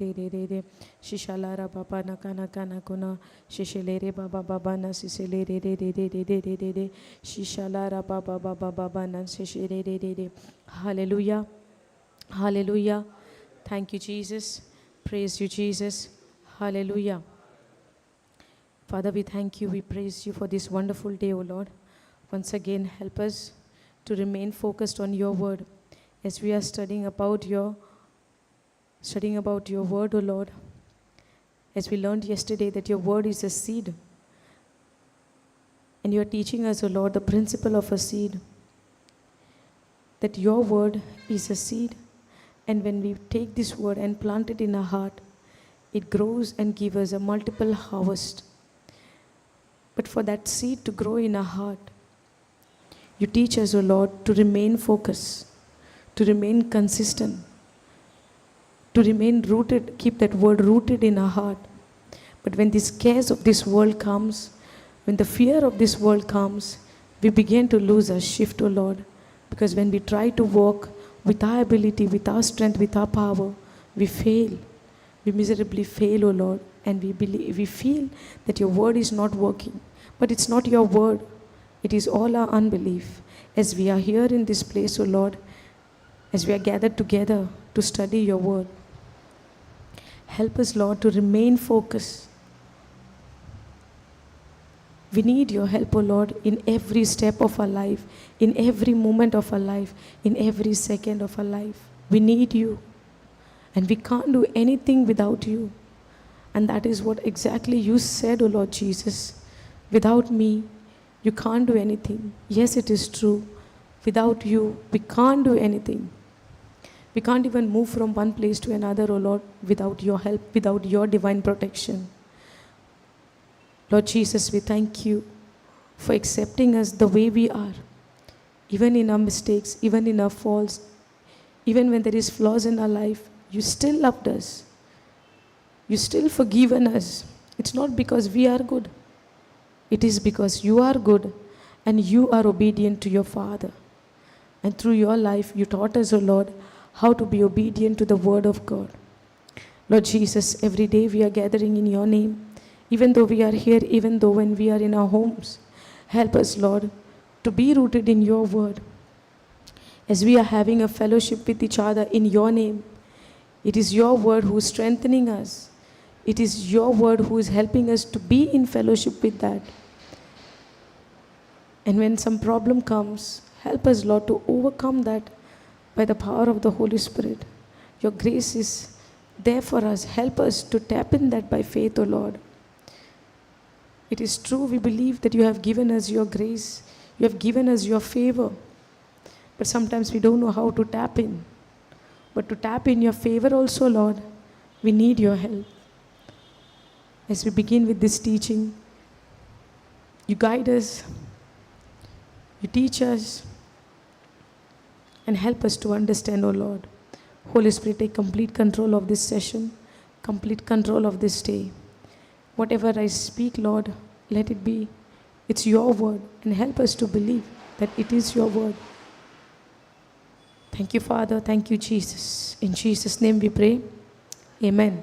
re shishalara baba na kuna shishelere baba baba na siselere re shishalara baba na shishere re. Hallelujah. Hallelujah. Thank you, Jesus. Praise you, Jesus. Hallelujah. Father, we thank you, we praise you for this wonderful day, O Lord. Once again, help us to remain focused on your word as we are studying about your word, O Lord. As we learned yesterday that your word is a seed. And you are teaching us, O Lord, the principle of a seed. That your word is a seed. And when we take this word and plant it in our heart, it grows and gives us a multiple harvest. But for that seed to grow in our heart, you teach us, O Lord, to remain focused, to remain consistent, to remain rooted, keep that word rooted in our heart. But when the scares of this world comes, when the fear of this world comes, we begin to lose our shift, O Lord. Because when we try to walk with our ability, with our strength, with our power, we fail. We miserably fail, O Lord. And we feel that your word is not working. But it's not your word. It is all our unbelief. As we are here in this place, O Lord, as we are gathered together to study your word, help us, Lord, to remain focused. We need your help, O Lord, in every step of our life, in every moment of our life, in every second of our life. We need you. And we can't do anything without you. And that is what exactly you said, O Lord Jesus. Without me, you can't do anything. Yes, it is true. Without you, we can't do anything. We can't even move from one place to another, O Lord, without your help, without your divine protection. Lord Jesus, we thank you for accepting us the way we are, even in our mistakes, even in our faults, even when there is flaws in our life. You still loved us. You still forgiven us. It's not because we are good. It is because you are good and you are obedient to your Father. And through your life, you taught us, O Lord, how to be obedient to the word of God. Lord Jesus, every day we are gathering in your name. Even though we are here, even though when we are in our homes, help us, Lord, to be rooted in your word. As we are having a fellowship with each other in your name, it is your word who is strengthening us. It is your word who is helping us to be in fellowship with that. And when some problem comes, help us, Lord, to overcome that by the power of the Holy Spirit. Your grace is there for us. Help us to tap in that by faith, O Lord. It is true, we believe that you have given us your grace. You have given us your favor. But sometimes we don't know how to tap in. But to tap in your favor also, Lord, we need your help. As we begin with this teaching, you guide us, you teach us, and help us to understand, O Lord. Holy Spirit, take complete control of this session, complete control of this day. Whatever I speak, Lord, let it be. It's your word, and help us to believe that it is your word. Thank you, Father. Thank you, Jesus. In Jesus' name we pray. Amen.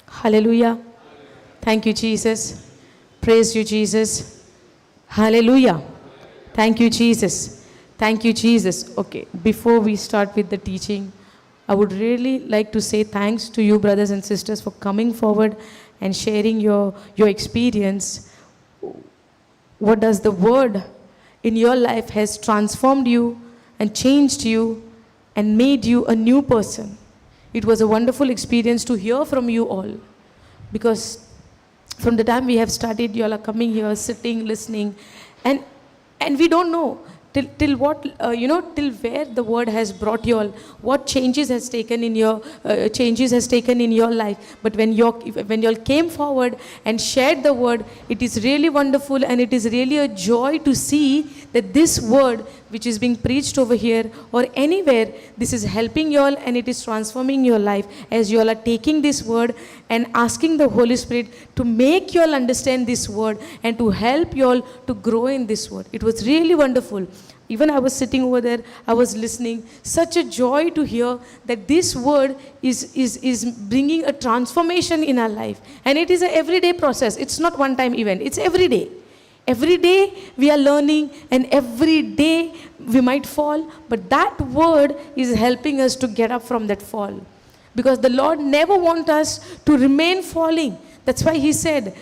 Hallelujah. Thank you, Jesus. Praise you, Jesus. Hallelujah. Thank you, Jesus. Thank you, Jesus. Okay, before we start with the teaching, I would really like to say thanks to you, brothers and sisters, for coming forward and sharing your experience. What does the word in your life has transformed you and changed you and made you a new person. It was a wonderful experience to hear from you all, because from the time we have started, you all are coming here, sitting, listening, and we don't know till what till where the word has brought you all, what changes has taken in your life. But when you all came forward and shared the word, it is really wonderful, and it is really a joy to see that this word which is being preached over here or anywhere, this is helping you all and it is transforming your life, as you all are taking this word and asking the Holy Spirit to make you all understand this word and to help you all to grow in this word. It was really wonderful. Even I was sitting over there, I was listening. Such a joy to hear that this word is bringing a transformation in our life. And it is an everyday process. It's not one-time event. It's every day. Every day we are learning, and every day we might fall. But that word is helping us to get up from that fall. Because the Lord never wants us to remain falling. That's why He said,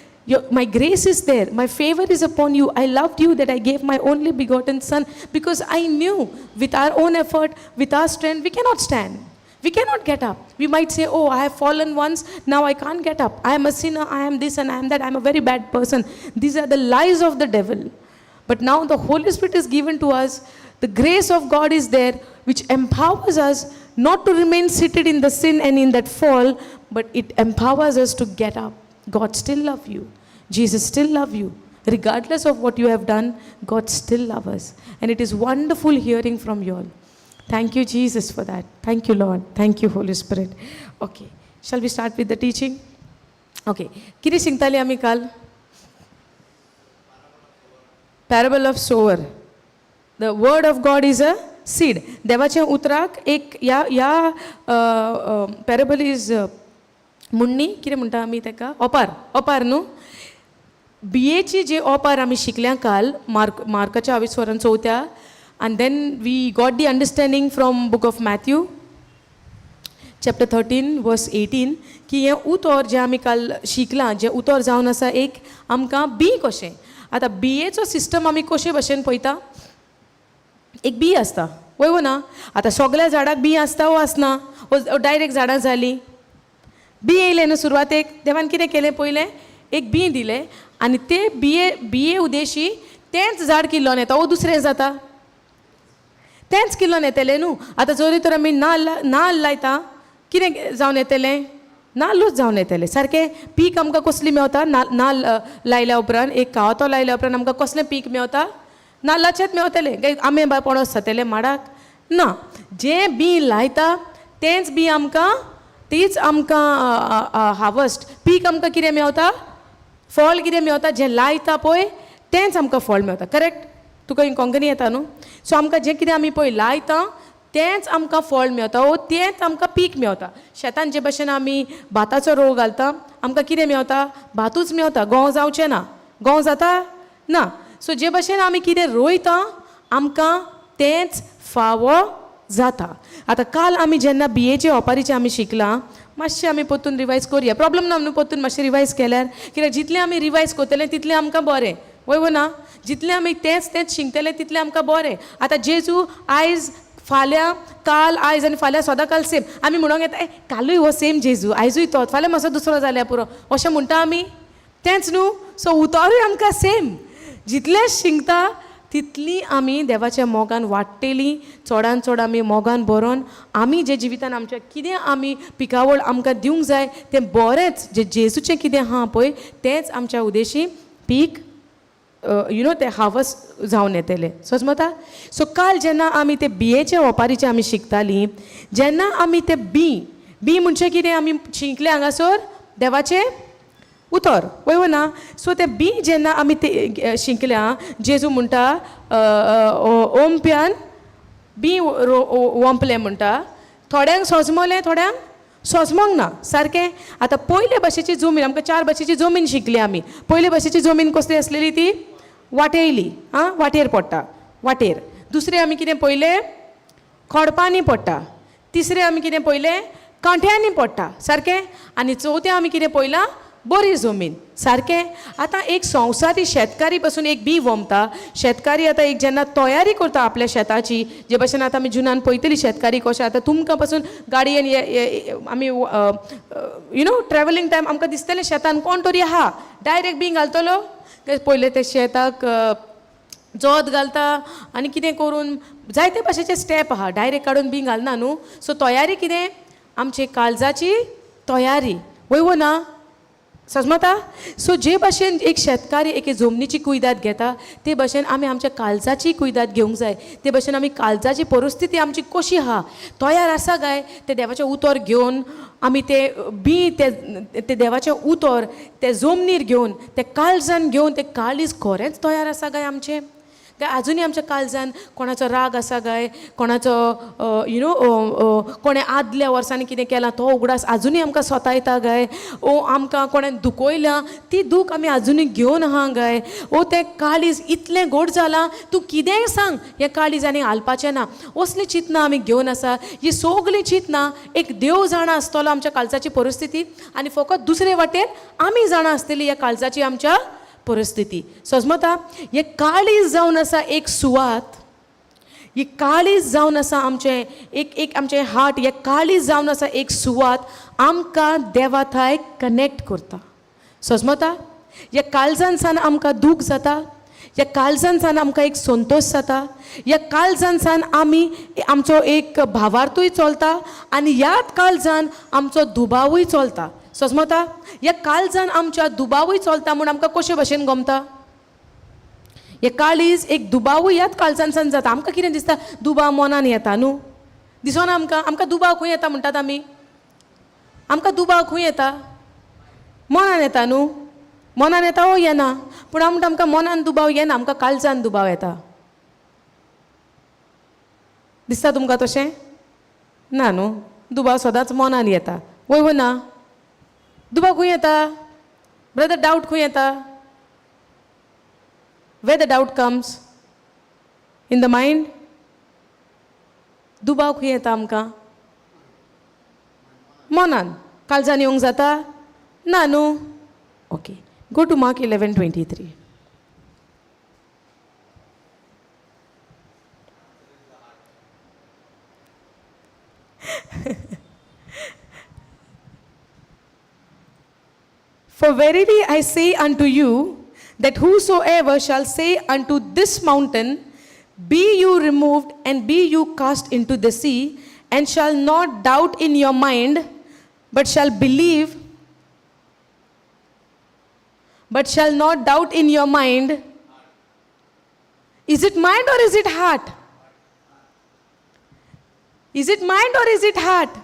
my grace is there, my favor is upon you. I loved you that I gave my only begotten Son, because I knew with our own effort, with our strength, we cannot stand. We cannot get up. We might say, oh, I have fallen once, now I can't get up. I am a sinner, I am this and I am that, I am a very bad person. These are the lies of the devil. But now the Holy Spirit is given to us. The grace of God is there, which empowers us not to remain seated in the sin and in that fall, but it empowers us to get up. God still loves you. Jesus still loves you. Regardless of what you have done, God still loves us. And it is wonderful hearing from you all. Thank you, Jesus, for that. Thank you, Lord. Thank you, Holy Spirit. Okay. Shall we start with the teaching? Okay. Kiri singtali ami kal? Parable of sower. The word of God is a seed. देवाच्या उतराक एक या parable is Munni कितें म्हणटा आमी ताका ओपार न्हू. बीएची जे ओपार आमी शिकल्या काल मार्काच्या आविस्वरान 4 and then we got the understanding from book of Matthew chapter 13 verse 18 की हे उतर जे आमी काल शिकला जे उतर जावन आसा एक आमकां बी कशें. आतां बीएचो सिस्टम आमी कशे भशेन पळयता. एक बी आसता वय ना. आतां सगळ्या झाडाक बी आसता वो आसना, वो डायरेक्ट झाडां जाली. बी येयलें न्हू सुरवातेक. देवान कितें केलें पयलें एक बी दिलें आनी ते बिये उदेशी तेंच झाड किल्लोन येता वो दुसरें जाता. तेंच किल्लोन येतलें न्हू. आतां जरी तर आमी नाल्ल लायता कितें जावन येतलें. नाल्लूच जावन येतलें सारकें. पीक आमकां कसली मेवता. नाल्ल लायल्या उपरांत एक कावतो लायल्या उपरांत आमकां कसलें पीक मेवता. नाल्लाचेंच मेवतलें. काय आंबे पणस जातले माडाक ना. जें बी लायता तेंच बी आमकां तीच आमकां हार्वस्ट पीक आमकां कितें मेवता. फळ कितें मेवता. जें लायता पळय तेंच आमकां फळ मेवता. करेक्ट. तुका कोंकणी येता न्हू. सो आमकां जें कितें आमी पळय लायता तेंच आमकां फळ मेवता वो तेंच आमकां पीक मेवता. शेतान जे भशेन आमी भाताचो रोव घालता आमकां कितें मेवता. भातूच मेवता. गंव जावचें ना. गंव जाता ना. सो जे भशेन आमी कितें रोयता आमकां तेंच फावो जाता. आतां काल आमी जेन्ना बीएचे ओपारीचे आमी शिकलां मातशें आमी पोतून रिवायज करया. प्रॉब्लम ना न्हू पोतून मातशें रिवायज केल्यार. कित्याक जितलें आमी रिवायज करतलें तितलें आमकां बरें वय ना. जितलें आमी तेंच शिकतलें तितलें आमकां बरें. आतां जेजू आयज फाल्यां काल आयज आनी फाल्यां सदां काल सेम आमी म्हणूंक येता कालूय हो सेम जेजू आयजूय तोच फाल्यां मातसो दुसरो जाल्यार पुरो अशें म्हणटा आमी. तेंच न्हू. सो उतरूय आमकां सेम. जितलें शिंकता तितली आमी देवाच्या मोगान वाडटेलीं. चडान चड आमी मोगान बरोवन आमी जे जिवितान आमच्या कितें आमी पिकावळ आमकां दिवंक जाय तें बरेंच जे जेजूचें कितें आहा पळय तेंच आमच्या उदेशी पीक ते हार्वस्ट जावन येतलें. समजता. सो काल जेन्ना आमी ते बियेचे ओपारीचे आमी शिकतालीं जेन्ना आमी ते बी म्हणजे कितें आमी शिकले हांगासर देवाचें उतर वय ना. सो ते बी जेन्ना आमी ते शिकल्या जेजू म्हणटा ओंप्यान बी ओंपलें म्हणटा. थोड्यांक सजमलें थोड्यांक सजमोंक ना. सारकें. आतां पयले भाशेची जमीन आमकां 4 भाशेची जमीन शिकली आमी. पयले भाशेची जमीन कसली आसलेली ती वाटेयली. वाटेर पडटा वाटेर. दुसरें आमी कितें पयलें खोडपांनी पडटा. तिसरें आमी कितें पयलें कांठ्यांनी पडटा. सारकें. आनी चवथें आमी कितें पयलां बरी जमीन. सारकें. आतां एक संवसारी शेतकारी पासून एक बी वमता. शेतकारी आतां एक जेन्ना तयारी करता आपल्या शेताची जे भशेन आतां आमी जुनान पळयतली शेतकारी कशें. आतां तुमकां पासून गाडयेन आमी ट्रॅवलिंग टायम आमकां दिसतलें शेतान कोण तरी आहा डायरेक्ट बी घालतलो. पयले ते शेताक जोत घालता आनी कितें करून जायते भाशेचे स्टेप आहा. डायरेक्ट काडून बी घालना न्हू. सो तयारी कितें आमचे काळजाची तयारी वय ना. समजता. सो जे भाशेन एक शेतकारी एक जमनीची कुयदाद घेता ते भशेन आमी आमच्या काळजाची कुयदाद घेवंक जाय. ते भशेन आमी काळजाची परिस्थिती आमची कशी आहा तयार आसा काय ते देवाचें उतर घेवन आमी ते बी ते देवाचें उतर ते जमनीर घेवन ते काळजान घेवन ते काळीज खरेंच तयार आसा काय आमचें. काय आजुनी आमच्या काळजान कोणाचो राग आसा काय, कोणाचो कोणें आदल्या वर्सांनी कितें केलां तो उगडास आजुनी आमकां सतायता काय, ओ आमकां कोणें दुखयलां ती दूख आमी आजुनी घेवन आहा काय, ओ तें काळीज इतलें घोट जालां तूं कितेंय सांग हें काळीज आनी हालपाचें ना, असलीं चिंतनां आमी घेवन आसा. ही सगलीं चिंतनां एक देव जाणा आसतलो आमच्या काळजाची परिस्थिती, आनी फकत दुसरे वाटेन आमी जाणा आसतली ह्या काळजाची आमच्या परिस्थिती. समजता, हे काळीज जावन आसा एक सुवात, ही काळीज जावन आसा आमचें एक आमचें हार्ट, हे काळीज जावन आसा एक सुवात आमकां देवा थंय कनेक्ट करता. समजता, ह्या काळजान सान आमकां दूख जाता, ह्या काळजान सान आमकां एक संतोश जाता, ह्या काळजान सान आमी आमचो एक भावार्थूय चलता, आनी ह्याच काळजान आमचो दुबावूय चलता. समजता, ह्या काळजान आमच्या दुबावूय चलता म्हूण आमकां कशे भशेन गमता. हे काळीज एक दुबावूय ह्याच काळजान सान जाता. आमकां कितें दिसता, दुबाव मनान येता न्हू, दिसना आमकां दुबाव खंय येता म्हणटात आमी, आमकां दुबाव खंय येता, मनान येता न्हू, मनान येता ओ येना, पूण आमकां मनान दुबाव येना, आमकां काळजान दुबाव येता. दिसता तुमकां तशें? ना न्हू, दुबाव सदांच मनान येता, वय ना. दुबाव खंय येता ब्रदर, डावट खंय येता? Where the doubt comes? In the mind? दुबाव खंय येता आमकां? मनान. काळजान येवंक जाता? ना न्हू. Okay, go to Mark 11:23. For verily I say unto you, that whosoever shall say unto this mountain, be you removed and be you cast into the sea, and shall not doubt in your mind, but shall believe, but shall not doubt in your mind. Is it mind or is it heart? Is it mind or is it heart?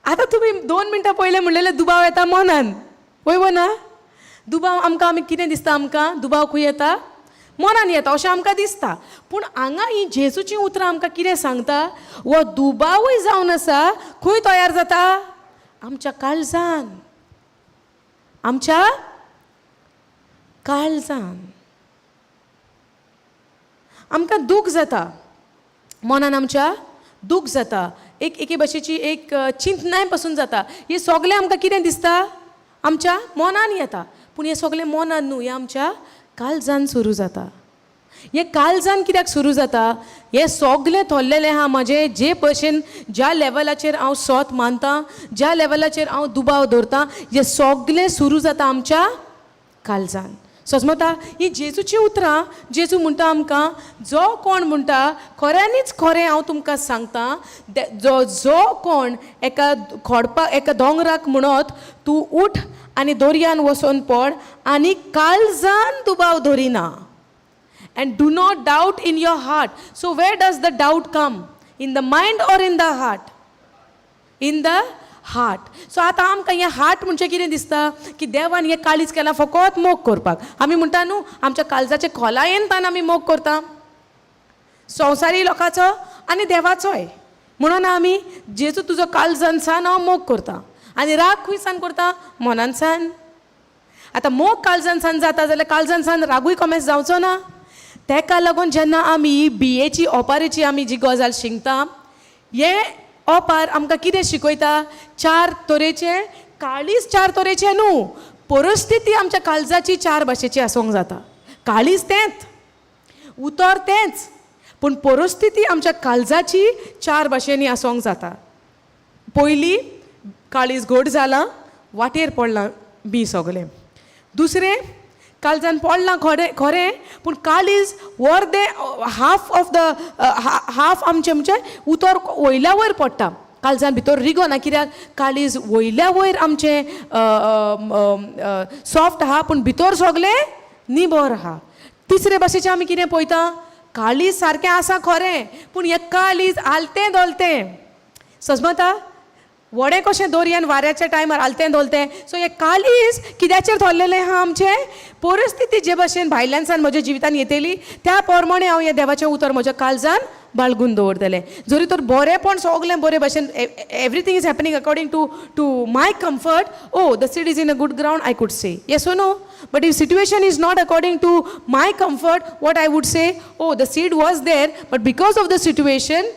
आता तुम्ही 2 मिनटां पयले म्हणलेले दुबाव येता मनान, वय ना. दुबाव आमकां आमी कितें दिसता, आमकां दुबाव खंय येता? मनान येता अशें आमकां दिसता. पूण हांगा ही जेजूची उतरां आमकां कितें सांगता, वो दुबावूय जावन आसा खंय तयार जाता? आमच्या काळजान, आमच्या काळजान. आमकां दूख जाता, मनान आमच्या दूख जाता, एके भाशेची एक चिंतनाय पासून जाता. हे सगळें आमकां कितें दिसता? आमच्या मनान येता. पूण हे सगळें मनान न्हू, हे आमच्या काळजान सुरू जाता. हे काळजान कित्याक सुरू जाता? हे सगळें थोल्लेलें आहा म्हाजें, जे भशेन ज्या लेवलाचेर हांव स्वत मानतां, ज्या लेवलाचेर हांव दुबाव दवरतां, हे सगळें सुरू जाता आमच्या काळजान. समजता, ही जेजूची उतरां, जेजू म्हणटा आमकां, जो कोण म्हणटा खऱ्यांनीच खरें हांव तुमकां सांगतां, जो कोण एका दोंगराक म्हणत तूं उठ आनी दर्यान वचून पड आनी काळजान दुबाव धरिना, and do not doubt in your heart. So where does the doubt come? In the mind or in the heart? In the heart. So आतां आमकां हें हार्ट म्हणजे कितें दिसता, की देवान हें काळीज केलां फकत मोग करपाक. आमी म्हणटा न्हू, आमच्या काळजाचे खोलायेन तान आमी मोग करता, संवसारी लोकांचो आनी देवाचोय. म्हणून आमी जेजू तुजो काळजान सान हांव मोग करता, आनी राग खंय सान करता? मनान सान. आतां मोग काळजान सान जाता जाल्यार काळजान सान रागूय कमेस जावचो ना. तेका लागून जेन्ना आमी बीएची ओपारेची आमी जी गजाल शिकता, हे ओपार आमकां कितें शिकयता? 4 तरेचे काळीज, 4 तरेचे न्हू, परिस्थिती आमच्या काळजाची 4 भाशेची आसूंक जाता. काळीज तेंच, उतर तेंच, पूण परिस्थिती आमच्या काळजाची 4 भाशेनी आसूंक जाता. पयली, काळीज घट जालां, वाटेर पडलां बी सगलें. दुसरें, काळजान पडलां खरें, पूण काळीज वर्दे हाफ आमचें म्हणजे उतर वयल्या वयर पडटा, काळजान भितर रिगना. कित्याक? काळीज वयल्या वयर आमचें सॉफ्ट आहा, पूण भितर सगलें निबर आहा. तिसरे भाशेचें आमी कितें पळयता? काळीज सारकें आसा खरें, पूण हें काळीज आलतें दोलतें. समजता? व्हडें कशें दर्यान वाऱ्याच्या टायमार आलतें दोलतें. सो हे काळीज कित्याचेर थरलेलें आहा आमचें? परिस्थिती जे भाशेन भायल्यान सावन म्हज्या जिवितान येतली त्या प्रमाणे हांव हे देवाचें उतर म्हज्या काळजान बाळगून दवरतलें. जरी तर बरेंपण सगलें बरे भाशेन everything is happening according to my comfort, ओ the seed is in a good ground, I could say yes O no. But if situation is not according to my comfort, what I would say, ओ the seed was there but because of the situation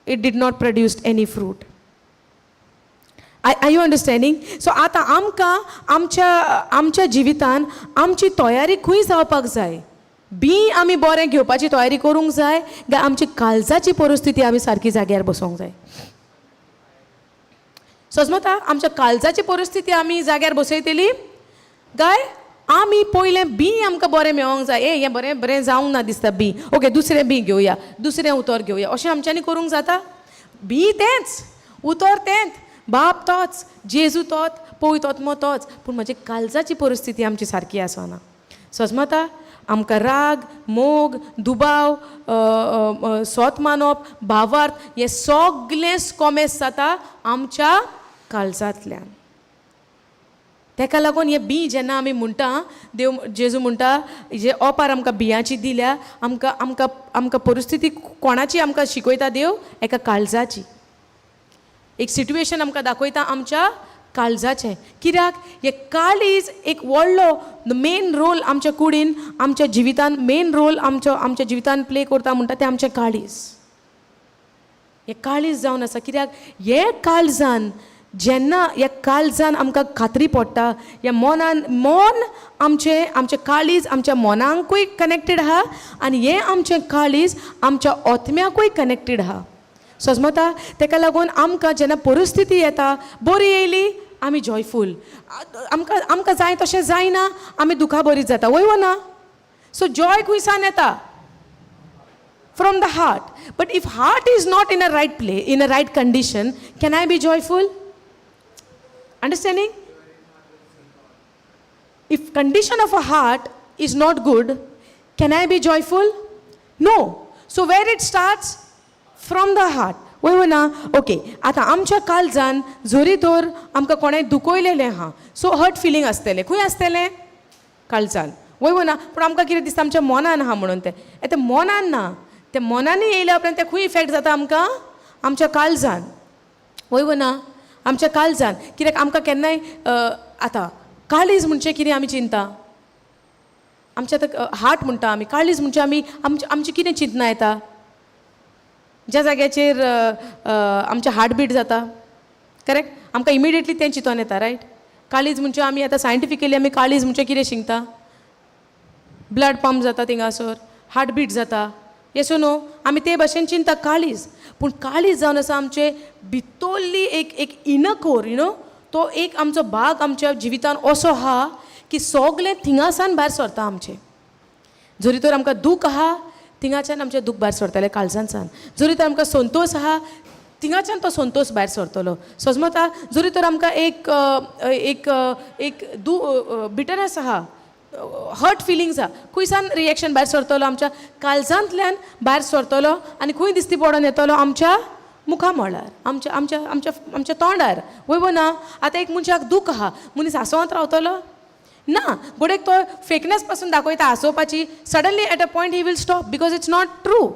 it did not produce any fruit. Are you understanding? So आतां आमकां आमच्या जिवितान आमची तयारी खंय जावपाक जाय? B आमी बरें घेवपाची तयारी करूंक जाय काय आमची काळजाची परिस्थिती आमी सारकी जाग्यार बसोवंक जाय? समजता आमच्या काळजाची परिस्थिती आमी जाग्यार बसयतली काय आमी पयलें बी आमकां बरें मेळोंक जाय. हें बरें बरें जावंक ना दिसता बी, ओके दुसरें बी घेवया, दुसरें उतर घेवया, अशें आमच्यांनी करूंक जाता? बी तेंच, उतर तेंच, बाप तोच, जेजू तोच, पवित्र आत्मो तोच, पूण म्हजी काळजाची परिस्थिती आमची सारकी आसना. समजता आमकां राग, मोग, दुबाव, सोत मानप, भावार्थ हे सगलें कोमेस जाता आमच्या काळजांतल्यान. तेका लागून हे बी जेन्ना आमी म्हणटा, देव जेजू म्हणटा जे ओपार आमकां बियांची दिल्या, आमकां परिस्थिती कोणाची आमकां शिकयता देव? एका काळजाची. एक सिट्युएशन आमकां दाखयता आमच्या काळजाचें. कित्याक हे काळीज एक व्हडलो मेन रोल आमच्या कुडीन, आमच्या जिवितान मेन रोल आमच्या जिवितान प्ले करता म्हणटा तें आमचें काळीज. हे काळीज जावन आसा. कित्याक हे काळजान जेन्ना ह्या काळजान आमकां खात्री पडटा, ह्या मन आमचें काळीज आमच्या मनांकूय कनेक्टेड आहा आनी हें आमचें काळीज आमच्या आत्म्याकूय कनेक्टेड आहा. समजता तेका लागून आमकां जेन्ना परिस्थिती येता, बरी येयली आमी जॉयफूल, आमकां जाय तशें जायना आमी दुखा बरीच जाता, वय ना? सो जॉय खंयसान येता? From the heart. But if heart is not in a right place, in a right condition, can I be joyful? Understanding? If condition of a heart is not good, can I be joyful? No. So where it starts? From the heart. वय ना? Okay. आतां आमच्या काळजान जरी तर आमकां कोणें दुखयलेलें आहा, सो hurt feeling आसतलें. खंय आसतलें? काळजान. वय ना? पूण आमकां कितें दिसता आमच्या मनान आहा म्हणून तें मनान ना. तें मनांनी येयल्या उपरांत तें खंय इफेक्ट जाता आमकां? आमच्या काळजान. वय ना? आमच्या काळजान. कित्याक आमकां केन्नाय आतां काळीज म्हणचें कितें आमी चिंता? आमच्या आतां हार्ट म्हणटा आमी, काळीज म्हणचे आमची कितें चिंतना येता? ज्या जाग्याचेर आमचें हार्टबीट जाता, करेक्ट? आमकां इमिडिएटली तें चिंतोन येता, रायट? काळीज म्हणचे आमी आतां सायंटिफिकली आमी काळीज म्हणचे कितें शिंगता? ब्लड पंप जाता थिंगासोर, हार्टबीट जाता, येस ओ नो? आमी ते भाशेन चिंता काळीज. पूण काळीज जावन आसा आमचे भितरली एक इनकोर, यू नो, तो एक आमचो भाग आमच्या जिवितान असो आहा की सगलें थिंगासान भायर सरता आमचें. जरी तर आमकां दूख आहा थिंगाच्यान आमचें दूख भायर सरतलें काळजांतल्यान. जरी तर आमकां संतोश आहा थिंगाच्यान तो संतोश भायर सरतलो. समजता? जरी तर आमकां एक बिटरनेस आहा, हर्ट फिलिंग्स आहा, खंयसान रिएक्शन भायर सरतलो? आमच्या काळजांतल्यान भायर सरतलो आनी खंय दिश्टी पडोन येतलो? आमच्या मुखा मळार, आमच्या तोंडार. वय ना? आतां एक मनशाक दूख आहा, मनीस हांसोत रावतलो ना. गोडेक तो फेकनेस पासून दाखयता हांसोवपाची, suddenly at a point he will stop because it's not true.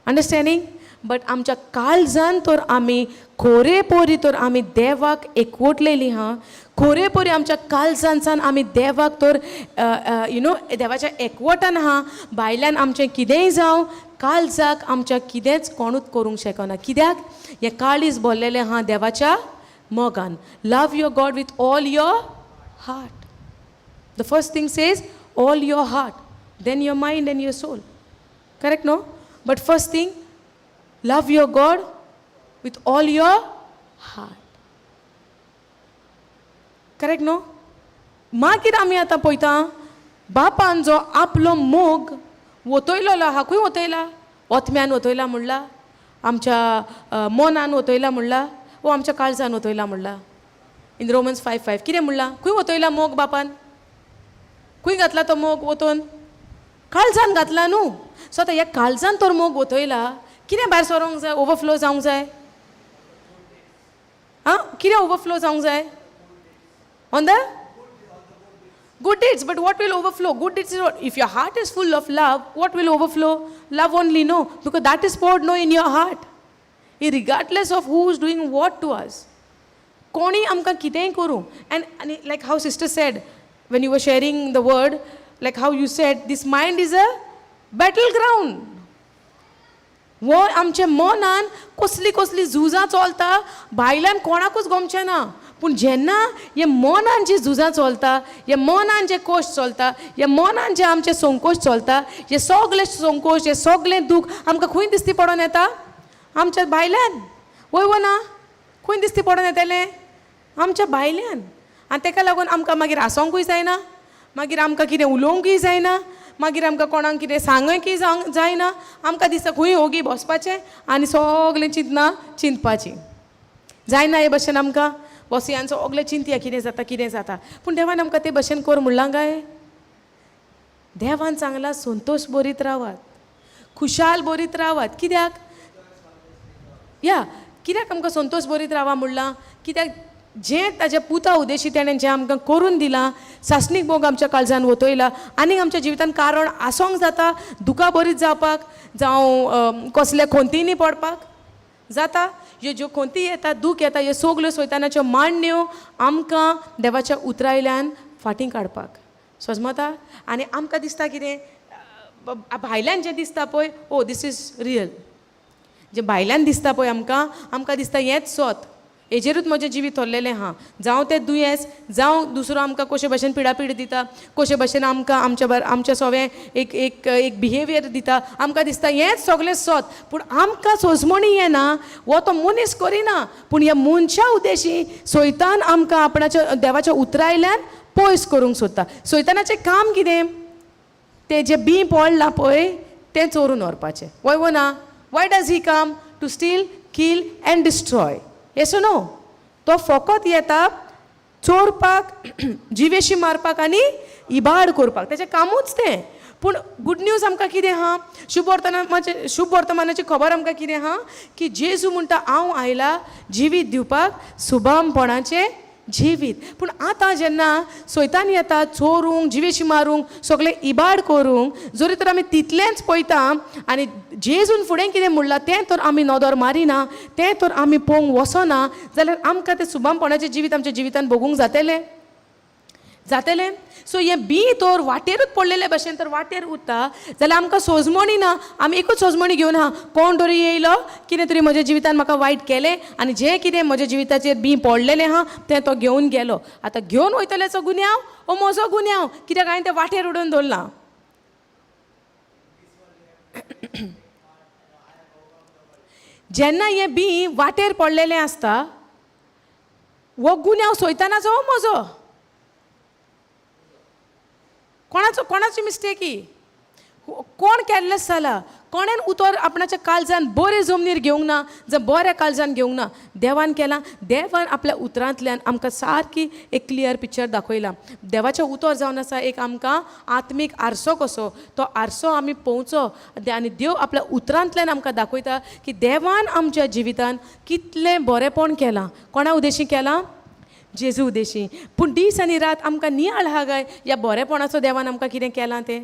Understanding? But आमच्या काळजान तर आमी खोरेपोरी तर आमी देवाक एकवटलेली आहा. खोरेपोरी आमच्या काळजांसान आमी देवाक तर यू नो देवाच्या एकवटान आहा. भायल्यान आमचें कितेंय जावं काळजाक आमच्या कितेंच कोणूच करूंक शकना. कित्याक? हें काळीज भरलेलें आहा देवाच्या मोगान. Love your God with all your heart. The first thing says all your heart, then your mind and your soul. Correct, no? But first thing, love your God with all your heart. Correct, no? मागीर आमी आतां पळयता बापान जो आपलो मोग वतयलेलो आहा, खंय वतयला? आत्म्यान वतयला म्हणला, आमच्या मनान वतयला म्हणला, वो आमच्या काळजान वतयला म्हणला. इन रोमन्स 5:5 कितें म्हणला? खंय वतयला मोग बापान? खंय घातला तो मोग वतून? काळजान घातला न्हू. सो आतां ह्या काळजान तर मोग वतयला, कितें भायर सरोंक जाय? ओवरफ्लो जावंक जाय. कितें ओवरफ्लो जावंक जाय on the good deeds. But what will overflow? Good deeds is what? If your heart is full of love, what will overflow? Love only, no, because that is poured no in your heart, regardless of who is doing what to us. Koni amka kitein koru. And like how sister said when you were sharing the word, like how you said this mind is a battleground. वो आमच्या मनान कसली कसली झुजां चलता भायल्यान कोणाकूच गमचें ना, पूण जेन्ना हे मनान जी झुजां चलता, हे मनान जे कोश चलता, हे मनान जे आमचे संकोश चलता, हे सगळे संकोश, हे सगळें दूख आमकां खंय दिसती पडोन येता? आमच्या भायल्यान. वय ना, खंय दिसती पडोन येतलें? आमच्या भायल्यान. आनी ताका लागून आमकां मागीर हांसोंकूय जायना, मागीर आमकां कितें उलोवंकूय जायना, मागीर आमकां कोणाक कितें सांगूंकय जायना. आमकां दिसता खंय ओगी बसपाचें आनी सगळें चिंतना चिंतपाचीं. जायना हे भशेन आमकां बसी आनी सगळें चिंतया कितें जाता कितें जाता. पूण देवान आमकां ते भशेन कर म्हणलां काय? देवान सांगलां संतोश बरीत रावात, खुशाल बरीत रावात. कित्याक? कित्याक आमकां संतोश बरीत रावा म्हणलां? कित्याक जें ताज्या पुता उद्देशी ताणें जें आमकां करून दिलां, सासणीक मोग आमच्या काळजान वतयला, आनीक आमच्या जिवितान कारण आसोंक जाता, दुकां बरीच जावपाक, जावं कसले खोंतींनी पडपाक जाता. ह्यो ज्यो खोंती येता, दूख येता, ह्यो सगल्यो सैतानाच्यो मांडण्यो आमकां देवाच्या उतरायल्यान फाटीं काडपाक सोजमता. आनी आमकां दिसता कितें भायल्यान जें दिसता पळय, ओ दीस इज रियल, जें भायल्यान दिसता पळय आमकां दिसता हेंच सत, हेजेरूच म्हजें जिवीत थरलेलें आहा. जावं तें दुयेंस, जावं दुसरो आमकां कशे भशेन पिडापीड दिता, कशे भशेन आमकां आमच्या सगळें एक बिहेवियर दिता, आमकां दिसता हेंच सगळें सत. पूण आमकां सोजमणी येना, वो तो मनीस करिना, पूण ह्या मनशा उद्देशी सैतान आमकां आपणाच्या देवाच्या उतरायल्यान पयस करूंक सोदता. सैतानाचें काम कितें? तें जें बी पडलां पळय तें चोरून व्हरपाचें. वय ना? Why does he come? To steal, kill and destroy. Yes or no? तो फकत येता चोरपाक, जिवेशी मारपाक आनी इबाड करपाक, तेजें कामूच तें. पूण गूड न्यूज आमकां कितें आहा? शुभ वर्तमानाची खबर आमकां कितें आहा? की जेजू म्हणटा हांव आयला जिवीत दिवपाक, सुभामपणाचें जिवीत. पूण आतां जेन्ना सैतान येता चोरूंक, जिवेशी मारूंक, सगळें इबाड करूंक, जरी तर आमी तितलेंच पळयता आनी जेजून फुडें कितें म्हणलां तें तर आमी नदर मारिना, तें तर आमी पळोवंक वचना, जाल्यार आमकां तें सुभामपणाचें जिवीत आमच्या जिवितान भोगूंक जातलें. सो हें बी तर वाटेरूच पडलेले भशेन तर वाटेर उरता, जाल्यार आमकां सोजमणी ना. आमी एकूच सोजमणी घेवन आहा, कोण तरी येयलो, कितें तरी म्हज्या जिवितान म्हाका वायट केलें आनी जें कितें म्हज्या जिविताचेर बी पडलेलें आहा तें तो घेवन गेलो. आतां घेवन वयतलेचो गुन्यांव हो म्हजो गुन्यांव, कित्याक हांवें तें वाटेर उडोवन दवरलां. जेन्ना हें बी वाटेर पडलेलें आसता, हो गुन्यांव सैतानाचो हो म्हजो? कोणाची मिस्टेक ही? कोण केर्लेस जाला? कोणेन उतर आपणाच्या काळजान बरे जमनीर घेवंक ना, जावं बऱ्या काळजान घेवंक ना? देवान केलां. देवान आपल्या उतरांतल्यान आमकां सारकी एक क्लियर पिक्चर दाखयला. देवाचें उतर जावन आसा एक आमकां आत्मीक आरसो कसो, तो आरसो आमी पळोवचो आनी देव आपल्या उतरांतल्यान आमकां दाखयता की देवान आमच्या जिवितान कितलें बरेंपण केलां. कोणा उद्देशी केलां? जेजू उद्देशी. पूण दीस आनी रात आमकां नियाळ आहा काय ह्या बरेपणाचो देवान आमकां कितें केलां तें?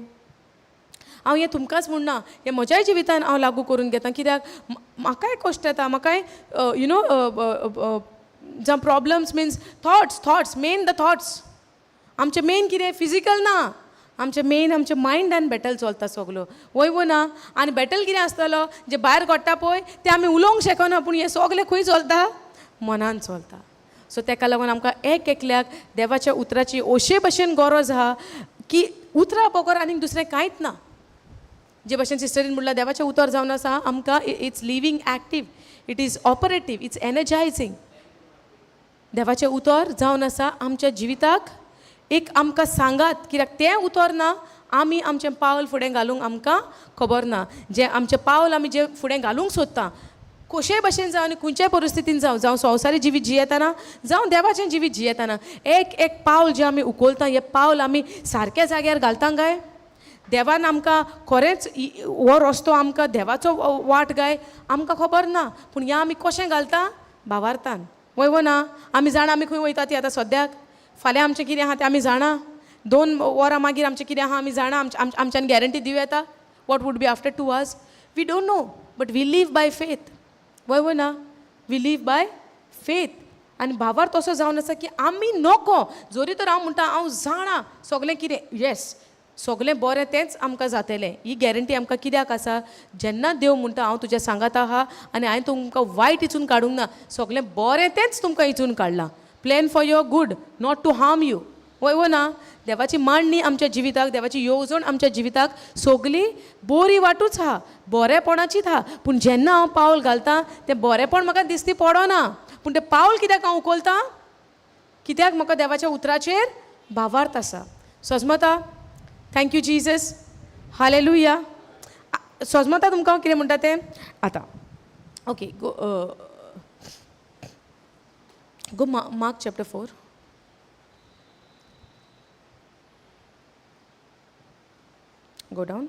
हांव हें तुमकांच म्हणना, हें म्हज्याय जिवितान हांव लागू करून घेता. कित्याक म्हाकाय कश्ट येता, म्हाकाय जावं problems mince thoughts main the thoughts. आमचें मेन कितें? फिजिकल ना, आमचें मायंडान बॅटल चलता सगळो. वय ना? आनी बॅटल कितें आसतलो? जें भायर घडटा पळय तें आमी उलोवंक शकना, पूण हें सगळें खंय चलता? मनान चलता. सो ताका लागून आमकां एकल्याक देवाच्या उतराची अशे भशेन गरज आहा की उतरा बगर आनीक दुसरें कांयच ना. जे भशेन सिस्टरीन म्हणलां देवाचें उतर जावन आसा आमकां it's living active, it is operative, it's energising. देवाचें उतर जावन आसा आमच्या जिविताक एक आमकां सांगात, कित्याक तें उतर ना आमी आमचें पावल फुडें घालूंक आमकां खबर ना. जें आमचें पावल आमी जें फुडें घालूंक सोदता, कशेय भशेन जावं आनी खंयच्याय परिस्थितीन जावं संवसारी जिवीत जियेतना जावं देवाचें जिवीत जियेतना एक पावल जें आमी उखलता, हें पावल आमी सारक्या जाग्यार घालता काय? देवान आमकां खरेंच हो रस्तो आमकां देवाचो वाट काय आमकां खबर ना, पूण हें आमी कशें घालता? भावार्थान. वय ना आमी जाणा आमी खंय वयता ती आतां सद्याक फाल्यां आमचें कितें आहा तें आमी जाणा 2 वरां मागीर आमचें कितें आहा आमी जाणा आमच्यान गॅरंटी दिवं येता what would be after 2 hours we don't know but we live by faith वय ना वी लीव बाय फेथ आनी भावार तसो जावन आसा की आमी नोको जोरी तर हांव म्हणटा हांव जाणा सगलें कितें येस सगलें बरें तेंच आमकां जातलें ही गॅरंटी आमकां कित्याक आसा जेन्ना देव म्हणटा हांव तुज्या सांगात आहा आनी हांवें तुमकां वायट हितून काडूंक ना सगलें बरें तेंच तुमकां हितून काडलां plan for your good not to harm you वय ना देवाची मांडणी आमच्या जिविताक देवाची येवजण आमच्या जिविताक सगली बरी वाटूच आहा बरेपणाचीच आहा पूण जेन्ना हांव पावल घालतां तें बरेपण म्हाका दिसती पडना पूण तें पावल कित्याक हांव उखलतां कित्याक म्हाका देवाच्या उतराचेर भावार्थ आसा सोजमता थँक्यू जिजस हालेलुया सोजमता तुमकां हांव कितें म्हणटा तें आतां okay go mark chapter 4 go down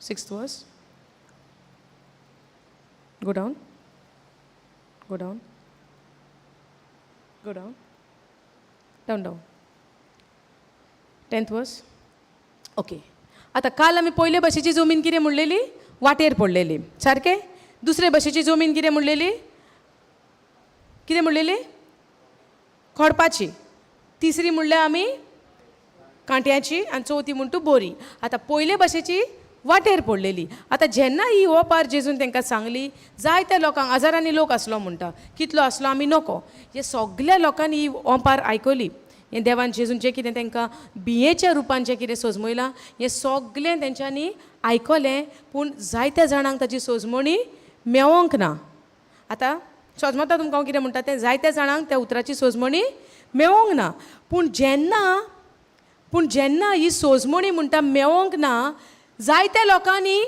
6th verse go down 10th verse okay आतां काल आमी पयले भाशेची जमीन कितें म्हणलेली वाटेर पडलेली सारकें दुसरे भाशेची जमीन कितें म्हणलेली खडपाची तिसरी म्हणल्यार आमी कांट्याची आनी चवथी म्हण तूं बोरी आतां पयले भाशेची वाटेर पडलेली आतां जेन्ना ही हो पार जेजून तांकां सांगली जायत्या लोकांक हजारांनी लोक आसलो म्हणटा कितलो आसलो आमी नोको हे सगल्या लोकांनी ही हो पार आयकली हें देवान जेजून जें कितें तांकां बियेच्या रुपान जें कितें सोजमयलां हें सगलें तेंच्यांनी आयकलें पूण जायत्या जाणांक ताची सोजमणी मेळोंक ना आतां सोजमता तुमकां हांव कितें म्हणटा तें जायत्या जाणांक त्या उतराची सोजमणी मेळोंक ना पूण जेन्ना ही सोजमणी म्हणटा मेळोंक ना जायत्या लोकांनी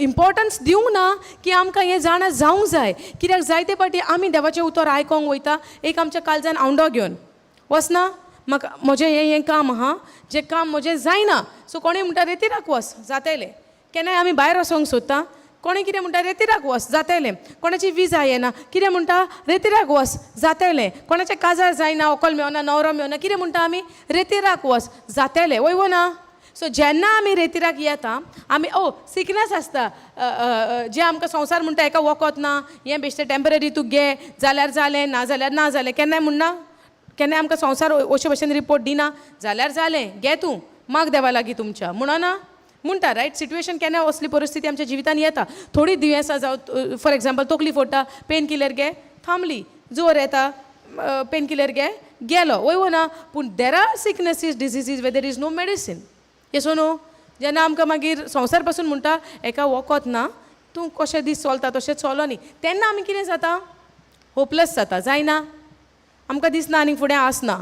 इम्पोर्टन्स दिवंक ना की आमकां हें जाणा जावंक जाय कित्याक जायते फावटी आमी देवाचें उतर आयकोंक वयता एक आमच्या काळजान आवंडो घेवन वचना म्हाका म्हजें हें काम आहा जें काम म्हजें जायना सो कोणें म्हणटा रेतीराक वच जातलें केन्नाय आमी भायर वचोंक सोदता कोणें कितें म्हणटा रेतीराक वच जातलें कोणाची विजा येना कितें म्हणटा रेतीराक वच जातलें कोणाचें काजार जायना व्हंकल मेळना न्हवरो मेळना कितें म्हणटा आमी रेतीराक वच जातलें वय ना सो जेन्ना आमी रेतीराक येता आमी सिकनेस आसता जें आमकां संवसार म्हणटा हेका वखद ना हें बेश्टें टेम्पररी तूं घे जाल्यार जालें ना जाल्यार ना जालें केन्नाय म्हणना केन्नाय आमकां संवसार अशे भशेन रिपोर्ट दिना जाल्यार जालें घे तूं माग देवा लागीं तुमच्या म्हणना म्हणटा रायट सिट्युएशन केन्ना असली परिस्थिती आमच्या जिवितान येता थोडी दुयेंसां जावं फॉर एग्जाम्पल तकली फोडटा पेन किलर घे थांबली जोर येता पेन किलर घे गेलो वय ना पूण there are sicknesses diseases where there is no medicine येसो न्हू जेन्ना आमकां मागीर संवसार पासून म्हणटा हेका वखद ना तूं कशें दीस चलता तशें चलो न्ही तेन्ना आमी कितें जाता होपलेस जाता जायना आमकां दिसना आनीक फुडें आसना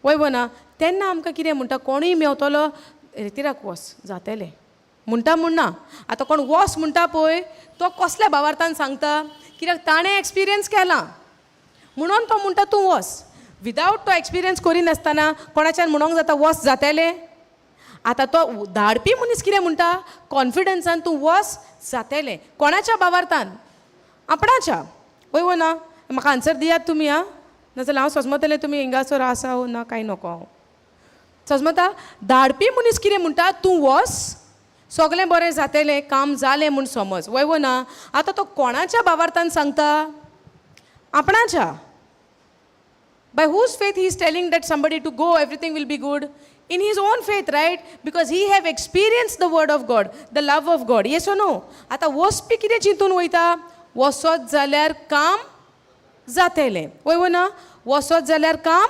वय ना तेन्ना आमकां कितें म्हणटा कोणूय मेवतलो रेतीराक वच जातलें म्हणटा म्हणना आतां कोण वस म्हणटा पळय तो कसल्या भावार्थान सांगता कित्याक ताणें एक्सपिरियन्स केला म्हणून तो म्हणटा तूं वस विदावट तो एक्सपिरियन्स करिनासतना कोणाच्यान म्हणूंक जाता वस जातलें आतां तो धाडपी मनीस कितें म्हणटा कॉन्फिडन्सान तूं वस जातलें कोणाच्या भावार्थान आपणाच्या वय ना म्हाका आन्सर दियात तुमी आं नाजाल्यार हांव समजतलें तुमी हिंगासर आसा वो ना कांय नोको हांव समजता धाडपी मनीस कितें म्हणटा तूं वस सगलें बरें जातलें काम जालें म्हूण समज वय ना आतां तो कोणाच्या भावार्थान सांगता आपणाच्या bye whose faith he is telling that somebody to go everything will be good in his own faith right because he have experienced the word of God the love of God yes or no आता वसपी कितें चिंतून वयता वसत जाल्यार काम जातलें वय ना वसत जाल्यार काम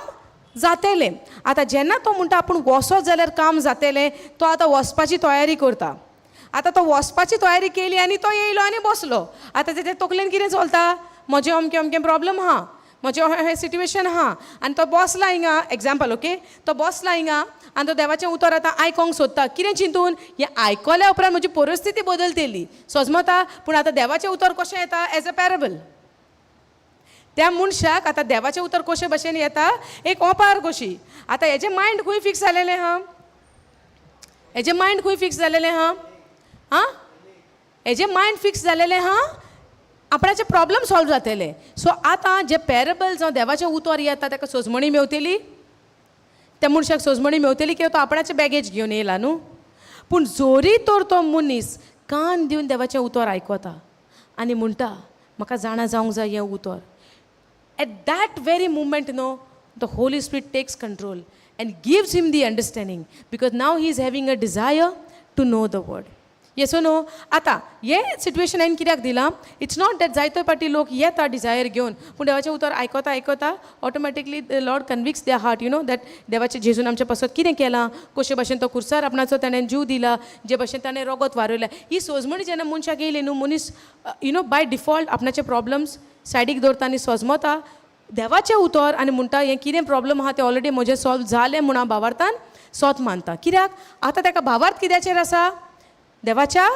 जातलें आतां जेन्ना तो म्हणटा आपूण वसत जाल्यार काम जातलें तो आतां वचपाची तयारी करता आतां तो वचपाची तयारी केली आनी तो येयलो आनी बसलो आतां तेजे तकलेन कितें चलता म्हजें अमकें अमकें प्रॉब्लम आहा म्हजें हें सिट्युएशन आहा आनी तो बसला हिंगा एग्जाम्पल ओके तो बसला हिंगा आनी तो देवाचें उतर आतां आयकोंक सोदता कितें चिंतून हें आयकल्या उपरांत म्हजी परिस्थिती बदलतली समजता पूण आतां देवाचें उतर कशें येता एज अ पॅरेबल त्या मनशाक आतां देवाचें उतर कशे भशेन येता एक ओपार कशी आतां हेजें मायंड खंय फिक्स जालेलें आहा हेजें मायंड खंय फिक्स जालेलें आहा आं हेजे मायंड फिक्स जालेलें हां आपणाचे प्रॉब्लम सॉल्व जातले. सो आतां जे पॅरेबल जावं देवाचें उतर येता ताका सोजमणी मेवतली, त्या मनशाक सोजमणी मेवतली कित्याक तो आपणाचे बॅगेज घेवन येयला न्हू. पूण जोरी तर तो मनीस कान दिवन देवाचें उतर आयकता आनी म्हणटा म्हाका जाणा जावंक जाय हें उतर, at that very moment no the Holy Spirit takes control and gives him the understanding, because now he is having a desire to know the word. Yes or no? आता हे सिच्युएशन हांवें कित्याक दिलां, इट्स नॉट दॅट जायतो पाटी लोक येता desire घेवन पूण देवाचें उतर आयकता automatically the Lord convicts their heart, you know that देवाचें जेजून आमच्या पासत कितें केलां, कशे भाशेन तो खुर्सार आपणाचो ताणें जीव दिला, जे भाशेन ताणें रगत वारयलें. ही सोजमणी जेन्ना मनशाक येयली न्हू, मनीस यू नो बाय डिफॉल्ट आपणाचे प्रॉब्लम्स सायडीक दवरता आनी सोजमता देवाचें उतर आनी म्हणटा हें कितें प्रॉब्लम आहा तें ऑलरेडी म्हजें सॉल्व जालें म्हूण हांव भावार्थान सोत मानता. कित्याक आतां ताका भावार्थ कित्याचेर आसा, देवाच्या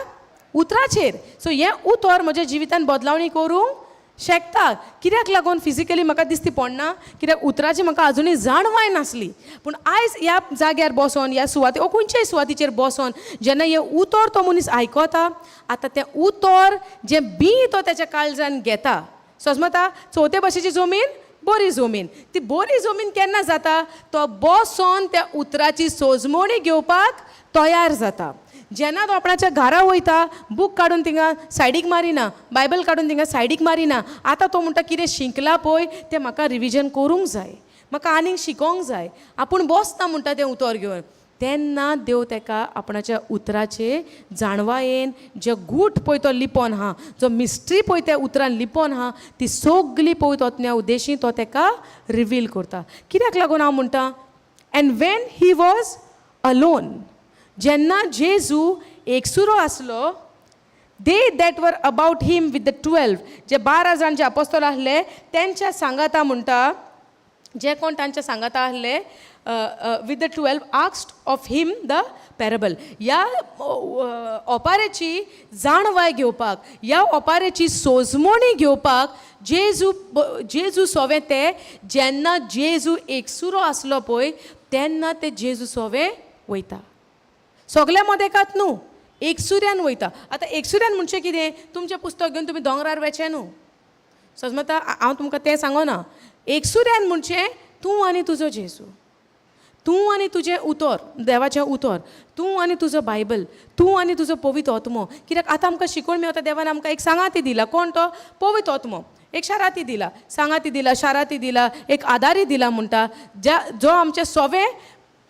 उतराचेर. सो हें उतर म्हज्या जिवितान बदलावणी करूंक शकता. कित्याक लागून फिजिकली म्हाका दिसती पडना, कित्याक उतराची म्हाका आजुनूय जाणवाय नासली. पूण आयज ह्या जाग्यार बसोन, ह्या सुवाते ओ खंयच्याय सुवातीचेर बसोन जेन्ना हें उतर तो मनीस आयकता, आतां तें उतर जें बी तो तेच्या काळजान घेता, समजता चवथे भाशेची जमीन बरी जमीन, ती बरी जमीन केन्ना जाता, तो बसोन त्या उतराची सोजमणी घेवपाक तयार जाता. जेन्ना तो आपणाच्या घरा वयता, बूक काडून थिंगा सायडीक मारिना, बायबल काडून थिंगा सायडीक मारिना, आतां तो म्हणटा कितें शिकला पळय तें म्हाका रिविजन करूंक जाय, म्हाका आनीक शिकोंक जाय. आपूण बसता म्हणटा तें उतर घेवन, तेन्ना देव ताका आपणाच्या उतराचे जाणवायेन जे गूठ पळय तो लिपोन आहा, जो मिस्ट्री पळय त्या उतरान लिपोन आहा, ती सगळी पळय तोतन्या उद्देशी तो ताका रिवील करता. कित्याक लागून हांव म्हणटा, and when he was alone, जेन्ना जेजू एकसुरो आसलो, they that were about him with the 12, जे 12 जाण जे अपोस्तल आसले तेंच्या सांगाता म्हणटा, जे कोण तांच्या सांगाता आसले with the 12 asked of him the parable. ह्या ओपारेची जाणवाय घेवपाक, ह्या ओपारेची सोजमणी घेवपाक जेजू सोवे ते, जेन्ना जेजू एकसुरो आसलो पळय तेन्ना ते जेजू सोवे वयता. सगल्या मदेकात न्हू, एकसुऱ्यान वयता. आतां एकसुऱ्यान म्हणचें कितें, तुमचें पुस्तक घेवन तुमी दोंगरार वचचें न्हू, समजता. हांव तुमकां तें सांगना. एकसुऱ्यान म्हणचें तूं आनी तुजो जेजू, तूं आनी तुजें उतर, देवाचें उतर, तूं आनी तुजो बायबल, तूं आनी तुजो पवित्र आत्मो. कित्याक आतां आमकां शिकवण मेवता, देवान आमकां एक सांगाती दिला. कोण तो? पवित्र आत्मो. एक शाराती दिला, सांगाती दिला, शाराती दिला, एक आदारी दिला म्हणटा, जो आमचे सोवे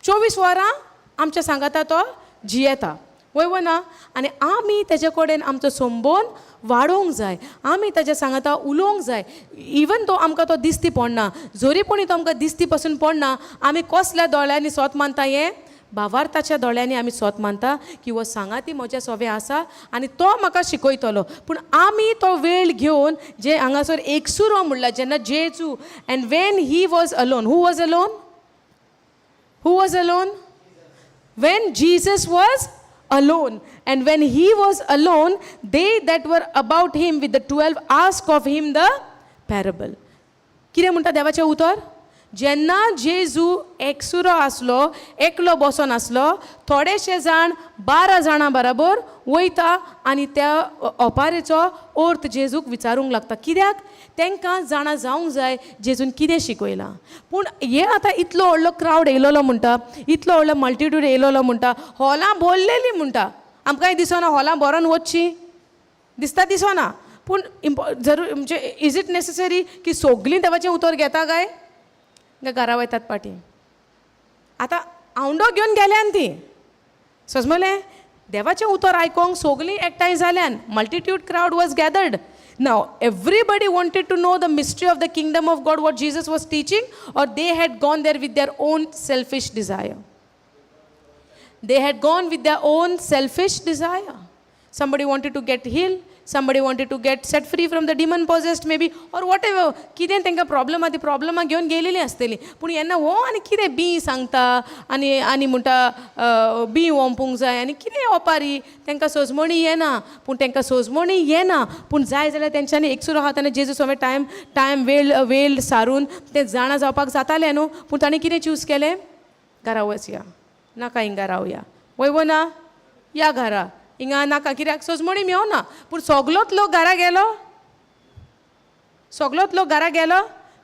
24 वरां आमच्या सांगाता तो जियेता, वय ना. आनी आमी तेजे कडेन आमचो संबंद वाडोवंक जाय, आमी ताच्या सांगाता उलोवंक जाय. इवन तो आमकां तो दिसती पडना, जोरी पूण तो आमकां दिसती पासून पडना, आमी कसल्या दोळ्यांनी सोत मानता, हें भावार्थाच्या दोळ्यांनी आमी सोत मानता की हो सांगाती म्हज्या सोवे आसा आनी तो म्हाका शिकयतलो. पूण आमी तो वेळ घेवन, जे हांगासर एकसुरो म्हणला, जेन्ना Jezu, and when he was alone, who was alone, who was alone, when Jesus was alone, and when he was alone, they that were about him with the 12 asked of him the parable. कितें म्हणटा देवाचें उतर, जेन्ना जेजू एकसुरो आसलो, एकलो बसोन आसलो, थोडेशे जाण 12 जाणां बराबर वयता आनी त्या ओपारेचो अर्थ जेजूक विचारूंक लागता. कित्याक तांकां जाणा जावंक जाय जेजून कितें शिकयलां. पूण हे आतां इतलो व्हडलो क्रावड येयलोलो म्हणटा, इतलो व्हडलो मल्टिट्यूड येयलोलो म्हणटा, हॉलां भरलेलीं म्हणटा. आमकांय दिसना हॉलां भरोन वचची, दिसता दिसना. पूण जरूर म्हणजे इज इट नेसेसरी की सगळीं देवाचें उतर घेता काय घरा वयतात पाटी. आतां आवंडो घेवन गेल्यान ती, समजलें, देवाचें उतर आयकोंक सगळीं एकठांय जाल्यान. Multitude crowd was gathered. Now, everybody wanted to know the mystery of the kingdom of God, what Jesus was teaching, or they had gone there with their own selfish desire. They had gone with their own selfish desire. Somebody wanted to get healed, somebody wanted to get set free from the demon possessed maybe, or whatever. कितें तांकां problem आहा ती प्रॉब्लमां घेवन गेलेलीं आसतलीं. पूण येन्ना हो आनी कितें बी सांगता आनी म्हणटा बी ओंपूंक जाय आनी कितें ओपारी, तांकां सोजमणी येना. पूण तांकां सोजमणी येना, पूण जाय जाल्यार तेंच्यांनी एकसुरो आहा तेन्ना जेजू सोबे टायम वेळ सारून तें जाणा जावपाक जातालें न्हू. पूण ताणें कितें चूज केलें, घरा वचया, नाका हिंगा रावया, वय ना, या घरा हिंगा नाका कित्याक सोजमणी मेवना पूण सगलोच लोक घरा गेलो सगलोच लोक घरा गेलो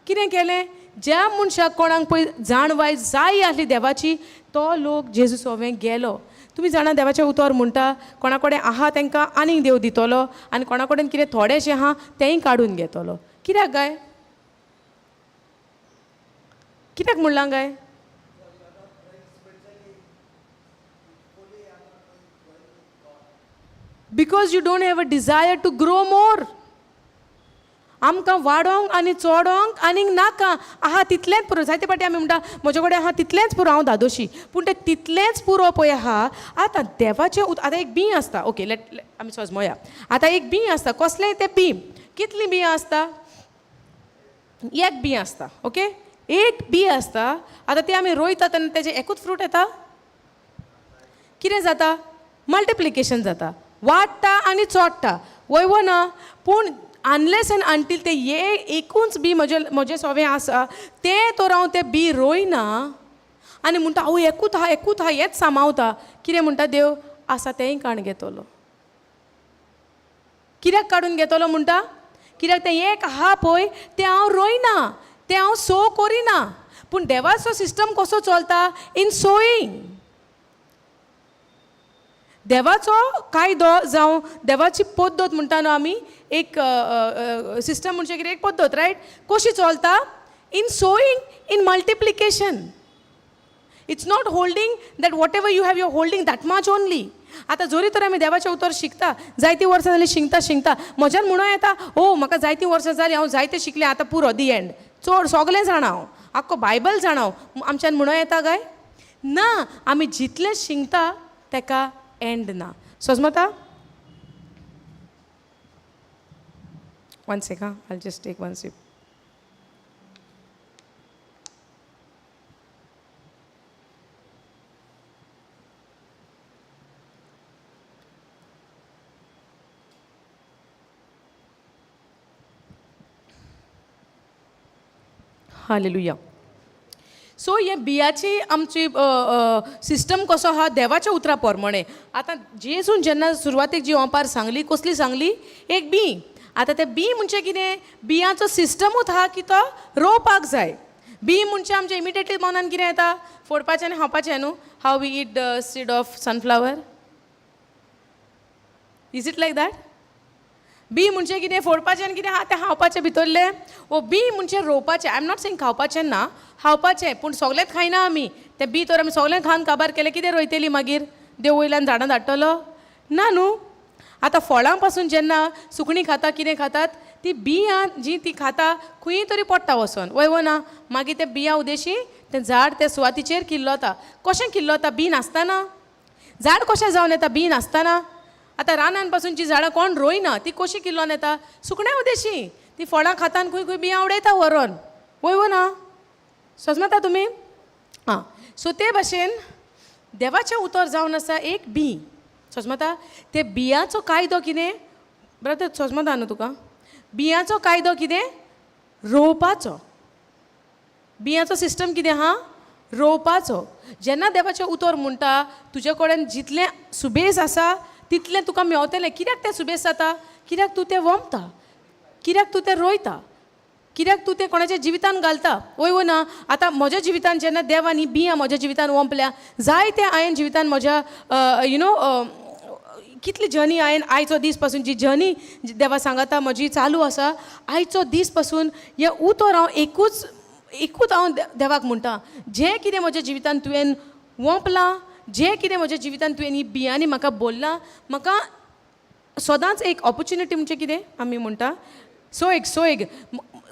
कितें केलें ज्या मनशाक कोणाक पळय जाणवाय जाय आसली देवाची तो लोक जेजू सोवें गेलो तुमी जाणा देवाचें उतर म्हणटा कोणा कडेन आहा तांकां आनीक देव दितलो आनी कोणा कडेन कितें थोडेंशें आहा तेंय काडून घेतलो कित्याक गाय कित्याक म्हणलां गाय because you don't have a desire to grow more आमकां वाडोंक आनी चोडोंक आनीक नाका आहा तितलेंच पुरो जायते फाटी आमी म्हणटा म्हजे कडेन आहा तितलेंच पुरो हांव दादोशी पूण तें तितलेंच पुरो पळय आहा आतां देवाचें आतां एक बी आसता ओके आमी सोजमोया आतां एक बी आसता कसलेंय तें बी कितलीं बियां आसता एक बी आसता ओके एक बी आसता आतां तें आमी रोयता तेन्ना तेजें एकूच फ्रूट येता कितें जाता मल्टिप्लिकेशन जाता वाडटा आनी चोडटा वयवो ना पूण अनलेस एंड अंटील ते एकूच बी म्हजें सोवें आसा तें तर हांव तें बी रोयना आनी म्हणटा हांव एकूच आहा हेंच सांबाळटा कितें म्हणटा देव आसा तेंय काडून घेतलो कित्याक काडून घेतलो म्हणटा कित्याक तें एक आहा पळय तें हांव रोयना तें हांव सो करिना पूण देवाचो सिस्टम कसो चलता इन सोईंग देवाचो कायदो जावं देवाची पद्दत म्हणटा न्हू आमी एक सिस्टम म्हणजे कितें एक पद्दत रायट कशी चलता in sowing in multiplication it's not holding that whatever you have your holding that much only आतां जोरी तर आमी देवाचें उतर शिकता जायतीं वर्सां जालीं शिकता म्हज्यान म्हणून येता ओ म्हाका जायतीं वर्सां जालीं हांव जायतें शिकलें आतां पुरो दी एंड चड सगलें जाणा हांव आख्खो बायबल जाणा हांव आमच्यान म्हणून येता काय ना आमी जितलें शिकता तेका एंड ना सोजमता one sec I just take one sip hallelujah so हे बियाची आमची सिस्टम कसो आहा देवाच्या उतरा प्रमाणे आतां जेजून जेन्ना सुरवातेक जी ओंपार सांगली कसली सांगली एक बी आतां तें बी म्हणजे कितें बियांचो सिस्टमूच आहा की तो रोवपाक जाय बी म्हणजे आमच्या इमिडिएटली मनान कितें येता फोडपाचें आनी खावपाचें न्हू how we eat seed of sunflower is it like that be म्हणजे कितें फोडपाचें आनी कितें आहा तें खावपाचें भितरलें वो बी म्हणजे रोवपाचें आय एम नॉट सेंग खावपाचें ना खावपाचें पूण सगळेंच खायना आमी तें बी तर आमी सगळें खावन काबार केलें कितें रोयतलीं मागीर देव वयल्यान झाडां धाडटलो ना न्हू आतां फळां पासून जेन्ना सुकणीं खाता कितें खातात ती बियां जीं ती खाता खंयी तरी पडटा वचोन वयवो ना मागीर ते बियां उदेशी तें झाड त्या सुवातीचेर किल्लोता कशें किल्लोता बी नासतना झाड कशें जावन येता बी नासतना आतां रानान पासून जीं झाडां कोण रोयना ती कशी किल्लोन येता सुकण्या उदेशी ती फळां खाता आनी खंय खंय बियां उडयता व्हरोन वयवो ना समजता तुमी हां सो ते भाशेन देवाचें उतर जावन आसा एक बी समजता ते बियांचो कायदो कितें ब्रदर समजता न्हू तुका बियांचो कायदो कितें रोवपाचो बियांचो सिस्टम कितें आहा रोवपाचो जेन्ना देवाचें उतर म्हणटा तुजे कडेन जितलें सुबेज आसा तितलें तुका मेवतलें कित्याक तें सुबेज जाता कित्याक तूं तें वमता कित्याक तूं तें रोयता कित्याक तूं तें कोणाच्या जिवितान घालता वयवो ना आतां म्हज्या जिवितान जेन्ना देवान ही बियां म्हज्या जिवितान वंपल्या जायते हांवें जिवितान म्हज्या कितली जर्नी हांवें आयचो दीस पासून जी जर्नी देवा सांगता म्हजी चालू आसा आयचो दीस पासून हें उतर हांव एकूच हांव देवाक म्हणटा जें कितें म्हज्या जिवितान तुवें वंपलां जें कितें म्हज्या जिवितान तुवें ही बियांनी म्हाका बोल्लां म्हाका सदांच एक ऑपॉर्च्युनिटी म्हणजे कितें आमी म्हणटा सोयग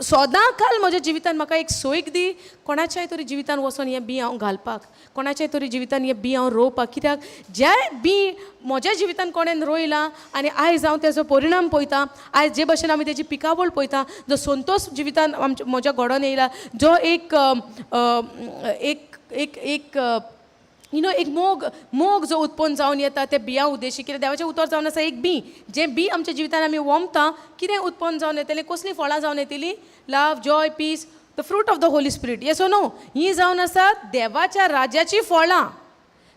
सदां काल म्हज्या जिवितान म्हाका एक सोयग दी कोणाच्याय तरी जिवितान वचोन हें बी हांव घालपाक कोणाच्याय तरी जिवितान हें बी हांव रोवपाक कित्याक जे बी म्हज्या जिवितान कोणेन रोयलां आनी आयज हांव तेजो परिणाम पळयतां आयज जे भाशेन आमी तेजी पिकावळ पळयतां जो संतोश जिवितान म्हज्या घडोवन येयला जो एक एक मोग जो उत्पन्न जावन येता ते बियां उद्देशी कितें देवाचें उतर जावन आसा एक बी जें बी आमच्या जिवितान आमी वमता कितें उत्पन्न जावन येतलें कसलीं फळां जावन येतलीं love joy peace the fruit of the Holy Spirit yes O no ही जावन आसा देवाच्या राज्याची फळां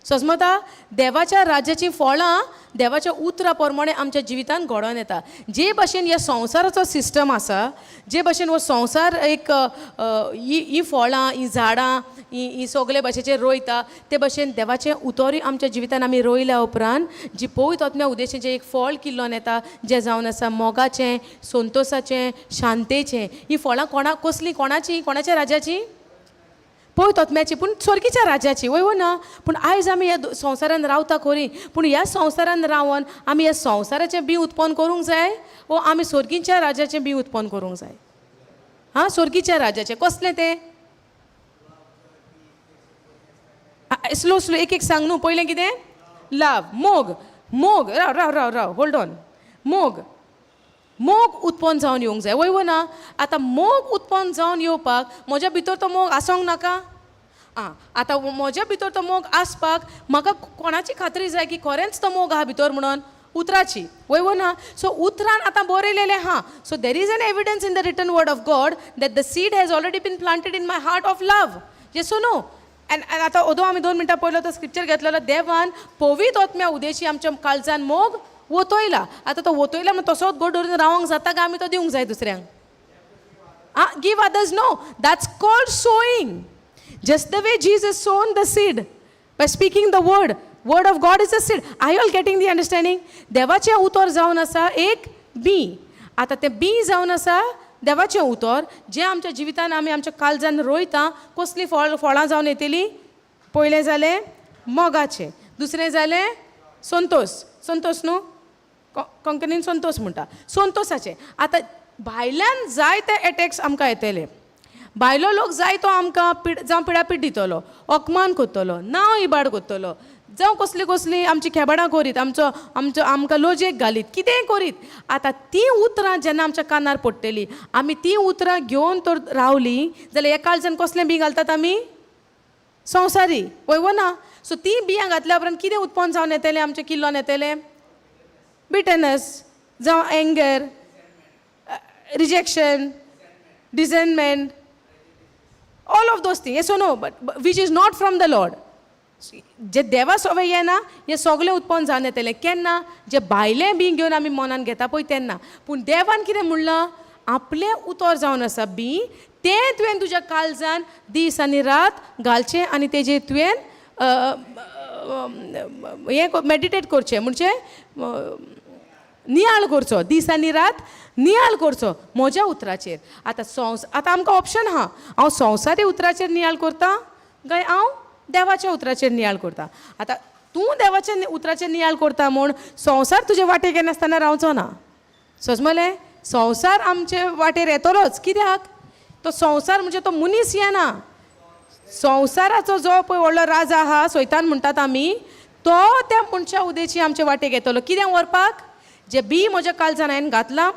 समजता देवाच्या राज्याची फळां देवाच्या उतरां प्रमाणे आमच्या जिवितांत घडोवन येता. जे भाशेन ह्या संवसाराचो सिस्टम आसा, जे भाशेन हो संवसार एक ही फळां, ही झाडां, ही सगळे भाशेचे रोयता, ते भाशेन देवाचें उतरूय आमच्या जिवितांत आमी रोयल्या उपरांत जी पवित्र आत्म्या उद्देशाचें एक फळ किल्लोन येता, जें जावन आसा मोगाचें, संतोशाचें, शांतेचें. ही फळां कसलीं, कोणाच्या राज्याची? पळयत आत्म्याची, पूण स्वर्गीच्या राज्याची. वय ना. पूण आयज आमी ह्या संवसारान रावता खरी, पूण ह्या संवसारान रावन आमी ह्या संवसाराचें बी उत्पन्न करूंक जाय, वो आमी स्वर्गीच्या राज्याचें बी उत्पन्न करूंक जाय. हां, स्वर्गीच्या राज्याचें कसलें तें? स्लो एक सांग न्हू. पयलें कितें? लव, मोग. Rao hold on. मोग उत्पन्न जावन येवंक जाय. वय ना. आतां मोग उत्पन्न जावन येवपाक म्हज्या भितर तो मोग आसोंक नाका. आतां म्हज्या भितर तो मोग आसपाक म्हाका कोणाची खात्री जाय की खरेंच तो मोग आहा भितर म्हणून? उतराची. वय ना. सो उतरान आतां बरयलेलें आहा. So there is an evidence in the written word of God that the seed has already been planted in my heart of love. Yes no. And आतां ओदो आमी 2 मिनटां पयलो तो स्क्रिप्चर घेतलेलो. देवान पवित्र आत्म्या उदेशी आमच्या काळजान मोग वतयला. आतां तो वतयला म्हणून तसोच गोड धरून रावंक जाता काय आमी तो दिवंक जाय दुसऱ्यांक? Give others. No, that's called sowing. Just the way Jesus sown the seed by speaking the word of God is a seed. I all getting the understanding? देवाचें उतर जावन आसा एक बी. आतां तें बी जावन आसा देवाचें उतर, जें आमच्या जिवितान आमी आमच्या काळजान रोयता. कसलीं फळां जावन येतलीं? पयलें जालें मोगाचें, दुसरें जालें संतोश न्हू, कोंकणीन संतोश म्हणटा, संतोशाचें. आतां भायल्यान जायते एटॅक्स आमकां येतले. भायलो लोक जाय तो आमकां जावं पिडापीड दितलो, अपमान करतलो, नांव इबाड करतलो, जावं कसलीं आमची खेबाडां करीत, आमकां लोजयेक घालीत, कितेंय करीत. आतां तीं उतरां जेन्ना आमच्या कानार पडटलीं, आमी तीं उतरां घेवन तर रावलीं जाल्यार एका काळजान कसलें बी घालतात आमी? संवसारी. वय ना. सो तीं बियां घातल्या उपरांत कितें उत्पन्न जावन येतलें आमच्या किल्लोन येतलें? बिटरनेस जावं anger, rejection, resentment, all of those thing. Yes O no. But which is not from the Lord. जे देवा सवय येना हें सगळें उत्पन्न जावन येतलें. केन्ना? जे भायलें बी घेवन आमी मनान घेता पळय तेन्ना. पूण देवान कितें म्हणलां? आपलें उतर जावन आसा बी, तें तुवें तुज्या काळजान दीस आनी रात घालचें आनी तेजेर तुवें हें मॅडिटेट करचें, म्हणजे नियाळ करचो, दीस आनी रात नियाळ करचो म्हज्या उतराचेर. आतां आमकां ऑप्शन आहा. हांव संवसारी उतराचेर नियाळ करतां काय हांव देवाच्या उतराचेर नियाळ करता. आतां तूं देवाच्या उतराचेर नियाळ करता म्हूण संवसार तुजे वाटेक येनासतना रावचो ना. समजलें? संवसार आमचे वाटेर येतलोच. कित्याक? तो संवसार म्हणजे तो मनीस येना. संवसाराचो जो पळय व्हडलो राजा आहा, सैतान म्हणटात आमी, तो त्या मनशा उदेची आमचे वाटेक येतलो. कितें व्हरपाक? जे बी म्हज्या काळजान हांवें घातलां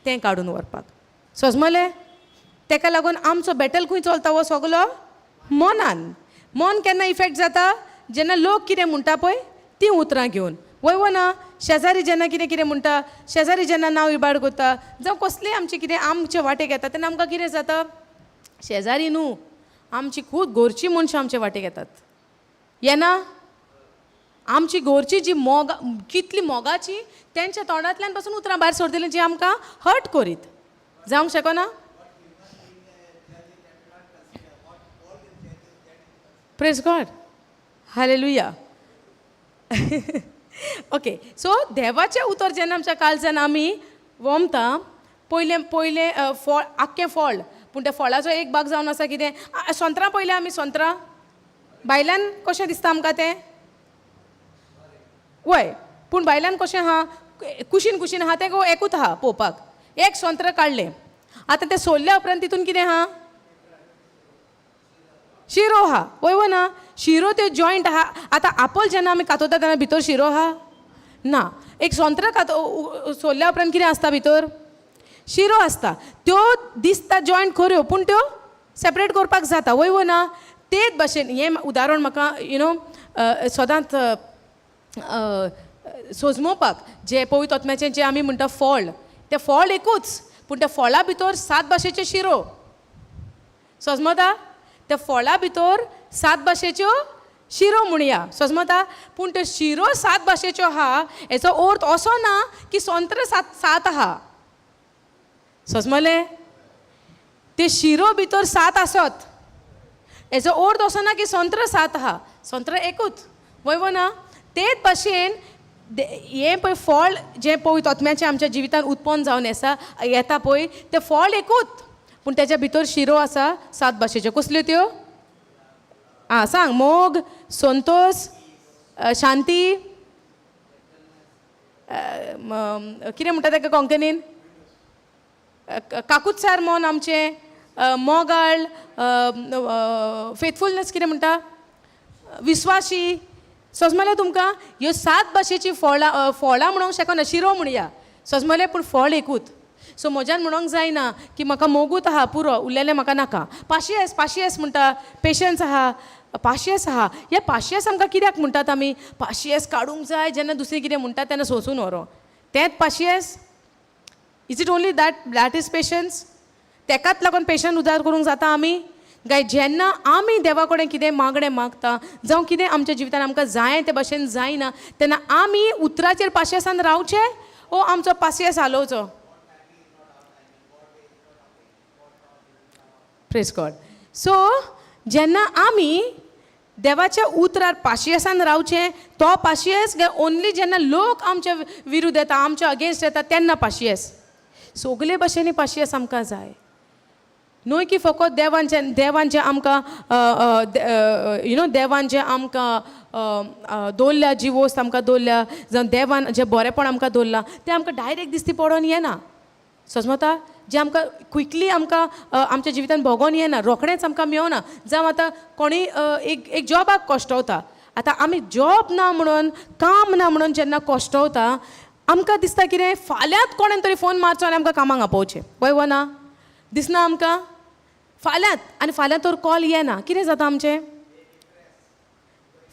तें काडून व्हरपाक. समजलें? तेका लागून आमचो बॅटल खंय चलता हो सगलो? मनान. मन केन्ना इफेक्ट जाता? जेन्ना लोक कितें म्हणटा पळय तीं उतरां घेवन. वय ना. शेजारी जेन्ना कितें म्हणटा, शेजारी जेन्ना नांव इबाड करता, जावं कसलें आमचें कितें आमचे वाटेक येता तेन्ना आमकां कितें जाता? शेजारी न्हू, आमची खूब घरचीं मनशां आमचे वाटेक येतात. येना? आमची घरची जी कितली मोगाची, तेंच्या तोंडांतल्यान पासून उतरां भायर सरतलीं जीं आमकां हर्ट करीत. जावंक शकना? Praise God. हालेलुया. ओके. सो देवाचें उतर जेन्ना आमच्या काळजान आमी वमता, पयलें फळ, आख्खें फळ. पूण त्या फळाचो एक भाग जावन आसा कितें? संत्रां पयलें आमी संत्रां भायल्यान कशें दिसता आमकां तें? वय. पूण भायल्यान कशें आहा? कुशीन आहा तें एकूच आहा पळोवपाक. एक संत्र काडलें. आतां तें सोलल्या उपरांत तितून कितें आहा? शिरो आहा. वय ना. शिरो त्यो जॉयंट आहा. आतां आपोल जेन्ना आमी कातोता तेन्ना भितर शिरो आहा? ना. एक संत्र सोलल्या उपरांत कितें आसता भितर? शिरो आसता. त्यो दिसता जॉयंट खऱ्यो, पूण त्यो सेपरेट करपाक जाता. वय ना. तेच भाशेन हें उदाहरण म्हाका सदांच सोजमोवपाक, जे पवित्र आत्म्याचें जें आमी म्हणटा फळ, तें फळ एकूच, पूण त्या फळा भितर 7 भाशेचे शिरो. समजता? त्या फळा भितर 7 भाशेच्यो शिरो म्हणुया समजता. पूण त्यो शिरो 7 भाशेच्यो आहा हेचो अर्थ असो ना की संत्र 7 आहा. समजलें. ते शिरो भितर 7 आसत हेचो अर्थ असो ना की संत्र 7 आहा. संत्र एकूच वय ना. तेच भाशेन हें पळय फळ जें पवित्र आत्म्याचें आमच्या जिवितांत उत्पन्न जावन येता पळय तें फळ एकूच पूण तेच्या भितर शिरो आसा 7 भाशेच्यो. कसल्यो त्यो? सांग. मोग, संतोष, शांती, कितें म्हणटा ताका कोंकणीन? काकूतसार मन आमचें, मोगाळ, फेथफुलनेस कितें म्हणटा? विस्वाशी. समजलें तुमकां? ह्यो 7 भाशेची फळां म्हणूंक शकना. शिरो म्हणुया समजलें. पूण फळ एकूच. सो म्हज्यान म्हणूंक जायना की म्हाका मोगूत आहा पुरो उरलेलें म्हाका नाका. पाशियेस म्हणटा. पेशन्स आहा, पाशियेस आहा. हे पाशियेस आमकां कित्याक म्हणटात आमी? पाशियेस काडूंक जाय जेन्ना दुसरें कितें म्हणटा तेन्ना सोंसून व्हरो. तेंच पाशियेस? Is it only that is patience? तेकाच लागून पेशन्स उजार करूंक जाता आमी काय? जेन्ना आमी देवा कडेन कितें मागणें मागता जावं कितें आमच्या जिवितान आमकां जाय ते भाशेन जायना तेन्ना आमी उतराचेर पाशियेसान रावचें ओ आमचो पासियेस हालोवचो? Praise God. सो जेन्ना आमी देवाच्या उतरार पाशियेसान रावचें तो पाशियेस काय ओन्ली जेन्ना लोक आमच्या विरुद्ध येता आमच्या अगेन्स्ट येता तेन्ना पाशियेस? सगळे भाशेनी पाशियेस आमकां जाय. न्हय की फकत देवांचें आमकां देवान जें आमकां दवरल्या जी वस्त आमकां दवरल्या जावं देवान जें बरेंपण आमकां दवरलां तें आमकां डायरेक्ट दिसती पडोन येना. समजता? जें आमकां क्विकली आमकां आमच्या जिवितान भोगोन येना, रोखडेंच आमकां मेळना. जावं आतां कोणीय एक जॉबाक कश्टवता. आतां आमी जॉब ना म्हणून काम ना म्हणून जेन्ना कश्टवता आमकां दिसता कितें फाल्यांच कोणेन तरी फोन मारचो आनी आमकां कामाक आपोवचें. वय ना? दिसना आमकां? फाल्यां तर कॉल येना. कितें जाता आमचें?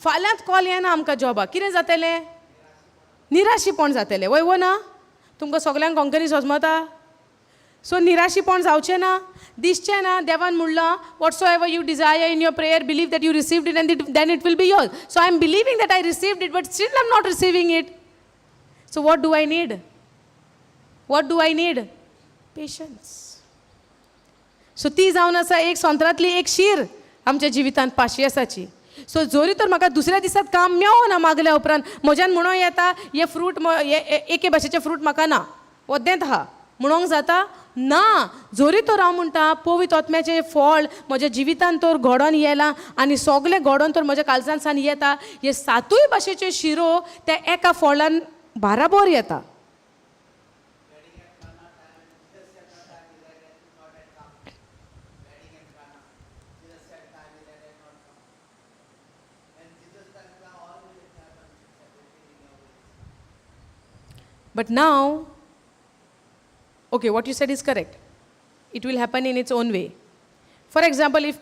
फाल्यांच कॉल येना आमकां जॉबाक. कितें जातलें? निराशीपण जातलें. वय ना? तुमकां सगल्यांक कोंकणी समजता? सो निराशीपण जावचें ना. दिसचें ना देवान म्हणलां whatsoever you desire in your prayer believe that you received it and then it will be yours. So I am believing that I received it but still I am not receiving it. So what do I need? Patience. So ती जावन आसा एक संत्रांतली एक शीर आमच्या जिवितांत पाशियेसाची. सो जोरी तर म्हाका दुसऱ्या दिसात काम मेळना मागल्या उपरांत म्हज्यान म्हणूं येता हे फ्रूट एके भाशेचे फ्रूट म्हाका ना वद्देंत आहा म्हणूंक जाता? ना. जोरी तर हांव म्हणटा पवित्र आत्म्याचें फळ म्हज्या जिवितांत तर घडोवन येयलां आनी सगळें घडोवन तर म्हज्या काळजांत येता. हे 7 भाशेच्यो शिरो त्या एका फळान बाराबर येता. But now, okay, what you said is correct. It will happen in its own way. For example, if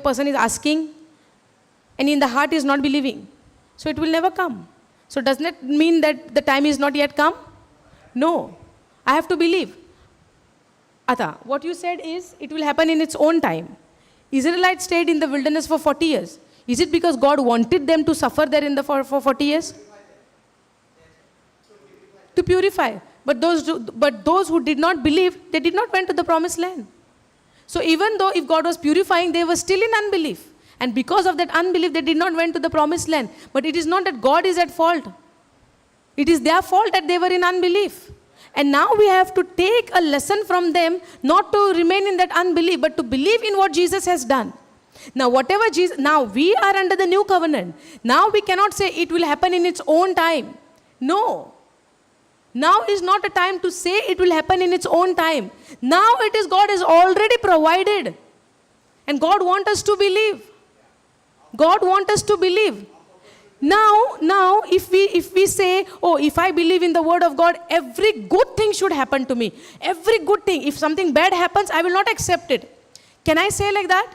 person is asking and in the heart is not believing, so it will never come. So does that mean that the time is not yet come? No. I have to believe. Ata, what you said is it will happen in its own time. Israelites stayed in the wilderness for 40 years. Is it because God wanted them to suffer there for 40 years? To purify. But those who did not believe, they did not went to the promised land. So even though if God was purifying, they were still in unbelief. And because of that unbelief, they did not went to the promised land. But it is not that God is at fault. It is their fault that they were in unbelief. And now we have to take a lesson from them, not to remain in that unbelief, but to believe in what Jesus has done. Now whatever Jesus, now we are under the new covenant. Now we cannot say it will happen in its own time. No. Now is not a time to say it will happen in its own time. Now it is God has already provided. And God wants us to believe. God wants us to believe. Now if we say, oh, if I believe in the word of God, every good thing should happen to me. Every good thing. If something bad happens, I will not accept it. Can I say like that?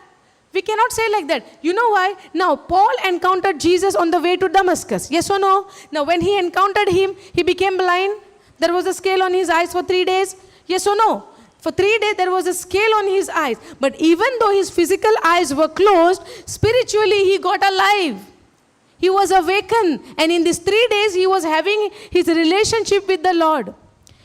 We cannot say like that. You know why? Now, Paul encountered Jesus on the way to Damascus. Yes or no? Now, when he encountered him, he became blind. There was a scale on his eyes for 3 days. Yes or no? For 3 days, there was a scale on his eyes. But even though his physical eyes were closed, spiritually, he got alive. He was awakened, and in these 3 days, he was having his relationship with the Lord.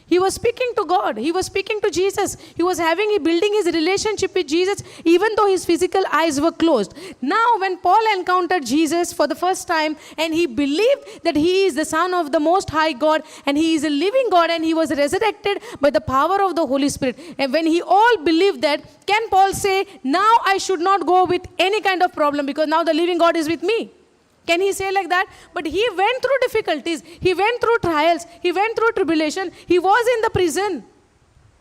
He was speaking to God. He was speaking to Jesus. He was building his relationship with Jesus, even though his physical eyes were closed. Now, when Paul encountered Jesus for the first time, and he believed that he is the Son of the Most High God, and he is a living God, and he was resurrected by the power of the Holy Spirit. And when he all believed that, can Paul say, now I should not go with any kind of problem because now the living God is with me? Can he say like that? But he went through difficulties. He went through trials. He went through tribulation. He was in the prison.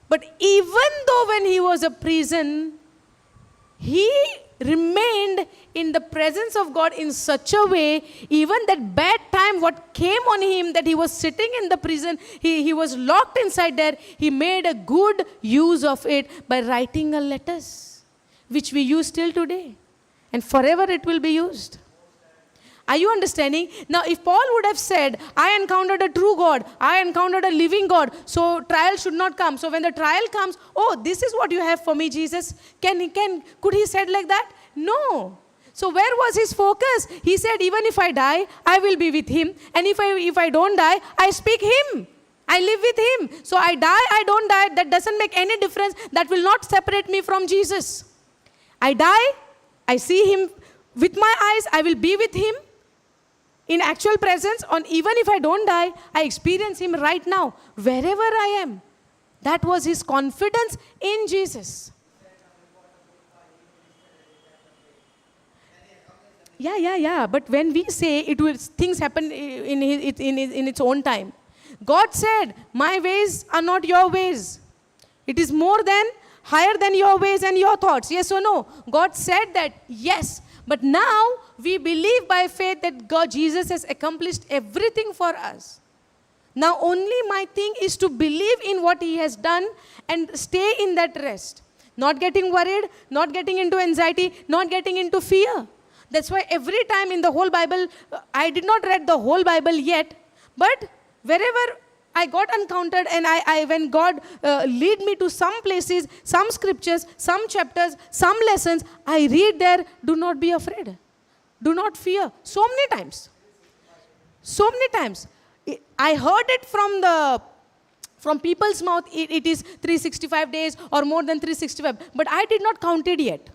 But even though when he was in prison, he remained in the presence of God in such a way, even that bad time what came on him, that he was sitting in the prison, he was locked inside there, he made a good use of it by writing a letters, which we use till today. And forever it will be used. Are you understanding? Now, if Paul would have said, I encountered a true God, I encountered a living God, so trial should not come. So when the trial comes, oh, this is what you have for me, Jesus. Could he said like that? No. So where was his focus? He said, even if I die, I will be with him. And if I don't die, I speak him. I live with him. So I die, I don't die. That doesn't make any difference. That will not separate me from Jesus. I die, I see him with my eyes, I will be with him in actual presence. And even if I don't die, I experience him right now, wherever I am. That was his confidence in Jesus. Yeah. But when we say things happen in its own time. God said, my ways are not your ways. It is higher than your ways and your thoughts. Yes or no? God said that, yes. But now we believe by faith that Jesus has accomplished everything for us. Now only my thing is to believe in what he has done and stay in that rest. Not getting worried, not getting into anxiety, not getting into fear. That's why every time in the whole Bible, I did not read the whole Bible yet, but wherever I got encountered, and when God lead me to some places, some scriptures, some chapters, some lessons, I read there, do not be afraid. Do not fear. So many times. I heard it from people's mouth, it is 365 days or more than 365, but I did not count it yet.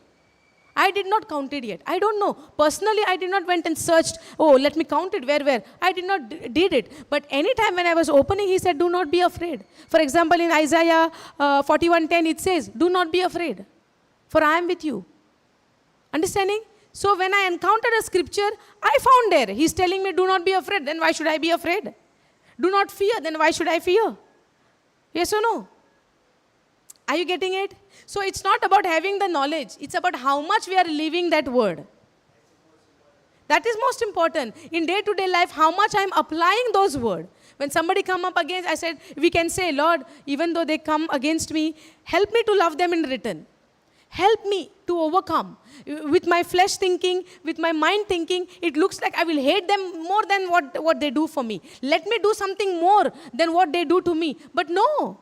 I don't know. Personally, I did not went and searched, let me count it, where. I did not did it. But anytime when I was opening, he said, do not be afraid. For example, in Isaiah 41:10, it says, do not be afraid, for I am with you. Understanding? So when I encountered a scripture, I found there, he's telling me, do not be afraid. Then why should I be afraid? Do not fear. Then why should I fear? Yes or no? Are you getting it? So it's not about having the knowledge. It's about how much we are living that word. That is most important. In day-to-day life, how much I'm applying those words. When somebody come up against, I said, we can say, Lord, even though they come against me, help me to love them in return. Help me to overcome. With my flesh thinking, with my mind thinking, it looks like I will hate them more than what they do for me. Let me do something more than what they do to me. But no,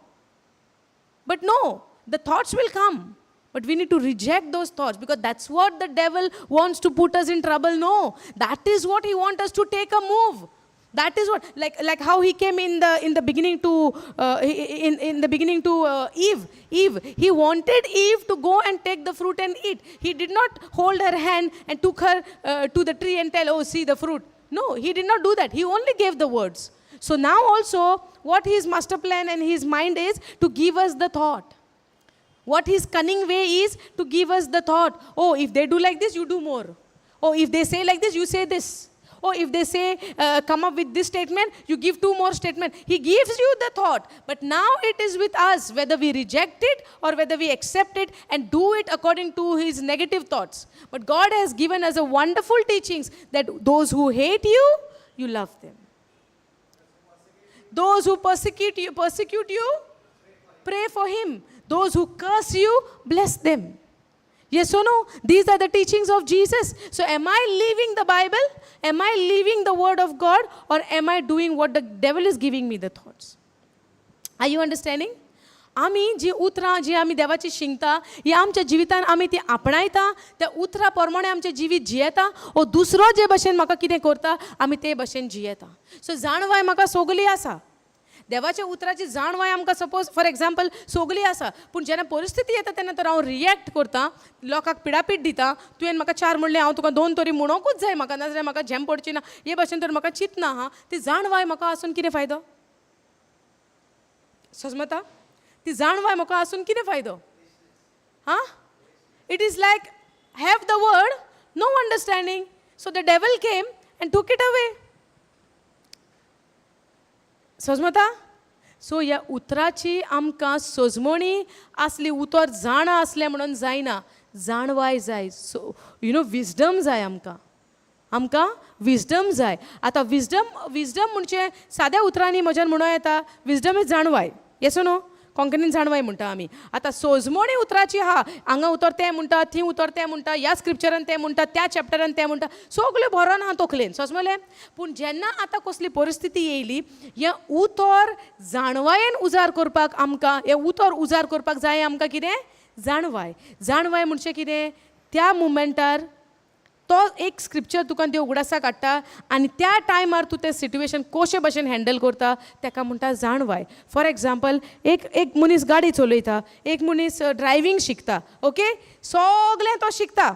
the thoughts will come. But we need to reject those thoughts, because that's what the devil wants to put us in trouble. No, that is what he wants us to take a move. That is what, like how he came in the beginning to Eve. He wanted Eve to go and take the fruit and eat. He did not hold her hand and took her to the tree and tell, see the fruit. No, he did not do that. He only gave the words. So now also, what his master plan and his mind is to give us the thought. What his cunning way is to give us the thought. If they do like this, you do more. If they say like this, you say this. If they say, come up with this statement, you give 2 more statements. He gives you the thought. But now it is with us, whether we reject it or whether we accept it and do it according to his negative thoughts. But God has given us a wonderful teachings that those who hate you, you love them. Those who persecute you, pray for him. Those who curse you, bless them. Yes or no? These are the teachings of Jesus. So am I living the Bible? Am I living the word of God? Or am I doing what the devil is giving me the thoughts? Are you understanding? आमी जी उतरां जी आमी देवाची शिंगता ही आमच्या जिवितान आमी ती आपणायता, त्या उतरां प्रमाणे आमचें जिवीत जियेता, ओ दुसरो जे भशेन म्हाका कितें करता आमी ते भशेन जियेता. सो जाणवाय म्हाका सगली आसा. देवाच्या उतराची जाणवाय आमकां सपोज फॉर एग्जाम्पल सगली आसा, पूण जेन्ना परिस्थिती येता तेन्ना तर हांव रियॅक्ट करतां, लोकांक पिडापीट दिता, तुवें म्हाका 4 म्हणलें हांव तुका 2 तरी म्हणोकूच जाय म्हाका, नाजाल्यार म्हाका झेम पडची ना, हे भशेन तर म्हाका चिंतना हा. ती जाणवाय म्हाका आसून कितें फायदो? समजता? ती जाणवाय म्हाका आसून कितें फायदो? हां, it is like have the word, no understanding, so the devil came and took it away. समजता? सो ह्या उतराची आमकां सजमणी आसली, उतर जाणा आसलें म्हणून जायना, जाणवाय जाय. सो विजडम जाय आमकां विजडम जाय. आतां विजडम म्हणजे साद्या उतरांनी म्हज्यान म्हणूं येता, विजडम इज जाणवाय. येसो न्हू? कोंकणीन जाणवाय म्हणटा आमी. आतां सजमणी उतराची आहा, हांगा उतर तें म्हणटा, थी उतर तें म्हणटा, ह्या स्क्रिप्चरान तें म्हणटा, त्या चॅप्टरान तें म्हणटा, सगळें बरोन आहा तकलेन. समजलें? पूण जेन्ना आतां कसली परिस्थिती येयली, हें उतर जाणवायेन उजार करपाक आमकां, हें उतर उजार करपाक जाय आमकां कितें? जाणवाय. जाणवाय म्हणजे कितें? त्या मुमेंटार तो एक स्क्रिप्चर तुका देव उगडासा काडटा आनी त्या टायमार तूं तें सिट्युएशन कशे भशेन हँडल करता तेका म्हणटा जाणवाय. फॉर एग्जाम्पल एक मनीस गाडी चलयता, एक मनीस ड्रायवींग शिकता, ओके, सगळें तो शिकता,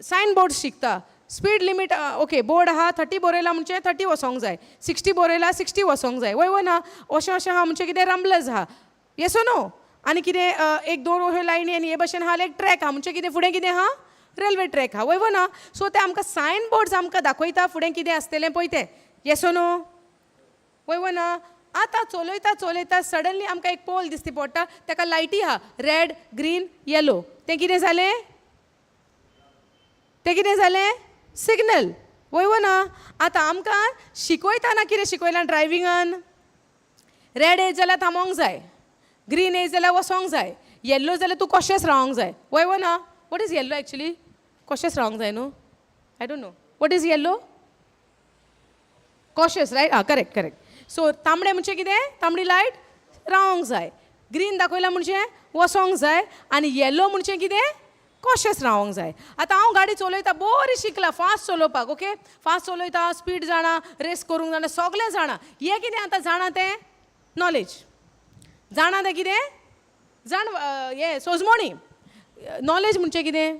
सायन बोर्ड शिकता, स्पीड लिमीट ओके बोर्ड आहा 30 बरयला म्हणजे 30 वसोंक जाय, 60 बरयला 60 वसोंक जाय, वय ना अशें अशें आहा म्हणजे कितें रंबलर्स आहा, येसो नो. आनी कितें एक 2 अश्यो लायनी आनी हे भशेन आहा एक ट्रॅक आहा म्हणजे कितें फुडें कितें आहा, रेल्वे ट्रॅक आहा, वय ना. सो ते आमकां सायन बोर्ड्स आमकां दाखयता फुडें कितें आसतलें पळय तें, येसो नो, वय ना. आतां चलयता सडनली आमकां एक पोल दिसती पडटा, ताका लायटी आहा रेड, ग्रीन, येलो, तें कितें जालें? सिग्नल, वय ना. आतां आमकां शिकयतना कितें शिकयलां ड्रायविंगान? रेड येयत जाल्यार थांबोंक जाय, ग्रीन येयत जाल्यार वसोंक जाय, येल्लो जाल्यार तूं कशेंच रावंक जाय, वय ना. What is yellow actually? कशेंच रावंक जाय न्हू? I don't know what is yellow? Cautious, right? आं, करेक्ट. सो तांबडे म्हणजे कितें? तांबडी लायट रावंक जाय, ग्रीन दाखयला म्हणजे वसोंक जाय, आनी येल्लो म्हणजे कितें? कॉशियस रावंक जाय. आतां हांव गाडी चलयता, बरी शिकला फास्ट चलोवपाक, ओके, फास्ट चलयता, स्पीड जाणा, रेस करूंक जाणा, सगळें जाणा. हें कितें आतां जाणा तें? नॉलेज. जाणा तें कितें? हें सजमणी. नॉलेज म्हणजे कितें?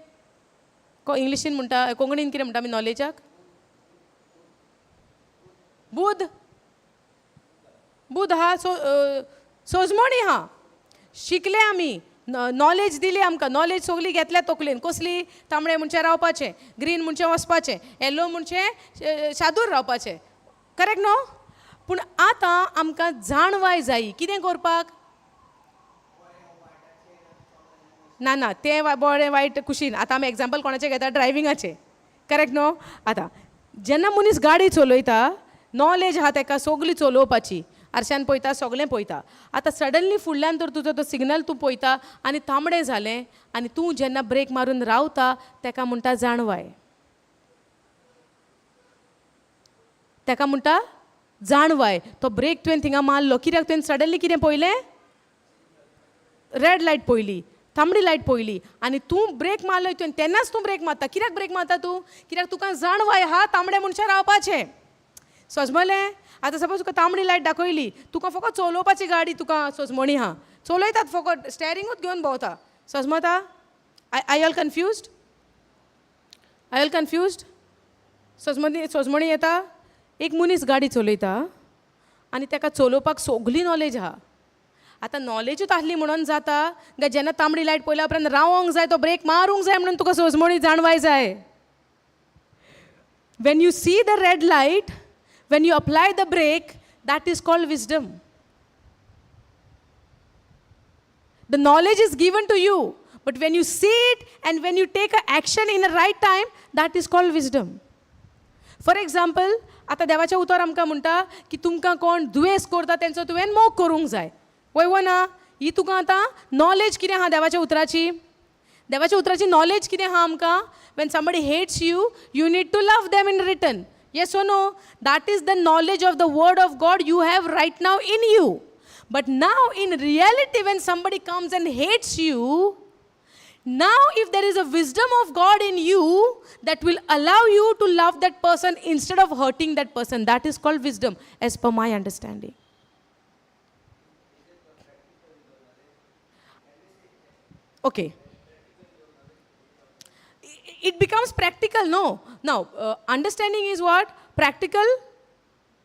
इंग्लिशीन म्हणटा, कोंकणीन कितें म्हणटा आमी नॉलेजाक? बुध आहा, सजमणी आहा, शिकले आमी, नॉलेज दिली आमकां, नॉलेज सगळी घेतल्या तकलेन. कसली? तांबडे म्हणजे रावपाचें, ग्रीन म्हणजे वचपाचें, येल्लो म्हणजे शादूर रावपाचें, करेक्ट न्हू? पूण आतां आमकां जाणवाय जायी कितें करपाक? ना तें बरें वायट कुशीन. आतां आमी एग्जाम्पल कोणाचें घेता? ड्रायविंगाचें, करेक्ट न्हू? आतां जेन्ना मनीस गाडी चलयता, नॉलेज आहा ताका सगळी चलोवपाची, आरश्यान पळयता, सगळें पळयता. आतां सडनली फुडल्यान तर तुजो तो सिग्नल तूं पळयता आनी तांबडें जालें, आनी तूं जेन्ना ब्रेक मारून रावता ताका म्हणटा जाणवाय. ताका म्हणटा जाणवाय. तो ब्रेक तुवें थिंगा मारलो, कित्याक तुवें सडनली कितें पळयलें? रेड लायट पळयली, तांबडी लायट पळयली, आनी तूं ब्रेक मारलो तुवें, तेन्नाच तूं ब्रेक मारता. कित्याक ब्रेक मारता तूं? कित्याक तुका जाणवाय आहा तांबडे म्हणचे रावपाचें. समजलें? आतां सपोज तुका तांबडी लायट दाखयली, तुका फकत चलोवपाची गाडी तुका सजमणी आहा, चलयतात फकत, स्टेरिंगूच घेवन भोंवता. समजता? आय ऑल कन्फ्युज्ड? सजमणी येता, एक मनीस गाडी चलयता आनी ताका चलोवपाक सगळी नॉलेज आहा. आतां नॉलेजूच आसली म्हणून जाता काय जेन्ना तांबडी लायट पळयल्या उपरांत रावोंक जाय, तो ब्रेक मारूंक जाय म्हणून तुका सजमणी जाणवाय जाय. When you see the red light, when you apply the brake, that is called wisdom. The knowledge is given to you, but when you see it and when you take an action in the right time, that is called wisdom. For example, आता देवाचे उतर आमकां म्हणटा की तुमकां कोण दुयेंस करता तेंचो तुवें मोग करूंक जाय, वय ना. ही तुका आतां नॉलेज कितें आहा देवाच्या उतराची? देवाच्या उतराची नॉलेज कितें आहा आमकां? when somebody hates you, you need to love them in return. Yes or no? That is the knowledge of the word of God you have right now in you. But now in reality, when somebody comes and hates you, now if there is a wisdom of God in you that will allow you to love that person instead of hurting that person, that is called wisdom, as per my understanding. Okay. It becomes practical, no. Now, understanding is what? Practical,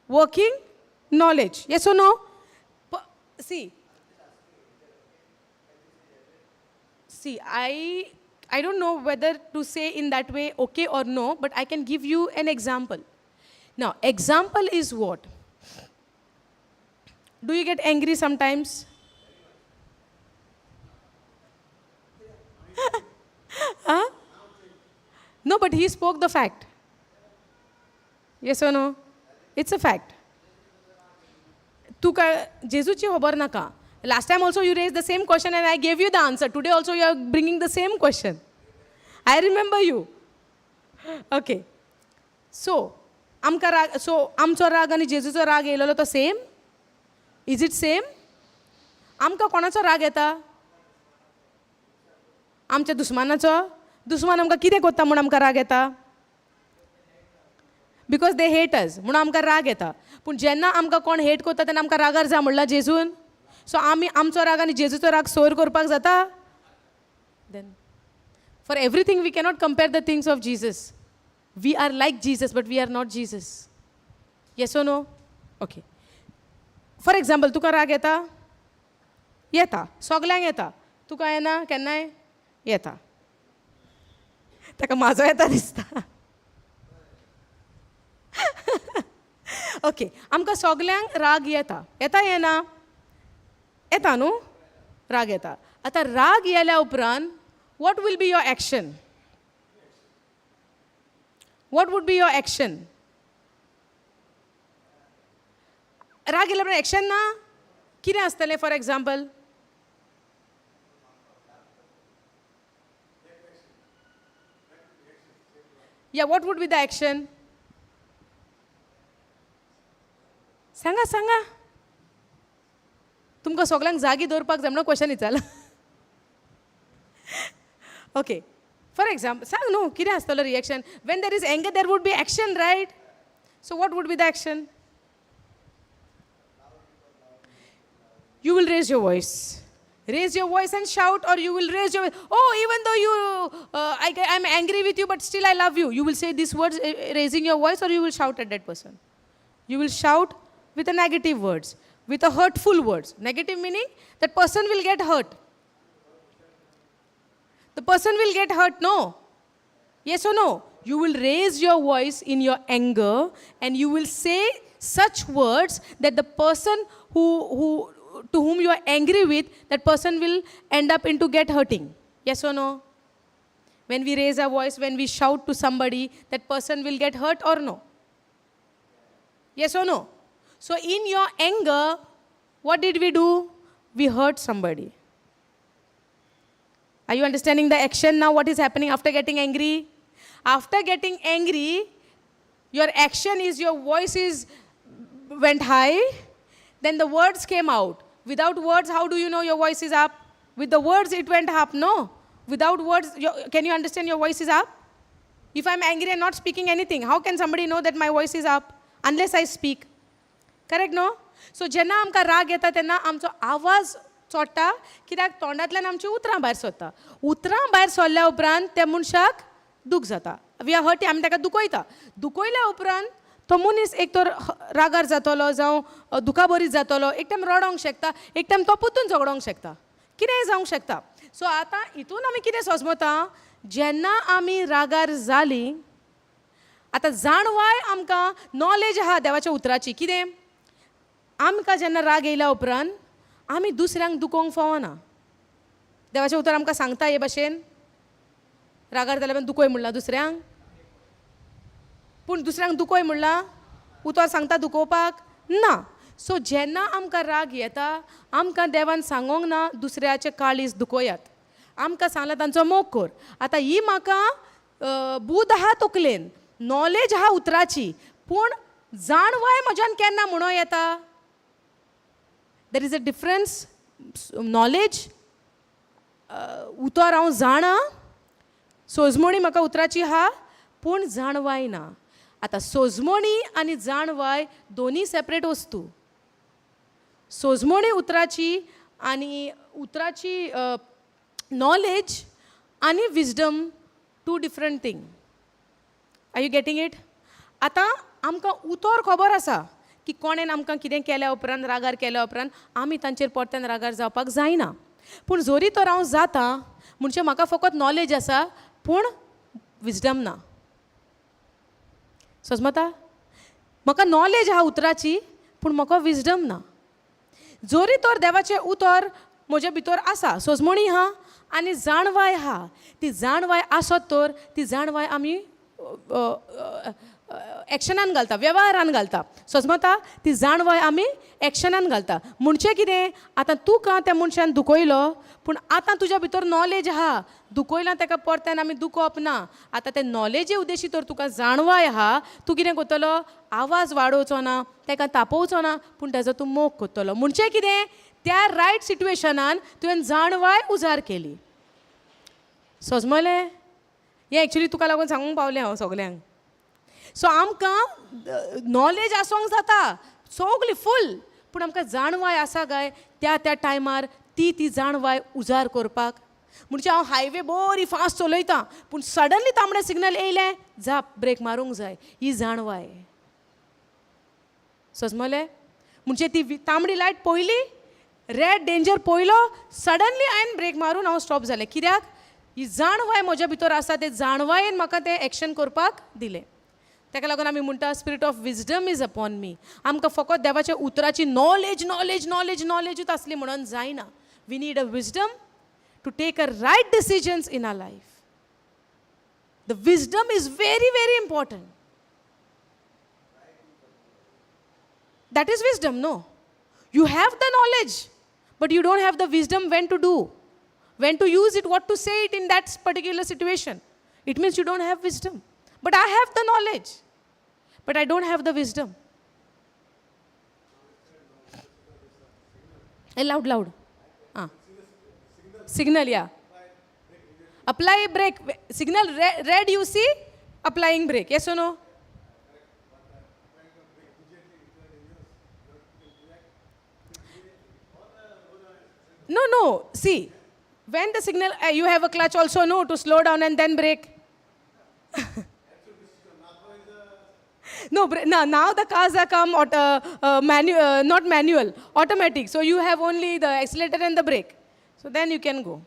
working, knowledge. Yes or no? See, I don't know whether to say in that way okay or no, but I can give you an example. Now, example is what? Do you get angry sometimes? Huh? No, but he spoke the fact. Yes or no? It's a fact. तू काय जेजूची खबर नाका. Last time also you raised the same question and I gave you the answer. Today also you are bringing the same question. I remember you. Okay. So, आमचो राग आणि जेजूचो राग येयलो तो सेम? Is it same? आमकां कोणाचो राग येता? आमच्या दुश्मनाचो? दुश्मन आमकां कितें कोत्ता म्हूण आमकां राग येता? बिकॉज दे हेट अस म्हणून आमकां राग येता. पूण जेन्ना आमकां कोण हेट कोत्ता तेन्ना आमकां रागार जा म्हणला जेजून. सो आमी आमचो राग आनी जेजूचो राग सोर करपाक जाता? Then for everything we cannot compare the things of Jesus. We are like Jesus but we are not Jesus. Yes O no? Okay. For example तुका राग येता? येता. सगल्यांक येता. तुका येना केन्नाय? येता. ताका म्हाजो येता दिसता. ओके. आमकां सगल्यांक राग येता. येता येना? येता न्हू? राग येता. आतां राग येयल्या उपरांत what will be your action? What would be your action? राग येयल्या उपरांत एक्शन ना? कितें आसतलें फॉर एग्जाम्पल? या what would be the action? सांगा सांगा. तुमकां सगल्यांक जागी दवरपाक जाय म्हणून क्वेश्चन विचारला. ओके. फॉर एग्जाम्पल सांग न्हू कितें आसतलो reaction? When there is anger there would be action, right? So what would be the action? You will raise your voice. Raise your voice and shout, or you will raise your voice. Oh, even though I'm angry with you, but still I love you. You will say these words raising your voice, or you will shout at that person. You will shout with a negative words, with a hurtful words. Negative meaning that person will get hurt. The person will get hurt, no? Yes or no? You will raise your voice in your anger, and you will say such words that the person to whom you are angry with, that person will end up into get hurting. Yes or no? When we raise our voice, when we shout to somebody, that person will get hurt or no? Yes or no? So in your anger, what did we do? We hurt somebody. Are you understanding the action now? What is happening after getting angry? After getting angry, your action is your voice went high, then the words came out. Without words, how do you know your voice is up? With the words, it went up, no? Without words, can you understand your voice is up? If I'm angry and not speaking anything, how can somebody know that my voice is up? Unless I speak. Correct, no? So, जेन्ना आमकां राग येता तेन्ना आमचो आवाज चोडटा, कित्याक तोंडांतल्यान आमची उतरां भायर सरता. उतरां भायर सरल्या उपरांत त्या मनशाक दूख जाता. वी आर हर्ट, आमी ताका दुखयता. दुखयल्या उपरांत तो मनीस एक तर रागार जातलो, जावं दुखाबरीत जातलो, एक टायम रडोंक शकता, एक टायम तो पोत्तून झगडोंक शकता, कितेंय जावंक शकता. सो आतां हितून आमी कितें समजता? जेन्ना आमी रागार जालीं, आतां जाणवाय आमकां नॉलेज आहा देवाच्या उतराची. कितें? आमकां जेन्ना राग येयल्या उपरांत आमी दुसऱ्यांक दुखोवंक फावना. देवाचें उतर आमकां सांगता हे भाशेन, रागार जाल्या उपरांत दुखय म्हणलां दुसऱ्यांक. पूण दुसऱ्यांक दुखय म्हणलां, उतर सांगता दुखोवपाक ना. सो जेन्ना आमकां राग येता, आमकां देवान सांगोंक ना दुसऱ्याचे काळीज दुखोयात. आमकां सांगलां तांचो मोग कर. आतां ही म्हाका बूद आहा तकलेन, नॉलेज आहा उतराची, पूण जाणवाय म्हज्यान केन्ना म्हणो येता? There is a difference knowledge उतर हांव जाणा सोजमणी म्हाका उतराची आहा पूण जाणवाय ना. आतां सोजमणी आनी जाणवाय दोनी सेपरेट वस्तू. सोजमणी उतराची आनी उतराची नॉलेज आनी wisdom two different thing. Are you getting it? आतां आमकां उतर खबर आसा की कोणेन आमकां कितें केल्या उपरांत रागार केल्या उपरांत आमी तांचेर परतें रागार जावपाक जायना. पूण जोरी तर हांव जाता म्हणजे म्हाका फकत नॉलेज आसा पूण विजडम ना. समजता? म्हाका नॉलेज आहा उतराची पूण म्हाका विजडम ना. जोरी तर देवाचें उतर म्हजे भितर आसा, सोजमणी आहा आनी जाणवाय आहा. ती जाणवाय आसत तर ती जाणवाय आमी एक्शनान घालता, वेव्हारान घालता. समजता? ती जाणवाय आमी एक्शनान घालता. म्हणचें कितें? आतां तुका त्या मनशान दुखयलो पूण आतां तुज्या भितर नॉलेज आहा. दुखयलां ताका परतें आमी दुखोवप ना. आतां ते नॉलेजी उद्देशी तर तुका जाणवाय आहा. तूं कितें करतलो? आवाज वाडोवचो ना, ताका तापोवचो ना, पूण ताजो तूं मोग करतलो. म्हणचें कितें? त्या रायट सिट्युएशनान तुवें जाणवाय उजार केली. समजलें? हें एक्चुली तुका लागून सांगूंक पावलें हांव सगल्यांक. सो आमकां नॉलेज आसूंक जाता सगली फूल, पूण आमकां जाणवाय आसा काय त्या टायमार ती जाणवाय उजार करपाक. म्हणजे हांव हायवे बरी फास्ट चलयतां पूण सडनली तांबडें सिग्नल येयलें जाप ब्रेक मारूंक जाय. ही जाणवाय. समजलें? म्हणजे ती तांबडी लायट पयली, रेड डेंजर पयलो, सडनली हांवें ब्रेक मारून हांव स्टॉप जालें. कित्याक? ही जाणवाय म्हज्या भितर आसा. ते जाणवायेन म्हाका तें एक्शन करपाक दिलें. ताका लागून आमी म्हणटा spirit of wisdom is upon me. आमकां फकत देवाच्या उतराची नॉलेज नॉलेज नॉलेज नॉलेजूच आसली म्हणून जायना. We need a wisdom to take a right decisions in our life. The wisdom is very very important. That is wisdom. No, you have the knowledge but you don't have the wisdom when to do, when to use it, what to say it in that particular situation. It means you don't have wisdom. But I have the knowledge, but I don't have the wisdom. Hey, loud. Signal, yeah. Apply brake. Signal red, you see? Applying brake. Yes or no? No. See. When the signal, you have a clutch also, no, to slow down and then brake. No, now the cars are come not manual, automatic. So you have only the accelerator and the brake. So then you can go.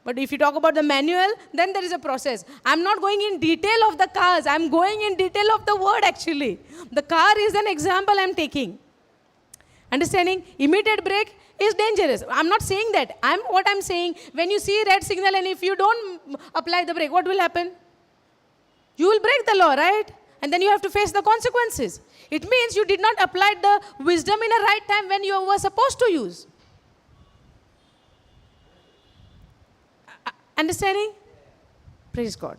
But if you talk about the manual, then there is a process. I'm not going in detail of the cars. I'm going in detail of the word actually. The car is an example I'm taking. Understanding? Immediate brake is dangerous. I'm not saying that. What I'm saying, when you see red signal and if you don't apply the brake, what will happen? You will break the law, right? And then you have to face the consequences. It means you did not apply the wisdom in a right time when you were supposed to use. Understanding? Praise God.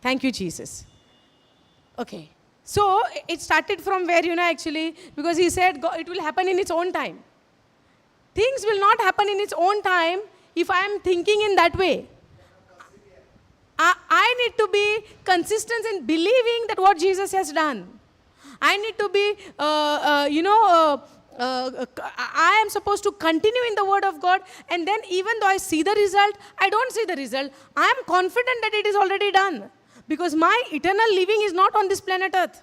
Thank you, Jesus. Okay. So it started from where, actually, because he said it will happen in its own time. Things will not happen in its own time if I am thinking in that way. I need to be consistent in believing that what Jesus has done. I need to be, I am supposed to continue in the word of God, and then even though I see the result, I don't see the result. I am confident that it is already done. Because my eternal living is not on this planet Earth.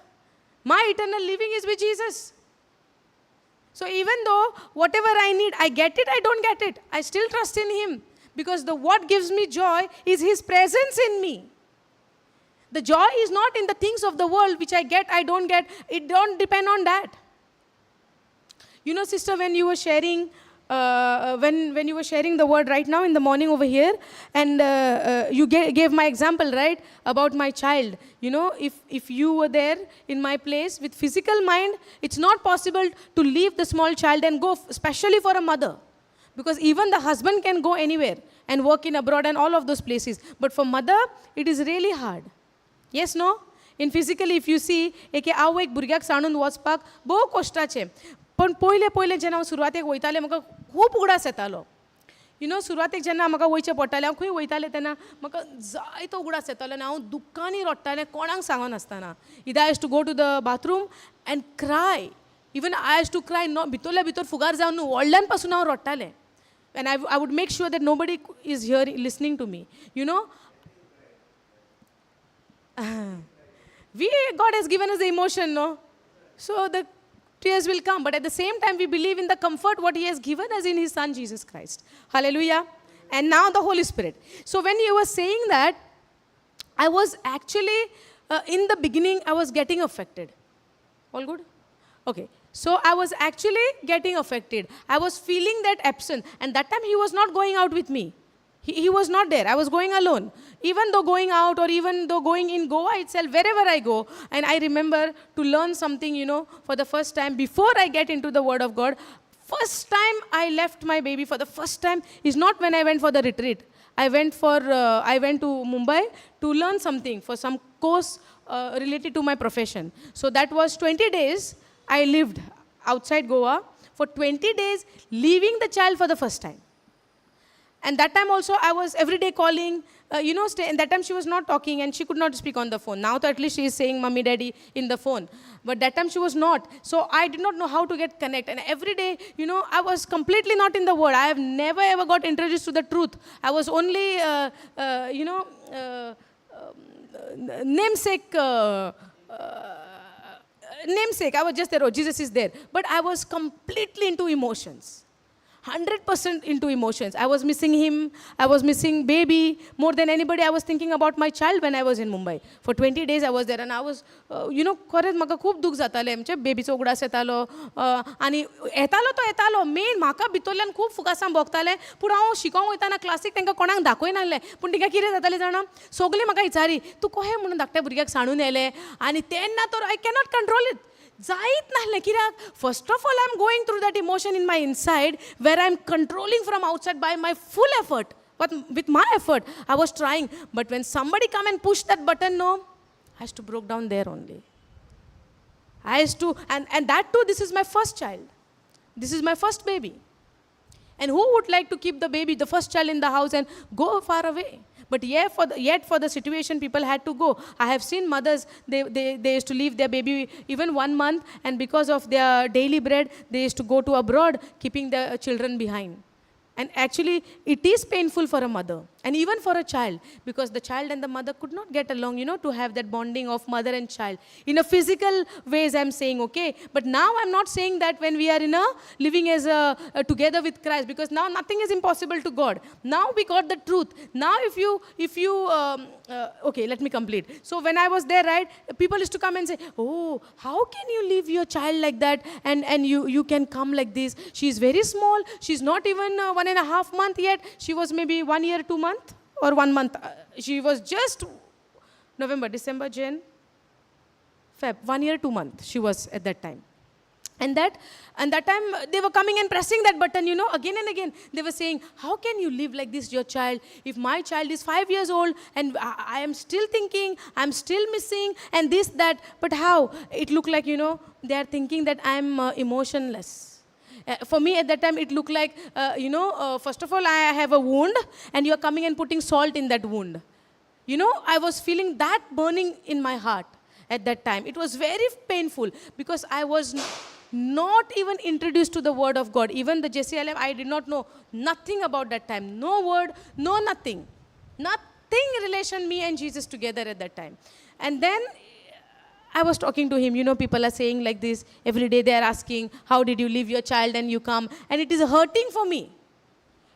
My eternal living is with Jesus. So even though whatever I need, I get it, I don't get it, I still trust in Him. Because what gives me joy is His presence in me. The joy is not in the things of the world which I get, I don't get. It don't depend on that. Sister, when you were sharing, when you were sharing the word right now in the morning over here, and you gave my example, right, about my child. If you were there in my place with physical mind, it's not possible to leave the small child and go, especially for a mother. Because even the husband can go anywhere and work in abroad and all of those places. But for mother, it is really hard. Yes, no? In physically, if you see, एक भुरग्याक सांडून वचपाक बहु कश्टाचें. पण पयलें जेन्ना हांव सुरवातेक वयतालें म्हाका खूब उगडास येतालो. सुरवातेक जेन्ना म्हाका वयचें पडटालें, हांव खंय वयतालें तेन्ना म्हाका जायतो उगडास येतालो आनी हांव दुख्खानी रडटालें कोणाक सांगनासतना. Either I has to go to the bathroom and cry. Even I has to cry भितरल्या भितर फुगार जावन न्हू, व्हडल्यान पासून हांव रडटालें. And I would make sure that nobody is here listening to me. God has given us the emotion, no? So the tears will come. But at the same time, we believe in the comfort what He has given us in His Son, Jesus Christ. Hallelujah. And now the Holy Spirit. So when you were saying that, I was actually, in the beginning, I was getting affected. All good? Okay. So I was actually getting affected. I was feeling that absence. And that time He was not going out with me. He was not there. I was going alone. Even though going out or even though going in Goa itself, wherever I go, and I remember to learn something, for the first time, before I get into the Word of God, first time I left my baby for the first time is not when I went for the retreat. I went to Mumbai to learn something for some course related to my profession. So that was 20 days I lived outside Goa. For 20 days, leaving the child for the first time. And that time also I was every day calling, and that time she was not talking and she could not speak on the phone. Now at least she is saying mommy, daddy in the phone. But that time she was not. So I did not know how to get connect. And every day, I was completely not in the word. I have never ever got introduced to the truth. I was only, namesake. I was just there, oh, Jesus is there. But I was completely into emotions. 100% into emotions. I was missing him. I was missing baby. More than anybody, I was thinking about my child when I was in Mumbai. For 20 days I was there and I was, खरेंच म्हाका खूब दूख जातालें. म्हणजे बेबीचो उगडास येतालो आनी येतालो मेन म्हाका भितरल्यान खूब फुगासान भोगतालें. पूण हांव शिकोंक वयताना क्लासीक तांकां कोणाक दाखयनासलें. पूण तिका कितें जातालें जाणा, सगळीं म्हाका विचारी तूं कहें म्हणून धाकट्या भुरग्याक सांडून येलें. आनी तेन्ना तर आय कॅनॉट कंट्रोल इट. जायत नासलें कित्याक first of all I am going through that emotion in my inside where I am controlling from outside by my full effort. But with my effort, I was trying. But when somebody come and push that button, no, I used to broke down there only. I used to, and that too, this is my first child. This is my first baby. And who would like to keep the baby, the first child in the house and go far away? But yet for the situation, people had to go. I have seen mothers, they used to leave their baby even 1 month, and because of their daily bread, they used to go to abroad, keeping their children behind. And actually, it is painful for a mother and even for a child, because the child and the mother could not get along, to have that bonding of mother and child. In a physical ways, I'm saying, okay. But now I'm not saying that when we are living as together with Christ, because now nothing is impossible to God. Now we got the truth. Now if you okay, let me complete. So when I was there, right, people used to come and say, oh, how can you leave your child like that and you can come like this? She's very small. She's not even 1.5 months yet. She was maybe 1 year, 2 months or 1 month. She was just November, December, Jan, Feb, 1 year, 2 months she was at that time. And that time they were coming and pressing that button, again and again. They were saying, how can you live like this, your child? If my child is 5 years old and I am still thinking, I'm still missing and this, that. But how? It looked like, they are thinking that I'm emotionless. For me at that time, it looked like, first of all, I have a wound and you're coming and putting salt in that wound. I was feeling that burning in my heart at that time. It was very painful because I was not even introduced to the Word of God. Even the JCILM, I did not know nothing about that time. No word, no nothing. Nothing relation me and Jesus together at that time. And then I was talking to him, people are saying like this. Every day they are asking, how did you leave your child and you come? And it is hurting for me.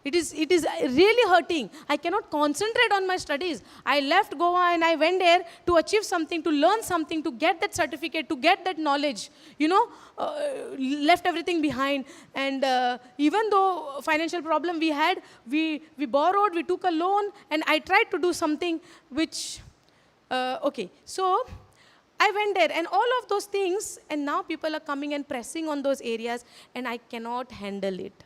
It is really hurting. I cannot concentrate on my studies. I left Goa and I went there to achieve something, to learn something, to get that certificate, to get that knowledge. Left everything behind. And even though financial problem we had, we borrowed, we took a loan, and I tried to do something which, okay. So I went there and all of those things, and now people are coming and pressing on those areas, and I cannot handle it.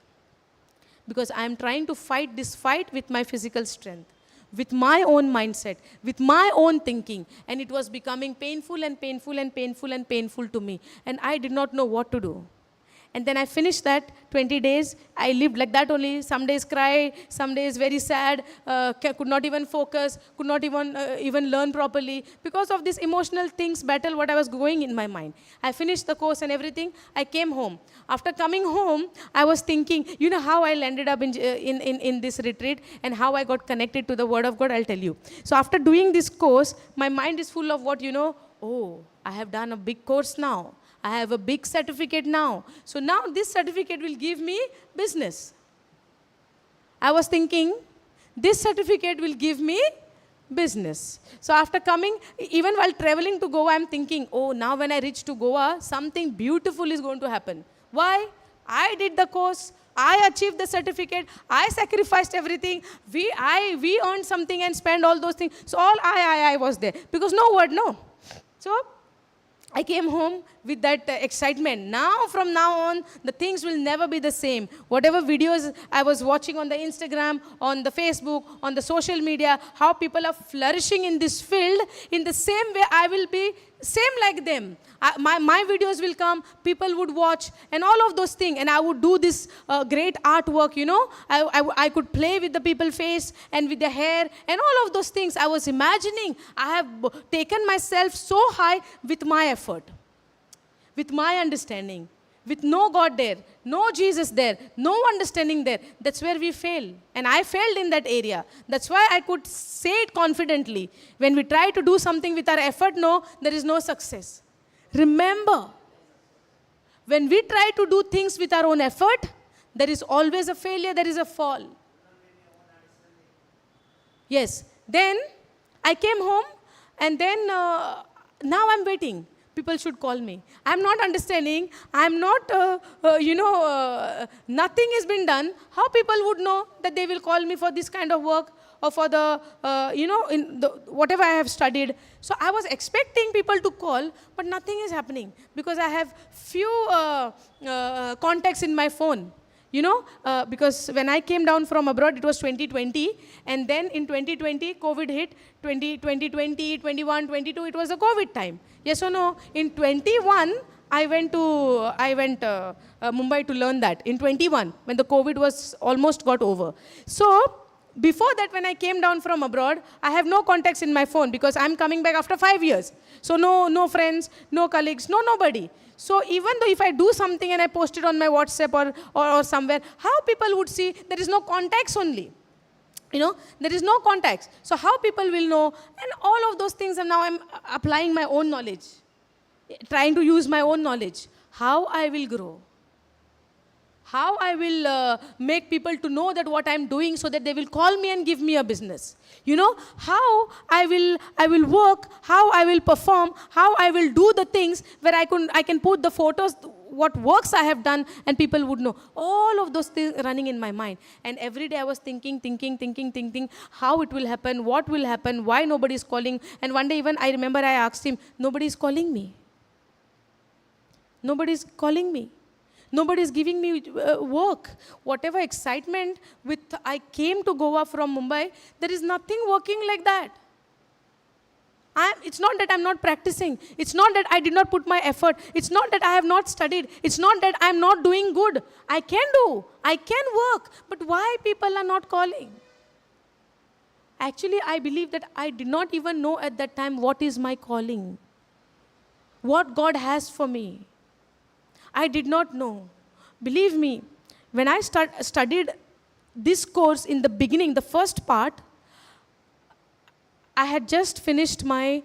Because I am trying to fight this fight with my physical strength, with my own mindset, with my own thinking. And it was becoming painful and painful and painful and painful to me. And I did not know what to do. And then I finished that 20 days. I lived like that only. Some days cry, some days very sad, could not even focus, could not even learn properly because of this emotional things battle what I was going in my mind. I finished the course and everything. I came home. After coming home, I was thinking, you know how I landed up in this retreat and how I got connected to the Word of God, I'll tell you. So after doing this course, my mind is full of what, oh, I have done a big course now. I have a big certificate now. So now this certificate will give me business. I was thinking, this certificate will give me business. So after coming, even while traveling to Goa, I'm thinking, oh, now when I reach to Goa, something beautiful is going to happen. Why? I did the course. I achieved the certificate. I sacrificed everything. We earned something and spent all those things. So all I was there. Because no word, no. So I came home with that excitement. Now, from now on, the things will never be the same. Whatever videos I was watching on the Instagram, on the Facebook, on the social media, how people are flourishing in this field, in the same way I will be same like them. My videos will come, people would watch, and all of those things. And I would do this great artwork, I could play with the people's face and with their hair and all of those things. I was imagining I have taken myself so high with my effort, with my understanding, with no God there, no Jesus there, no understanding there. That's where we fail. And I failed in that area. That's why I could say it confidently. When we try to do something with our effort, no, there is no success. Remember, when we try to do things with our own effort, there is always a failure, there is a fall. Yes. Then I came home and then now I'm waiting. People should call me. I'm not understanding. I'm not, nothing has been done. How people would know that they will call me for this kind of work or for the, whatever I have studied. So I was expecting people to call, but nothing is happening because I have few contacts in my phone. Because when I came down from abroad, it was 2020. And then in 2020, COVID hit. 2020, 21, 22, it was the COVID time. Yes or no? In 21, I went Mumbai to learn that. In 21, when the COVID was almost got over. So before that, when I came down from abroad, I have no contacts in my phone because I'm coming back after 5 years. So no friends, no colleagues, nobody. So even though if I do something and I post it on my WhatsApp or somewhere, how people would see there is no contacts only. There is no contacts. So how people will know? And all of those things, and now I'm applying my own knowledge, trying to use my own knowledge. How I will grow? How I will make people to know that what I'm doing so that they will call me and give me a business. How I will work, how I will perform, how I will do the things where I can put the photos, what works I have done, and people would know. All of those things running in my mind. And every day I was thinking, how it will happen, what will happen, why nobody is calling. And one day even I remember I asked him, nobody is calling me. Nobody is calling me. Nobody is giving me work. Whatever excitement I came to Goa from Mumbai, there is nothing working like that. It's not that I'm not practicing. It's not that I did not put my effort. It's not that I have not studied. It's not that I'm not doing good. I can do. I can work. But why people are not calling? Actually, I believe that I did not even know at that time what is my calling. What God has for me. I did not know. Believe me, when I studied this course in the beginning, the first part, I had just finished my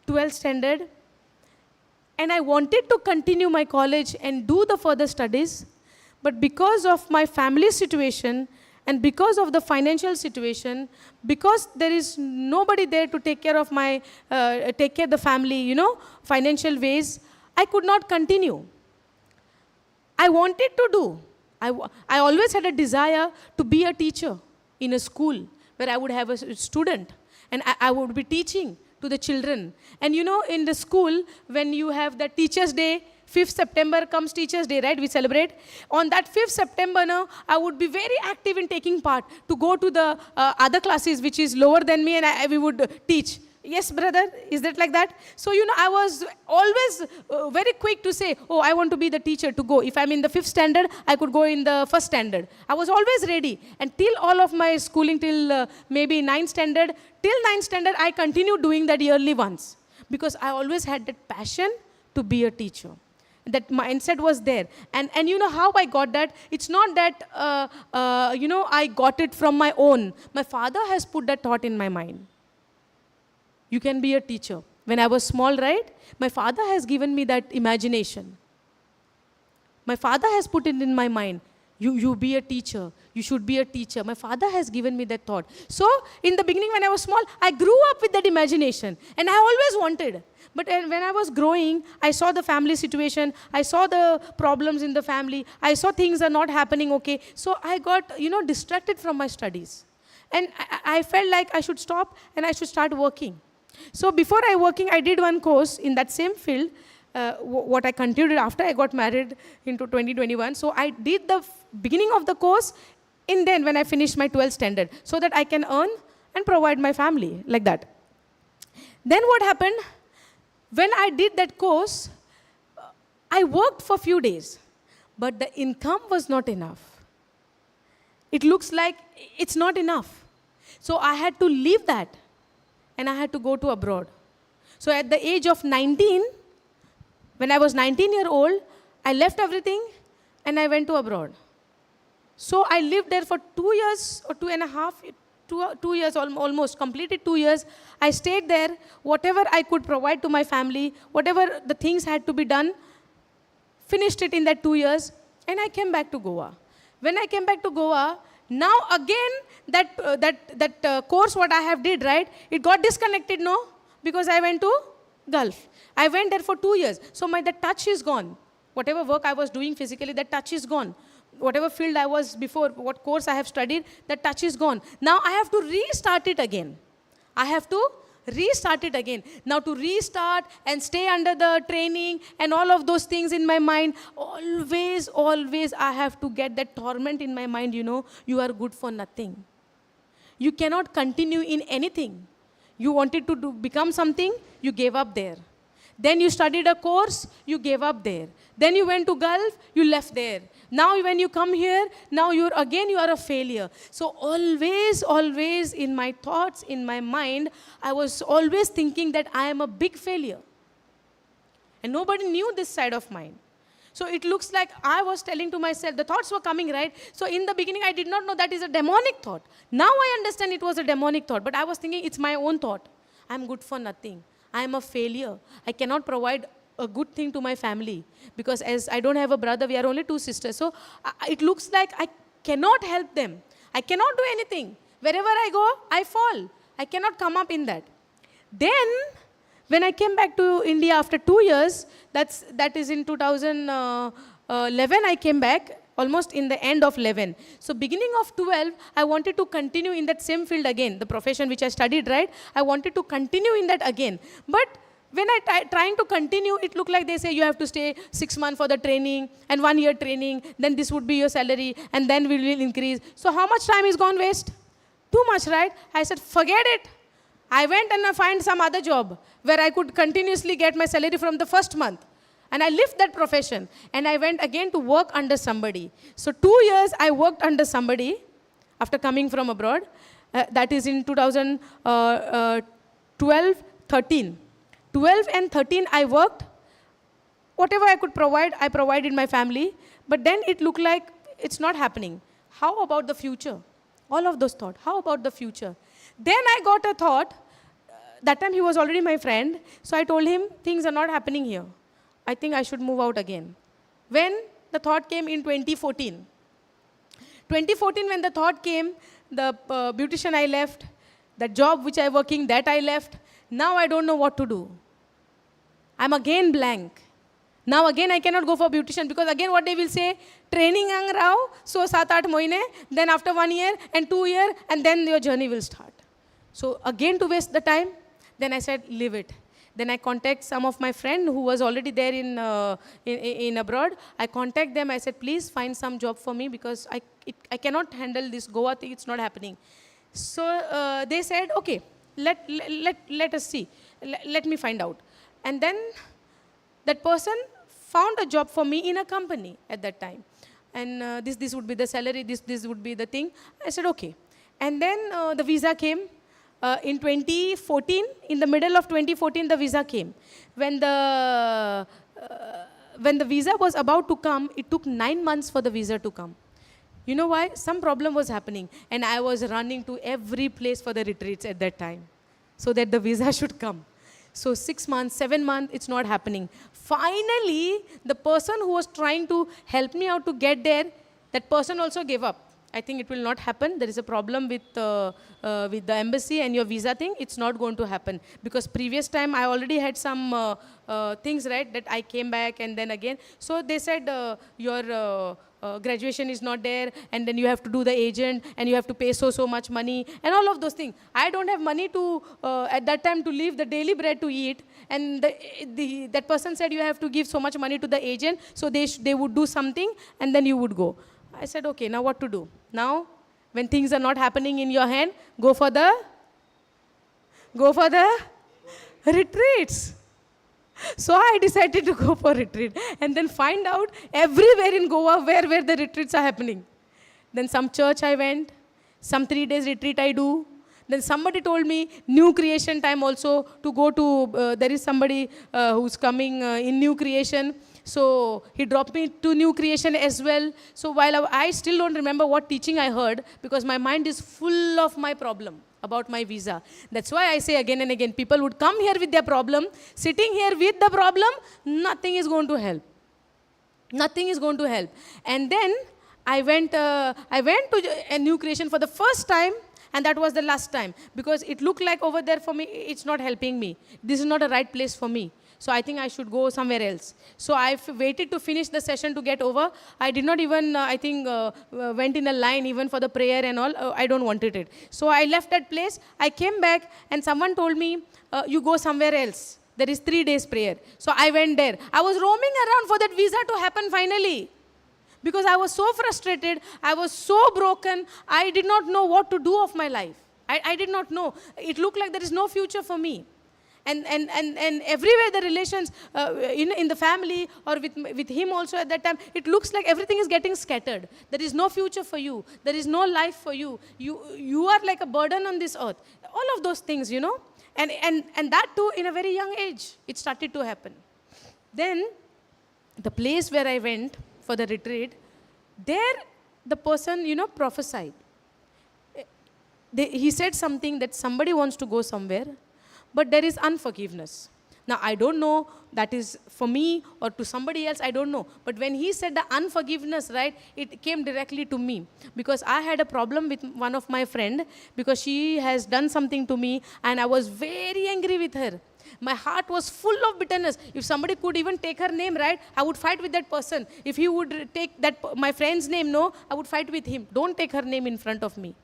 12th standard and I wanted to continue my college and do the further studies. But because of my family situation and because of the financial situation, because there is nobody there to take care of the family, financial ways, I could not continue. I wanted to do. I always had a desire to be a teacher in a school where I would have a student and I would be teaching to the children. And in the school, when you have the Teachers' Day, 5th September comes Teachers' Day, right? We celebrate. On that 5th September now, I would be very active in taking part to go to the other classes which is lower than me and we would teach. Yes, brother, is that like that? So, I was always very quick to say, oh, I want to be the teacher to go. If I'm in the 5th standard, I could go in the 1st standard. I was always ready. And till all of my schooling, till maybe 9th standard, till 9th standard, I continued doing that yearly once. Because I always had that passion to be a teacher. That mindset was there. And you know how I got that? It's not that, I got it from my own. My father has put that thought in my mind. You can be a teacher. When I was small, right? My father has given me that imagination. My father has put it in my mind. You be a teacher. You should be a teacher. My father has given me that thought. So, in the beginning when I was small, I grew up with that imagination. And I always wanted. But when I was growing, I saw the family situation. I saw the problems in the family. I saw things are not happening okay. So, I got, distracted from my studies. And I felt like I should stop and I should start working. So before I did one course in that same field, what I continued after I got married into 2021. So I did the beginning of the course then when I finished my 12th standard, so that I can earn and provide my family, like that. Then what happened, when I did that course, I worked for a few days, but the income was not enough. It looks like it's not enough. So I had to leave that. And I had to go to abroad. So at the age of 19, when I was 19-year-old, I left everything and I went to abroad. So I lived there for 2 years or 2 years, almost completed 2 years. I stayed there. Whatever I could provide to my family, whatever the things had to be done, finished it in that 2 years, and I came back to Goa. When I came back to Goa, now again, that course what I have did, right, it got disconnected, no? Because I went to Gulf. I went there for 2 years. So the touch is gone. Whatever work I was doing physically, that touch is gone. Whatever field I was before, what course I have studied, that touch is gone. Now I have to restart it again. I have to restart it again. Now to restart and stay under the training and all of those things in my mind, always I have to get that torment in my mind, you are good for nothing. You cannot continue in anything. You wanted to become something, you gave up there. Then you studied a course, you gave up there. Then you went to Gulf, you left there. Now when you come here, now you are a failure. So always in my thoughts, in my mind, I was always thinking that I am a big failure. And nobody knew this side of mine. So it looks like I was telling to myself, the thoughts were coming, right? So in the beginning, I did not know that is a demonic thought. Now I understand it was a demonic thought, but I was thinking it's my own thought. I'm good for nothing. I am a failure. I cannot provide a good thing to my family because as I don't have a brother, we are only 2 sisters. So it looks like I cannot help them. I cannot do anything. Wherever I go, I fall. I cannot come up in that. Then, when I came back to India after 2 years, that is in 2011, I came back, almost in the end of 11. So beginning of 12, I wanted to continue in that same field again, the profession which I studied, right? I wanted to continue in that again. But when I trying to continue, it looked like they say you have to stay 6 months for the training and 1 year training, then this would be your salary, and then we will increase. So how much time is gone waste? Too much, right? I said, forget it. I went and I find some other job where I could continuously get my salary from the first month. And I left that profession and I went again to work under somebody. So 2 years I worked under somebody after coming from abroad. That is in 2012, 13. 12 and 13 I worked. Whatever I could provide, I provided my family. But then it looked like it's not happening. How about the future? All of those thoughts. How about the future? Then I got a thought. That time he was already my friend. So I told him, things are not happening here. I think I should move out again. When the thought came in 2014. 2014 when the thought came, the beautician I left, the job which I working, that I left. Now I don't know what to do. I'm again blank. Now again I cannot go for beautician because again what they will say, training ang rao, so 7-8 mohine, then after 1 year and 2 years, and then your journey will start. So again to waste the time, then I said, leave it. Then I contact some of my friend who was already there in abroad. I contact them. I said, please find some job for me because I cannot handle this Goa thing. It's not happening. So they said, okay, let us see. Let me find out. And then that person found a job for me in a company at that time. And this would be the salary, this would be the thing. I said, okay. And then the visa came. In 2014, in the middle of 2014, the visa came. When the visa was about to come, it took 9 months for the visa to come. You know why? Some problem was happening. And I was running to every place for the retreats at that time, so that the visa should come. So 6 months, 7 months, it's not happening. Finally, the person who was trying to help me out to get there, that person also gave up. I think it will not happen. There is a problem with the embassy and your visa thing. It's not going to happen. Because previous time I already had some things, right, that I came back and then again. So they said your graduation is not there, and then you have to do the agent and you have to pay so much money and all of those things. I don't have money to, at that time, to leave the daily bread to eat. And that person said you have to give so much money to the agent, so they would do something and then you would go. I said, okay, now what to do? Now, when things are not happening in your hand, go for the retreats. So I decided to go for retreat and then find out everywhere in Goa where the retreats are happening. Then some church I went, some 3 days retreat I do. Then somebody told me new creation time also to go to, there is somebody who's coming in new creation. So he dropped me to new creation as well. So while I still don't remember what teaching I heard, because my mind is full of my problem about my visa. That's why I say again and again, people would come here with their problem, sitting here with the problem, nothing is going to help. Nothing is going to help. And then I went to a new creation for the first time, and that was the last time, because it looked like over there for me, it's not helping me. This is not a right place for me. So I think I should go somewhere else. So I waited to finish the session to get over. I did not even, went in a line even for the prayer and all. I don't wanted it. So I left that place. I came back and someone told me, you go somewhere else. There is 3 days prayer. So I went there. I was roaming around for that visa to happen finally. Because I was so frustrated. I was so broken. I did not know what to do of my life. I did not know. It looked like there is no future for me. And everywhere the relations in the family or with him also at that time, it looks like everything is getting scattered. There is no future for you. There is no life for you. You are like a burden on this earth. All of those things, you know. And that too in a very young age, it started to happen. Then the place where I went for the retreat, there the person, prophesied. He said something that somebody wants to go somewhere, but there is unforgiveness. Now, I don't know that is for me or to somebody else, I don't know. But when he said the unforgiveness, right, it came directly to me. Because I had a problem with one of my friend, because she has done something to me, and I was very angry with her. My heart was full of bitterness. If somebody could even take her name, right, I would fight with that person. If he would take my friend's name, no, I would fight with him. Don't take her name in front of me.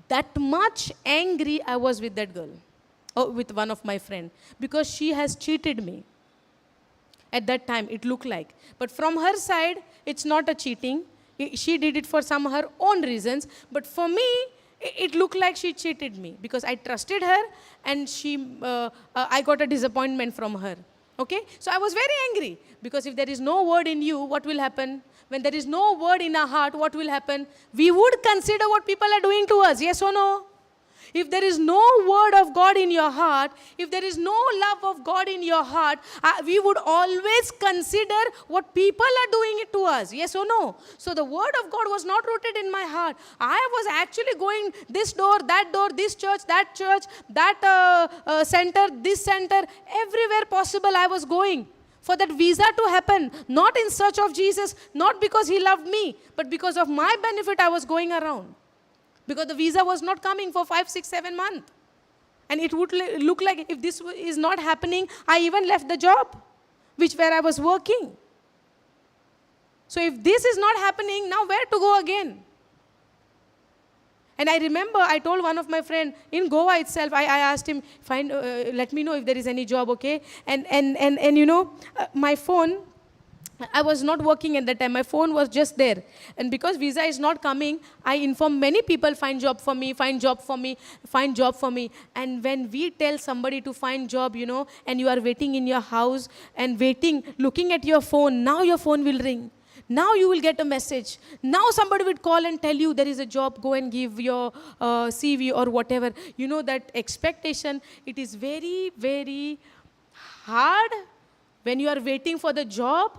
That much angry I was with that girl. With one of my friends, because she has cheated me. At that time, it looked like. But from her side, it's not a cheating. She did it for some her own reasons. But for me, it looked like she cheated me, because I trusted her, and I got a disappointment from her. Okay? So I was very angry, because if there is no word in you, what will happen? When there is no word in our heart, what will happen? We would consider what people are doing to us. Yes or no? If there is no word of God in your heart, if there is no love of God in your heart, we would always consider what people are doing it to us. Yes or no? So the word of God was not rooted in my heart. I was actually going this door, this church, that center, this center, everywhere possible I was going for that visa to happen. Not in search of Jesus, not because he loved me, but because of my benefit I was going around. Because the visa was not coming for 5, 6, 7 months. And it would look like if this is not happening, I even left the job where I was working. So if this is not happening, now where to go again? And I remember I told one of my friends in Goa itself, I asked him, let me know if there is any job, okay? And my phone, I was not working at that time. My phone was just there. And because visa is not coming, I inform many people, find job for me, find job for me, find job for me. And when we tell somebody to find job, and you are waiting in your house and waiting, looking at your phone, now your phone will ring. Now you will get a message. Now somebody will call and tell you there is a job, go and give your CV or whatever. That expectation, it is very, very hard when you are waiting for the job.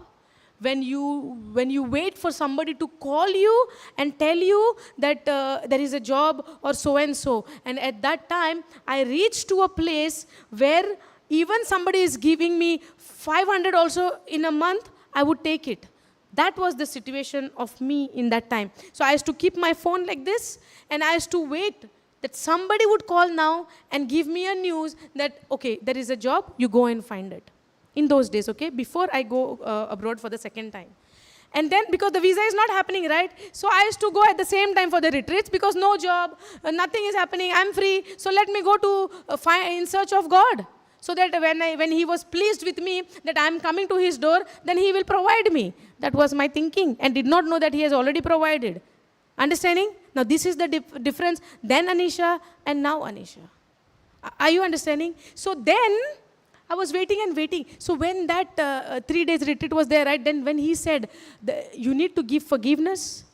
When you wait for somebody to call you and tell you that there is a job or so and so. And at that time, I reached to a place where even somebody is giving me 500 also in a month, I would take it. That was the situation of me in that time. So I used to keep my phone like this, and I used to wait that somebody would call now and give me a news that, okay, there is a job, you go and find it. In those days, okay, before I go abroad for the second time. And then, because the visa is not happening, right? So I used to go at the same time for the retreats because no job, nothing is happening, I'm free. So let me go to in search of God. So that when He was pleased with me that I'm coming to His door, then He will provide me. That was my thinking, and did not know that He has already provided. Understanding? Now this is the difference then Anisha and now Anisha. Are you understanding? So then, I was waiting and waiting. So when that 3 days retreat was there, right, then when he said, you need to give forgiveness,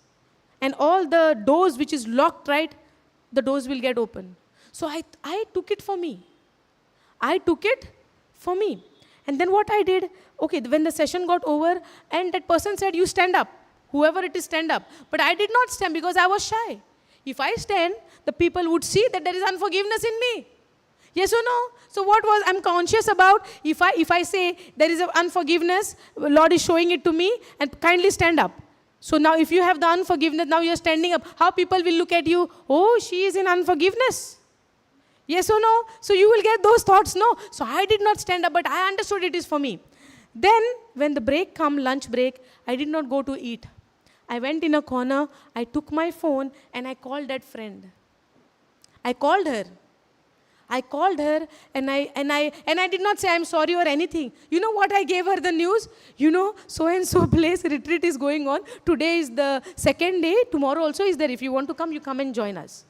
and all the doors which is locked, right, the doors will get open. So I took it for me. I took it for me. And then what I did, okay, when the session got over, and that person said, you stand up. Whoever it is, stand up. But I did not stand because I was shy. If I stand, the people would see that there is unforgiveness in me. Yes or no? So what was I'm conscious about? If I say there is unforgiveness, Lord is showing it to me, and kindly stand up. So now if you have the unforgiveness, now you're standing up. How people will look at you? Oh, she is in unforgiveness. Yes or no? So you will get those thoughts. No. So I did not stand up, but I understood it is for me. Then when the break come, lunch break, I did not go to eat. I went in a corner, I took my phone, and I called that friend. I called her. And I did not say I'm sorry or anything. You know what I gave her the news? So and so place retreat is going on. Today is the second day. Tomorrow also is there. If you want to come, you come and join us.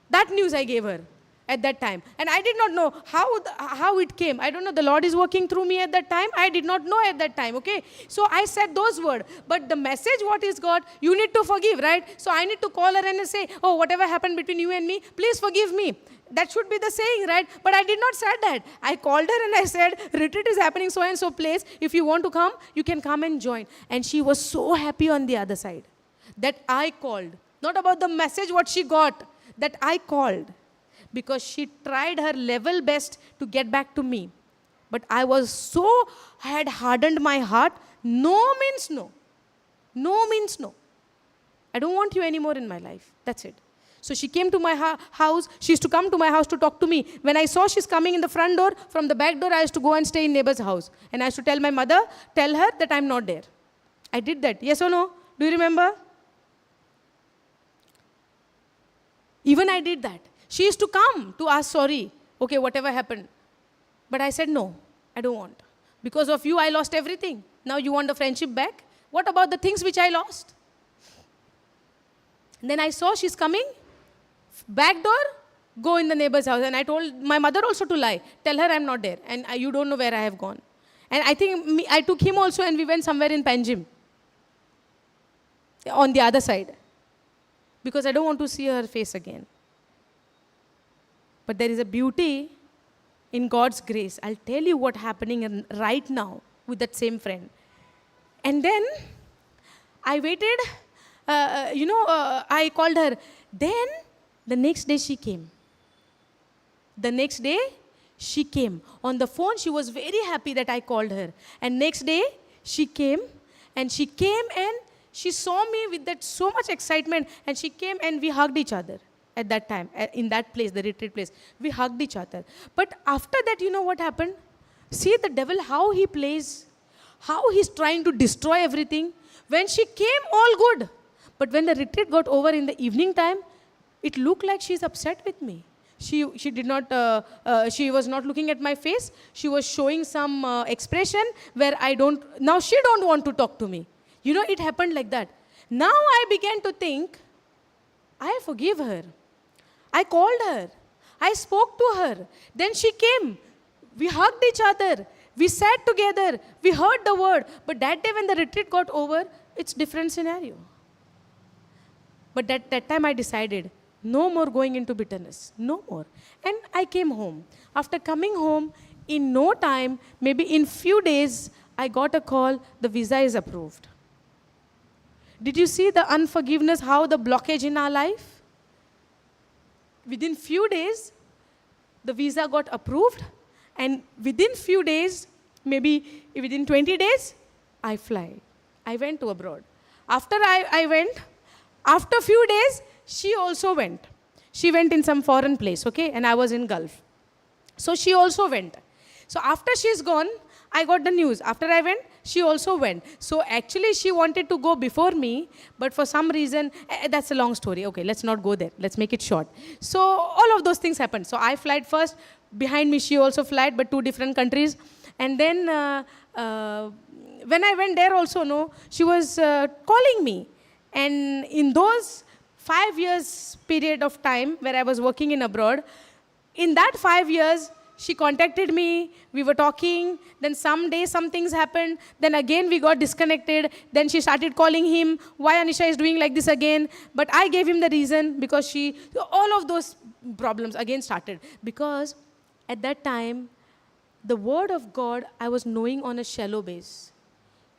That news I gave her at that time. And I did not know how it came. I don't know. The Lord is working through me at that time. I did not know at that time. Okay. So I said those words. But the message what is God, you need to forgive, right? So I need to call her and say, oh, whatever happened between you and me, please forgive me. That should be the saying, right? But I did not say that. I called her and I said, retreat is happening so and so place. If you want to come, you can come and join. And she was so happy on the other side that I called. Not about the message what she got, that I called. Because she tried her level best to get back to me. But I had hardened my heart. No means no. No means no. I don't want you anymore in my life. That's it. So she came to my house. She used to come to my house to talk to me. When I saw she's coming in the front door, from the back door, I used to go and stay in neighbor's house. And I used to tell my mother, tell her that I'm not there. I did that. Yes or no? Do you remember? Even I did that. She used to come to ask sorry. Okay, whatever happened. But I said, no, I don't want. Because of you, I lost everything. Now you want the friendship back? What about the things which I lost? And then I saw she's coming. Back door, go in the neighbor's house. And I told my mother also to lie. Tell her I'm not there. And you don't know where I have gone. And I think I took him also and we went somewhere in Panjim. On the other side. Because I don't want to see her face again. But there is a beauty in God's grace. I'll tell you what's happening right now with that same friend. And then I waited. I called her. Then the next day she came. The next day she came. On the phone she was very happy that I called her. And next day she came. And she came and she saw me with that so much excitement. And she came and we hugged each other. At that time, in that place, the retreat place, we hugged each other. But after that, you know what happened? See the devil, how he plays, how he's trying to destroy everything. When she came, all good. But when the retreat got over in the evening time, it looked like she's upset with me. she did not, she was not looking at my face. She was showing some expression where now she don't want to talk to me. You know, it happened like that. Now I began to think, I forgive her. I called her. I spoke to her. Then she came. We hugged each other. We sat together. We heard the word. But that day when the retreat got over, it's different scenario. But that time I decided, no more going into bitterness. No more. And I came home. After coming home, in no time, maybe in few days, I got a call, the visa is approved. Did you see the unforgiveness, how the blockage in our life? Within few days, the visa got approved, and within few days, maybe within 20 days, I fly. I went to abroad. After I went, after few days, she also went. She went in some foreign place, okay, and I was in Gulf. So she also went. So after she's gone, I got the news. After I went, she also went. So actually she wanted to go before me, but for some reason, that's a long story. Okay, let's not go there. Let's make it short. So all of those things happened. So I flied first. Behind me, she also flied, but 2 different countries. And then when I went there also, no, she was calling me. And in those 5 years period of time where I was working in abroad, in that 5 years, she contacted me, we were talking, then someday some things happened, then again we got disconnected, then she started calling him, why Anisha is doing like this again, but I gave him the reason because all of those problems again started. Because at that time, the word of God I was knowing on a shallow base,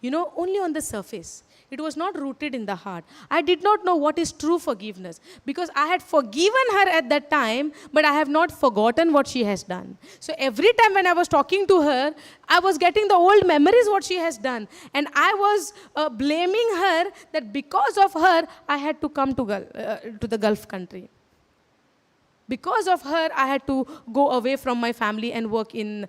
you know, only on the surface. It was not rooted in the heart. I did not know what is true forgiveness because I had forgiven her at that time, but I have not forgotten what she has done. So every time when I was talking to her, I was getting the old memories what she has done. And I was blaming her that because of her, I had to come to the Gulf country. Because of her, I had to go away from my family and work in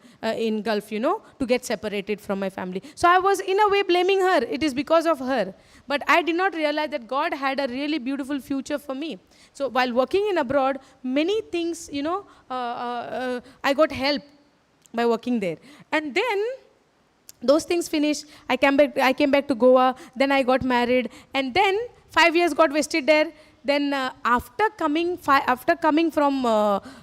Gulf, you know, to get separated from my family. So I was in a way blaming her. It is because of her. But I did not realize that God had a really beautiful future for me. So while working in abroad, many things, you know, I got help by working there. And then those things finished. I came back to Goa. Then I got married. And then 5 years got wasted there. Then after coming from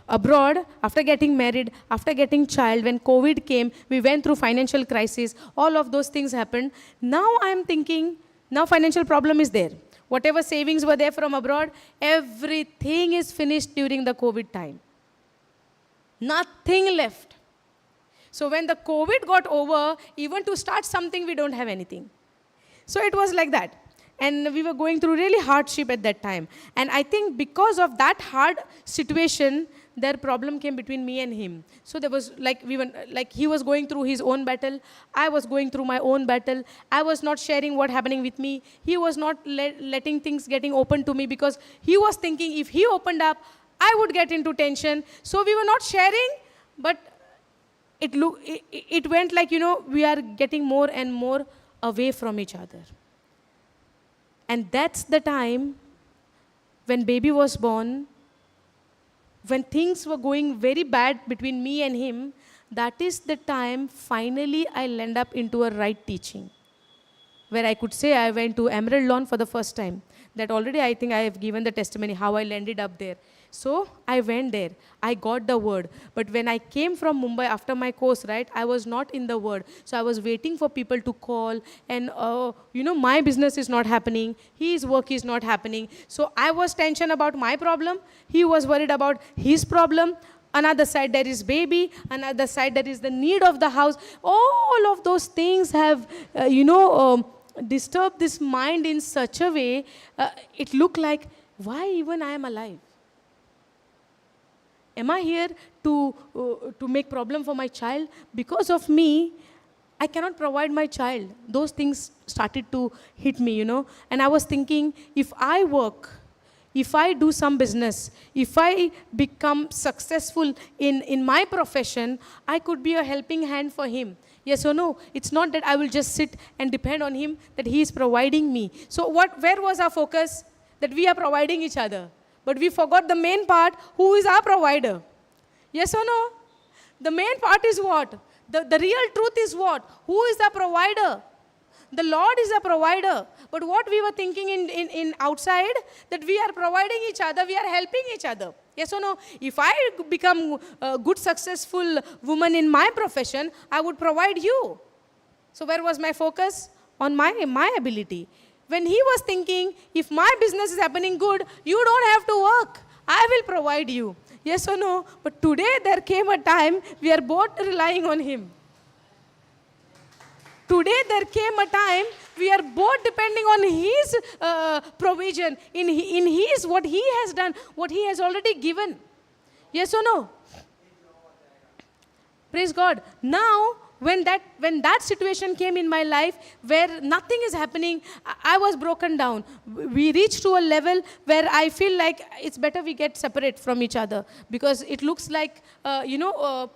abroad, after getting married, after getting child, when COVID came, we went through financial crisis. All of those things happened. Now I'm thinking, now financial problem is there. Whatever savings were there from abroad, everything is finished during the COVID time. Nothing left. So when the COVID got over, even to start something, we don't have anything. So it was like that. And we were going through really hardship at that time. And I think because of that hard situation, their problem came between me and him. So there was he was going through his own battle. I was going through my own battle. I was not sharing what happening with me. He was not letting things getting open to me because he was thinking if he opened up, I would get into tension. So we were not sharing, but it went like, you know, we are getting more and more away from each other. And that's the time when baby was born, when things were going very bad between me and him, that is the time finally I land up into a right teaching. Where I could say I went to Emerald Lawn for the first time. That already I think I have given the testimony how I landed up there. So I went there. I got the word. But when I came from Mumbai after my course, right, I was not in the word. So I was waiting for people to call and, you know, my business is not happening. His work is not happening. So I was tension about my problem. He was worried about his problem. Another side there is baby. Another side there is the need of the house. All of those things have, disturbed this mind in such a way, it looked like, why even I am alive? Am I here to make problem for my child? Because of me, I cannot provide my child. Those things started to hit me, you know. And I was thinking, if I work, if I do some business, if I become successful in my profession, I could be a helping hand for him. Yes or no? It's not that I will just sit and depend on him, that he is providing me. So where was our focus? That we are providing each other. But we forgot the main part, who is our provider. Yes or no? The main part is what? The real truth is what? Who is the provider? The Lord is a provider. But what we were thinking in outside, that we are providing each other, we are helping each other. Yes or no? If I become a good, successful woman in my profession, I would provide you. So where was my focus? On my ability. When he was thinking, if my business is happening good, you don't have to work. I will provide you. Yes or no? But today there came a time we are both relying on him. Today there came a time we are both depending on his provision, in his, what he has done, what he has already given. Yes or no? Praise God. Now, when that situation came in my life where nothing is happening, I was broken down. We reached to a level where I feel like it's better we get separate from each other, because it looks like, so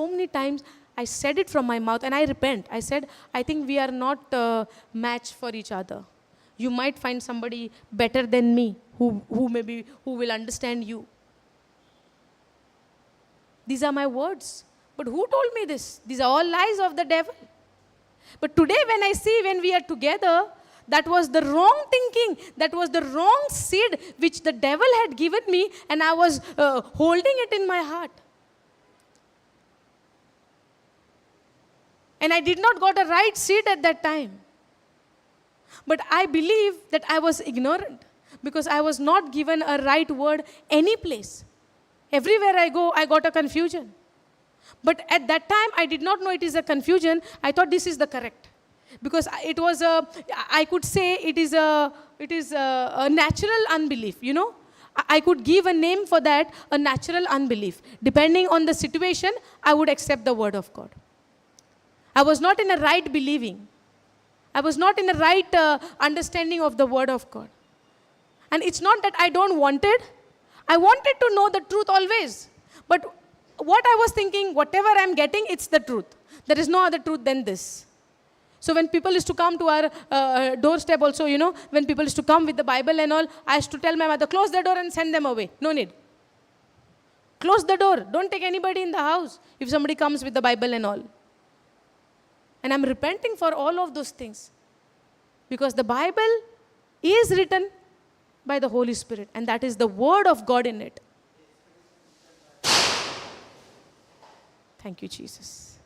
many times I said it from my mouth, and I repent. I said, I think we are not match for each other. You might find somebody better than me who will understand you. These are my words. But who told me this? These are all lies of the devil. But today when we are together, that was the wrong thinking. That was the wrong seed which the devil had given me, and I was holding it in my heart. And I did not got a right seed at that time. But I believe that I was ignorant, because I was not given a right word any place. Everywhere I go, I got a confusion. But at that time, I did not know it is a confusion. I thought this is the correct. Because it was I could say it is a natural unbelief, I could give a name for that, a natural unbelief. Depending on the situation, I would accept the word of God. I was not in a right believing. I was not in a right understanding of the word of God. And it's not that I don't wanted. I wanted to know the truth always. But what I was thinking, whatever I'm getting, it's the truth. There is no other truth than this. So when people used to come to our doorstep also, when people used to come with the Bible and all, I used to tell my mother, close the door and send them away. No need. Close the door. Don't take anybody in the house if somebody comes with the Bible and all. And I'm repenting for all of those things. Because the Bible is written by the Holy Spirit, and that is the word of God in it. Thank you, Jesus.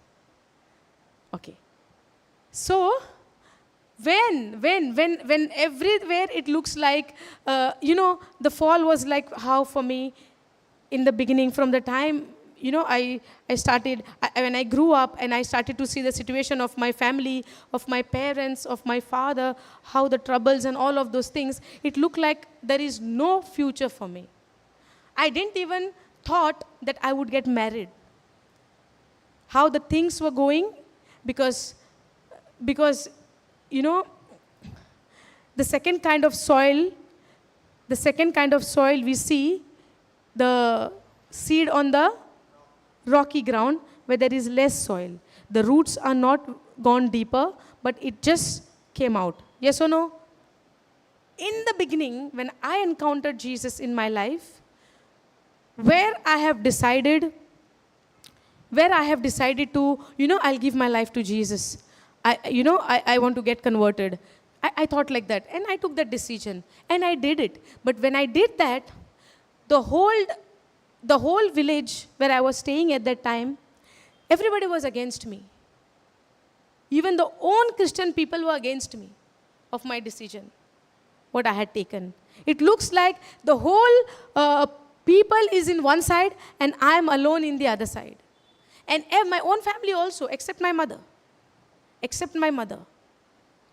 Okay. So, when everywhere it looks like, the fall was like how for me in the beginning, from the time, I started, when I grew up and I started to see the situation of my family, of my parents, of my father, how the troubles and all of those things, it looked like there is no future for me. I didn't even thought that I would get married. How the things were going, because the second kind of soil we see the seed on the rocky ground where there is less soil. The roots are not gone deeper, but it just came out. Yes or no? In the beginning, when I encountered Jesus in my life, where I have decided to, I'll give my life to Jesus. I want to get converted. I thought like that. And I took that decision. And I did it. But when I did that, the whole village where I was staying at that time, everybody was against me. Even the own Christian people were against me of my decision, what I had taken. It looks like the whole people is in one side and I am alone in the other side. And my own family also, except my mother.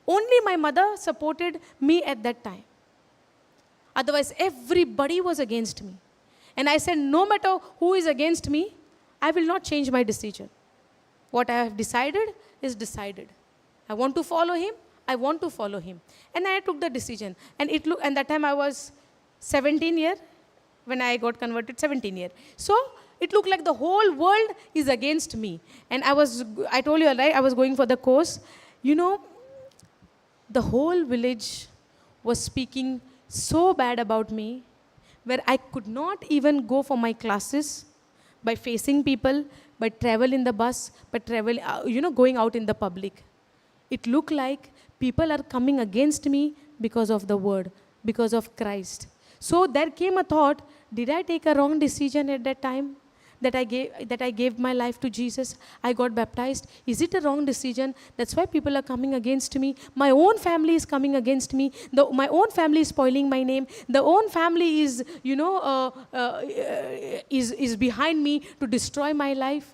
Only my mother supported me at that time. Otherwise, everybody was against me. And I said, no matter who is against me, I will not change my decision. What I have decided is decided. I want to follow him. And I took the decision. And that time I was 17 years when I got converted, 17 years. So it looked like the whole world is against me. And I told you, right, I was going for the course. The whole village was speaking so bad about me. where I could not even go for my classes by facing people, by travel in the bus, by travel, going out in the public. It looked like people are coming against me because of the word, because of Christ. So there came a thought, did I take a wrong decision at that time? That I gave my life to Jesus, I got baptized. Is it a wrong decision? That's why people are coming against me. My own family is coming against me. My own family is spoiling my name. The own family is, is behind me to destroy my life.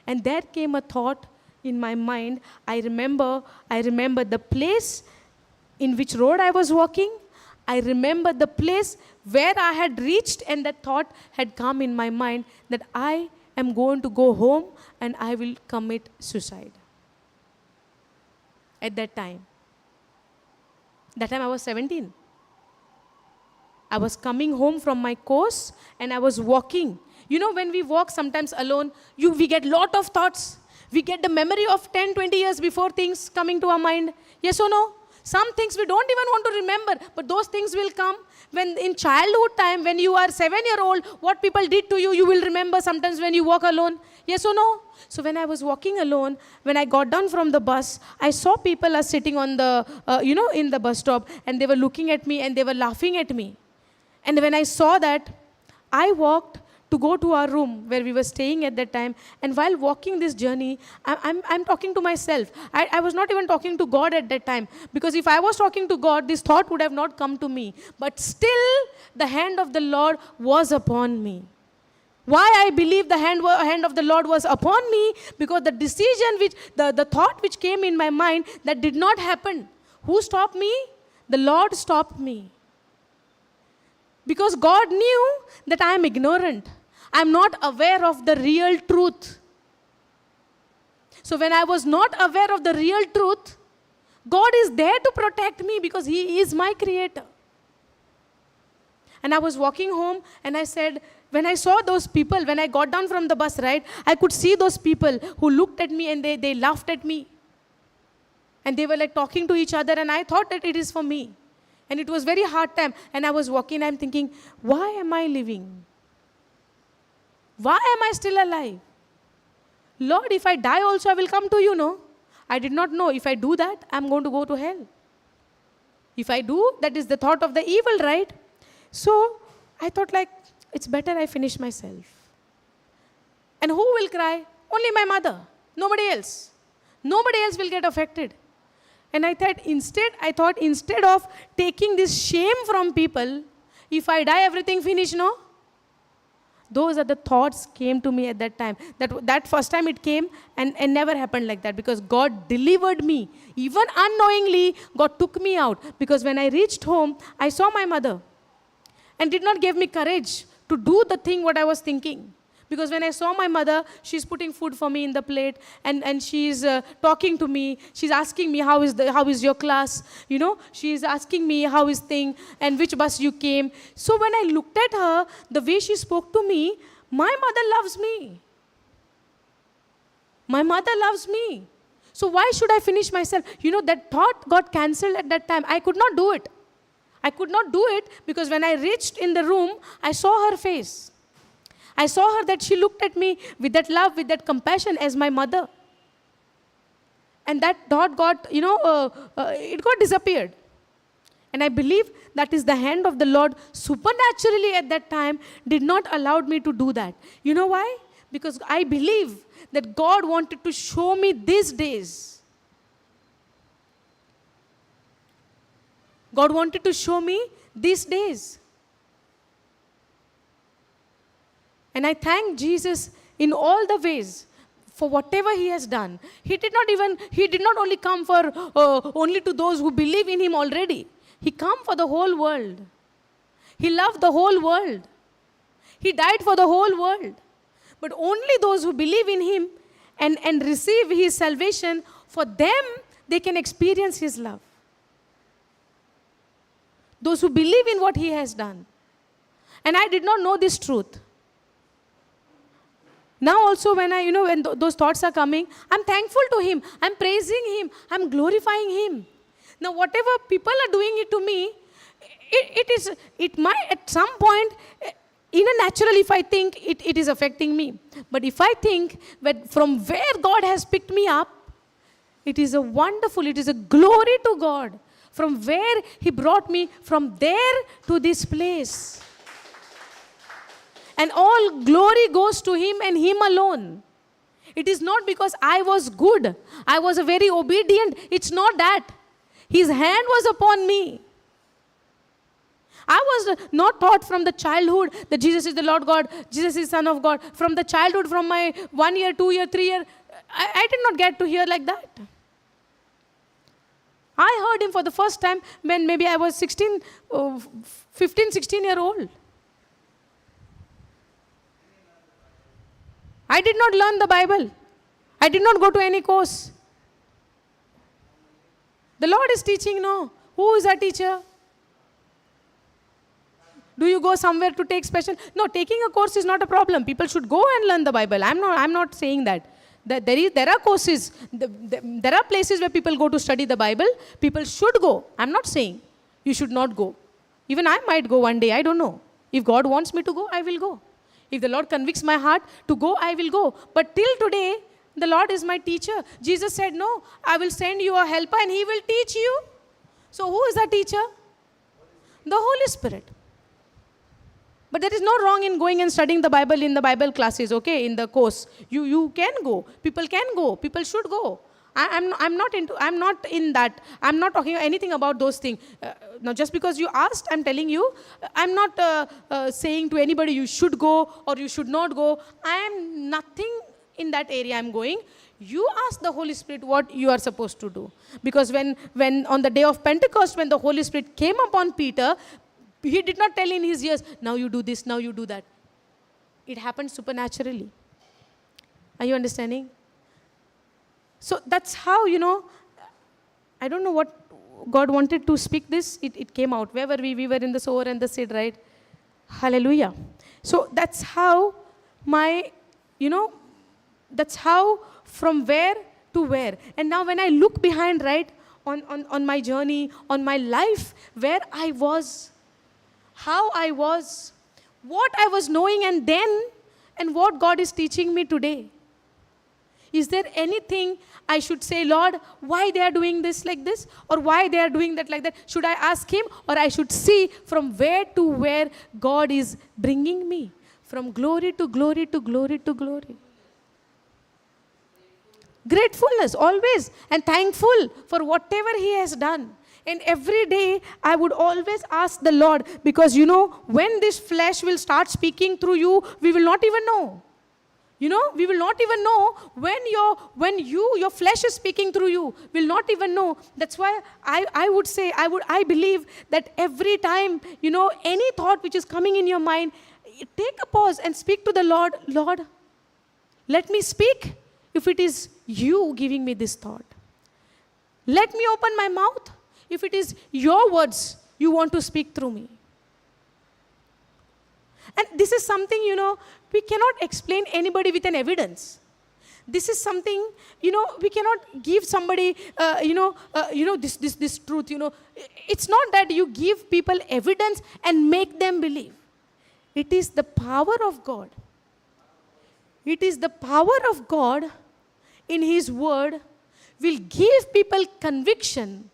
And there came a thought in my mind. I remember the place in which road I was walking. I remember the place where I had reached, and that thought had come in my mind that I am going to go home and I will commit suicide. At that time I was 17. I was coming home from my course and I was walking. When we walk sometimes alone, we get lot of thoughts. We get the memory of 10, 20 years before things coming to our mind. Yes or no? Some things we don't even want to remember, but those things will come. When in childhood time, when you are 7-year-old, what people did to you, you will remember sometimes when you walk alone. Yes or no? So when I was walking alone, when I got down from the bus, I saw people are sitting on the, in the bus stop, and they were looking at me and they were laughing at me. And when I saw that, I walked to go to our room where we were staying at that time. And while walking this journey, I'm talking to myself. I was not even talking to God at that time. Because if I was talking to God, this thought would have not come to me. But still, the hand of the Lord was upon me. Why I believe the hand of the Lord was upon me? Because the decision, the thought which came in my mind, that did not happen. Who stopped me? The Lord stopped me. Because God knew that I am ignorant. I am not aware of the real truth. So when I was not aware of the real truth, God is there to protect me because He is my creator. And I was walking home and I said, when I saw those people, when I got down from the bus, right, I could see those people who looked at me and they laughed at me. And they were like talking to each other, and I thought that it is for me. And it was very hard time. And I was walking, I'm thinking, why am I living? Why am I still alive? Lord, if I die also, I will come to you, no? I did not know. If I do that, I'm going to go to hell. If I do, that is the thought of the evil, right? So I thought like, it's better I finish myself. And who will cry? Only my mother. Nobody else. Nobody else will get affected. And I thought instead of taking this shame from people, if I die, everything finished, no? Those are the thoughts came to me at that time. That first time it came and never happened like that, because God delivered me. Even unknowingly, God took me out. Because when I reached home, I saw my mother and did not give me courage to do the thing what I was thinking. Because when I saw my mother, she's putting food for me in the plate, and she's talking to me. She's asking me, how is your class? You know, she's asking me how is thing and which bus you came. So when I looked at her, the way she spoke to me, my mother loves me. My mother loves me. So why should I finish myself? You know, that thought got cancelled at that time. I could not do it. I could not do it because when I reached in the room, I saw her face. I saw her that she looked at me with that love, with that compassion as my mother. And that thought got, it got disappeared. And I believe that is the hand of the Lord supernaturally at that time did not allow me to do that. You know why? Because I believe that God wanted to show me these days. God wanted to show me these days. And I thank Jesus in all the ways for whatever He has done. He did not only come for only to those who believe in Him already. He came for the whole world. He loved the whole world. He died for the whole world. But only those who believe in Him and receive His salvation, for them, they can experience His love. Those who believe in what He has done. And I did not know this truth. Now also when those thoughts are coming, I'm thankful to Him. I'm praising Him. I'm glorifying Him. Now whatever people are doing it to me, it might at some point, in a natural, if I think it is affecting me. But if I think that from where God has picked me up, it is a glory to God. From where He brought me, from there to this place. And all glory goes to Him and Him alone. It is not because I was good, I was a very obedient. It's not that. His hand was upon me. I was not taught from the childhood that Jesus is the Lord God, Jesus is Son of God. From the childhood, from my 1 year, 2 year, 3 year, I did not get to hear like that. I heard Him for the first time when maybe I was 15, 16-year-old. I did not learn the Bible. I did not go to any course. The Lord is teaching, no. Who is our teacher? Do you go somewhere to take special? No, taking a course is not a problem. People should go and learn the Bible. I'm not saying that. There are courses. There are places where people go to study the Bible. People should go. I'm not saying you should not go. Even I might go one day. I don't know. If God wants me to go, I will go. If the Lord convicts my heart to go, I will go. But till today, the Lord is my teacher. Jesus said, no, I will send you a helper and He will teach you. So who is that teacher? The Holy Spirit. But there is no wrong in going and studying the Bible in the Bible classes, okay, in the course. You can go. People can go. People should go. I'm not in that. I'm not talking anything about those things. Now, just because you asked, I'm telling you, I'm not saying to anybody you should go or you should not go. I am nothing in that area I'm going. You ask the Holy Spirit what you are supposed to do. Because when on the day of Pentecost, when the Holy Spirit came upon Peter, He did not tell in his ears, now you do this, now you do that. It happened supernaturally. Are you understanding? So that's how, I don't know what God wanted to speak this. It came out. Where were we? We were in the sower and the seed, right? Hallelujah. So that's how that's how from where to where. And now when I look behind, right, on my journey, on my life, where I was, how I was, what I was knowing and then, and what God is teaching me today. Is there anything I should say, Lord, why they are doing this like this? Or why they are doing that like that? Should I ask Him? Or I should see from where to where God is bringing me? From glory to glory to glory to glory. Gratefulness always, and thankful for whatever He has done. And every day I would always ask the Lord, because when this flesh will start speaking through you, we will not even know. We will not even know when your flesh is speaking through you. We'll not even know. That's why I believe that every time, any thought which is coming in your mind, take a pause and speak to the Lord. Lord, let me speak if it is you giving me this thought. Let me open my mouth if it is your words you want to speak through me. And this is something, we cannot explain anybody with an evidence. This is something, we cannot give somebody, this truth, It's not that you give people evidence and make them believe. It is the power of God. It is the power of God in His word will give people conviction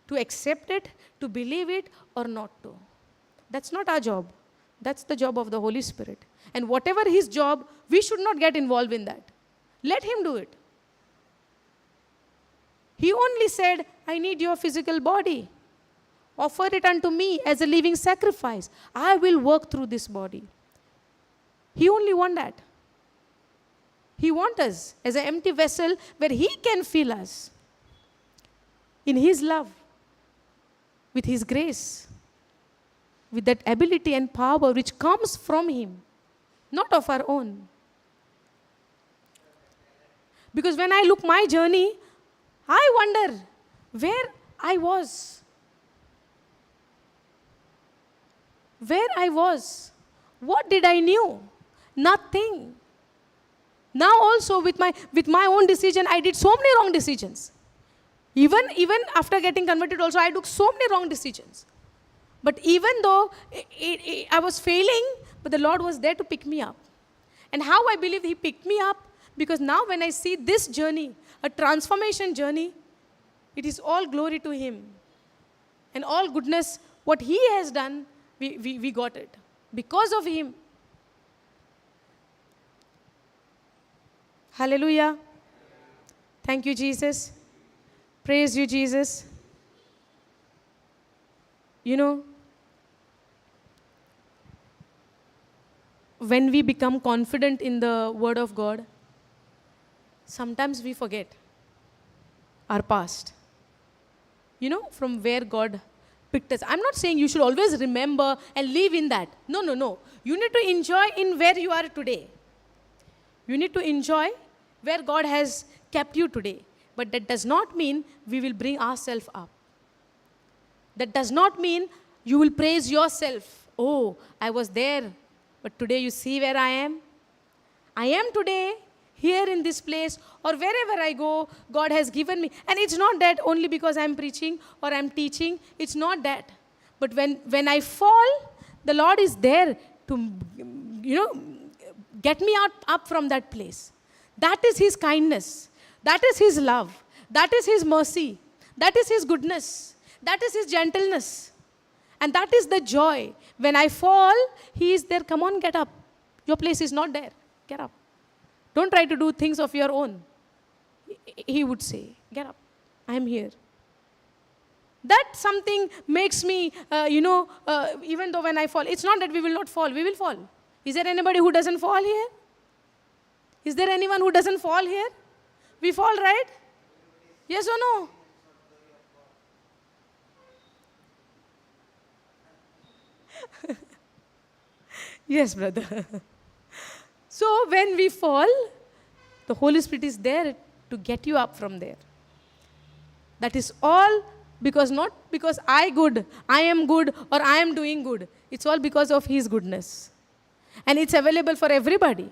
to accept it, to believe it, or not to. That's not our job. That's the job of the Holy Spirit. And whatever His job, we should not get involved in that. Let Him do it. He only said, I need your physical body. Offer it unto me as a living sacrifice. I will work through this body. He only wants that. He wants us as an empty vessel where He can fill us in His love, with His grace, with that ability and power which comes from Him, not of our own. Because when I look my journey, I wonder where I was. Where I was. What did I knew? Nothing. Now also with my own decision, I did so many wrong decisions. Even after getting converted also, I took so many wrong decisions. But even though I was failing, but the Lord was there to pick me up. And how I believe He picked me up, because now when I see this journey, a transformation journey, it is all glory to Him. And all goodness, what He has done, we got it. Because of Him. Hallelujah. Thank you, Jesus. Praise you, Jesus. You know, when we become confident in the Word of God, sometimes we forget our past. You know, from where God picked us. I'm not saying you should always remember and live in that. No, no, no. You need to enjoy in where you are today. You need to enjoy where God has kept you today. But that does not mean we will bring ourselves up. That does not mean you will praise yourself. Oh, I was there, but today you see where I am. I am today here in this place, or wherever I go, God has given me. And it's not that only because I'm preaching or I'm teaching. It's not that. But when I fall, the Lord is there to, get me up from that place. That is His kindness. That is His love. That is His mercy. That is His goodness. That is His gentleness. And that is the joy. When I fall, He is there. Come on, get up. Your place is not there. Get up. Don't try to do things of your own. He would say, get up. I am here. That something makes me, even though when I fall, it's not that we will not fall. We will fall. Is there anybody who doesn't fall here? Is there anyone who doesn't fall here? We fall, right? Yes or no? Yes, brother. So when we fall, the Holy Spirit is there to get you up from there. That is all because not because I am good, or I am doing good. It's all because of His goodness. And it's available for everybody.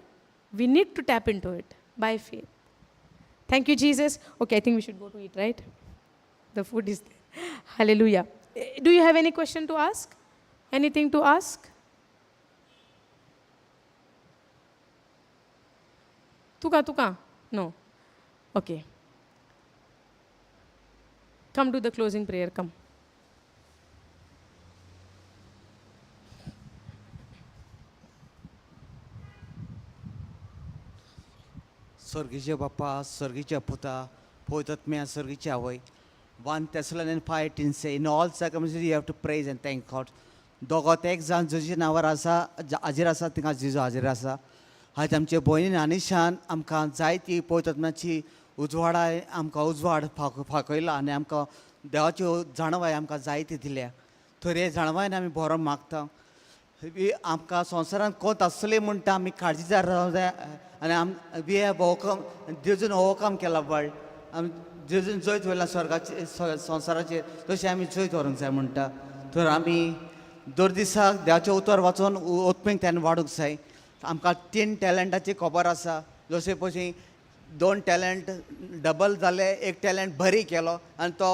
We need to tap into it by faith. Thank you, Jesus. Okay, I think we should go to eat, right? The food is there. Hallelujah. Do you have any question to ask? Anything to ask? Tuka? No. Okay. Come to the closing prayer. Come. स्वर्गीय बाप्पा, स्वर्गीय पुता, पवित्रात्म्या, स्वर्गीय आवय. 1 Thessalonians 5:18 say, in all circumstances you have to praise and thank God. दोगांत एक जाण जेजूच्या नांवार आसा, हाजीर आसा, थिंगा जेजू हाजीर आसा. आज आमचे भयणीन आनिशान आमकां जायती पवित्रात्म्याची उजवाडाय आमकां उजवाड फाकयला, आनी आमकां देवाची जाणवाय आमकां जायती दिल्या. तर हे जाणवायन आमी बरो मागता. आमकां संवसारांत कोत आसली म्हणटा आमी काळजीदार रावंक जाय. आनी वी हॅव ओवरकम, जेजून ओवरकम केला वर्ल्ड. आमी जेजून जैत व्हेला स्वर्गाचे संवसाराचेर, तशें आमी जैत व्हरूंक जाय म्हणटा. तर आमी दर दिसाक देवाचें उतर वाचून ओतमेक त्यान वाडूंक जाय. आमकां 3 टॅलंटाची खबर आसा. जशें पळय 2 टॅलंट डबल जाले, 1 टॅलंट बरी केलो आनी तो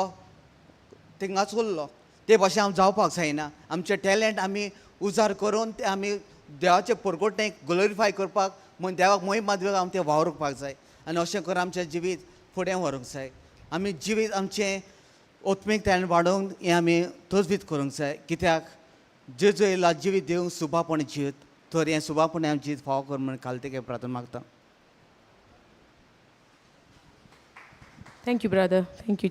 थिंगाच उरलो. ते भाशेन हांव जावपाक जायना. आमचे टॅलंट आमी उजार करून ते आमी देवाचे परगोटणेक ग्लोरिफाय करपाक म्हूण देवाक महिमा दिवपाक आमी ते वावरपाक जाय. आनी अशें करून आमचें जिवीत फुडें व्हरूंक जाय. आमी जिवीत आमचें ओतमेक त्यान वाडोवंक हें आमी तजवीज करूंक जाय. कित्याक जेजू येयला जिवीत दिवंक सुभापणी जिवीत. तर हें सुभापणी आमी जिवीत फावो कर म्हूण खालते प्रार्थना मागता. Thank you, brother. Thank you.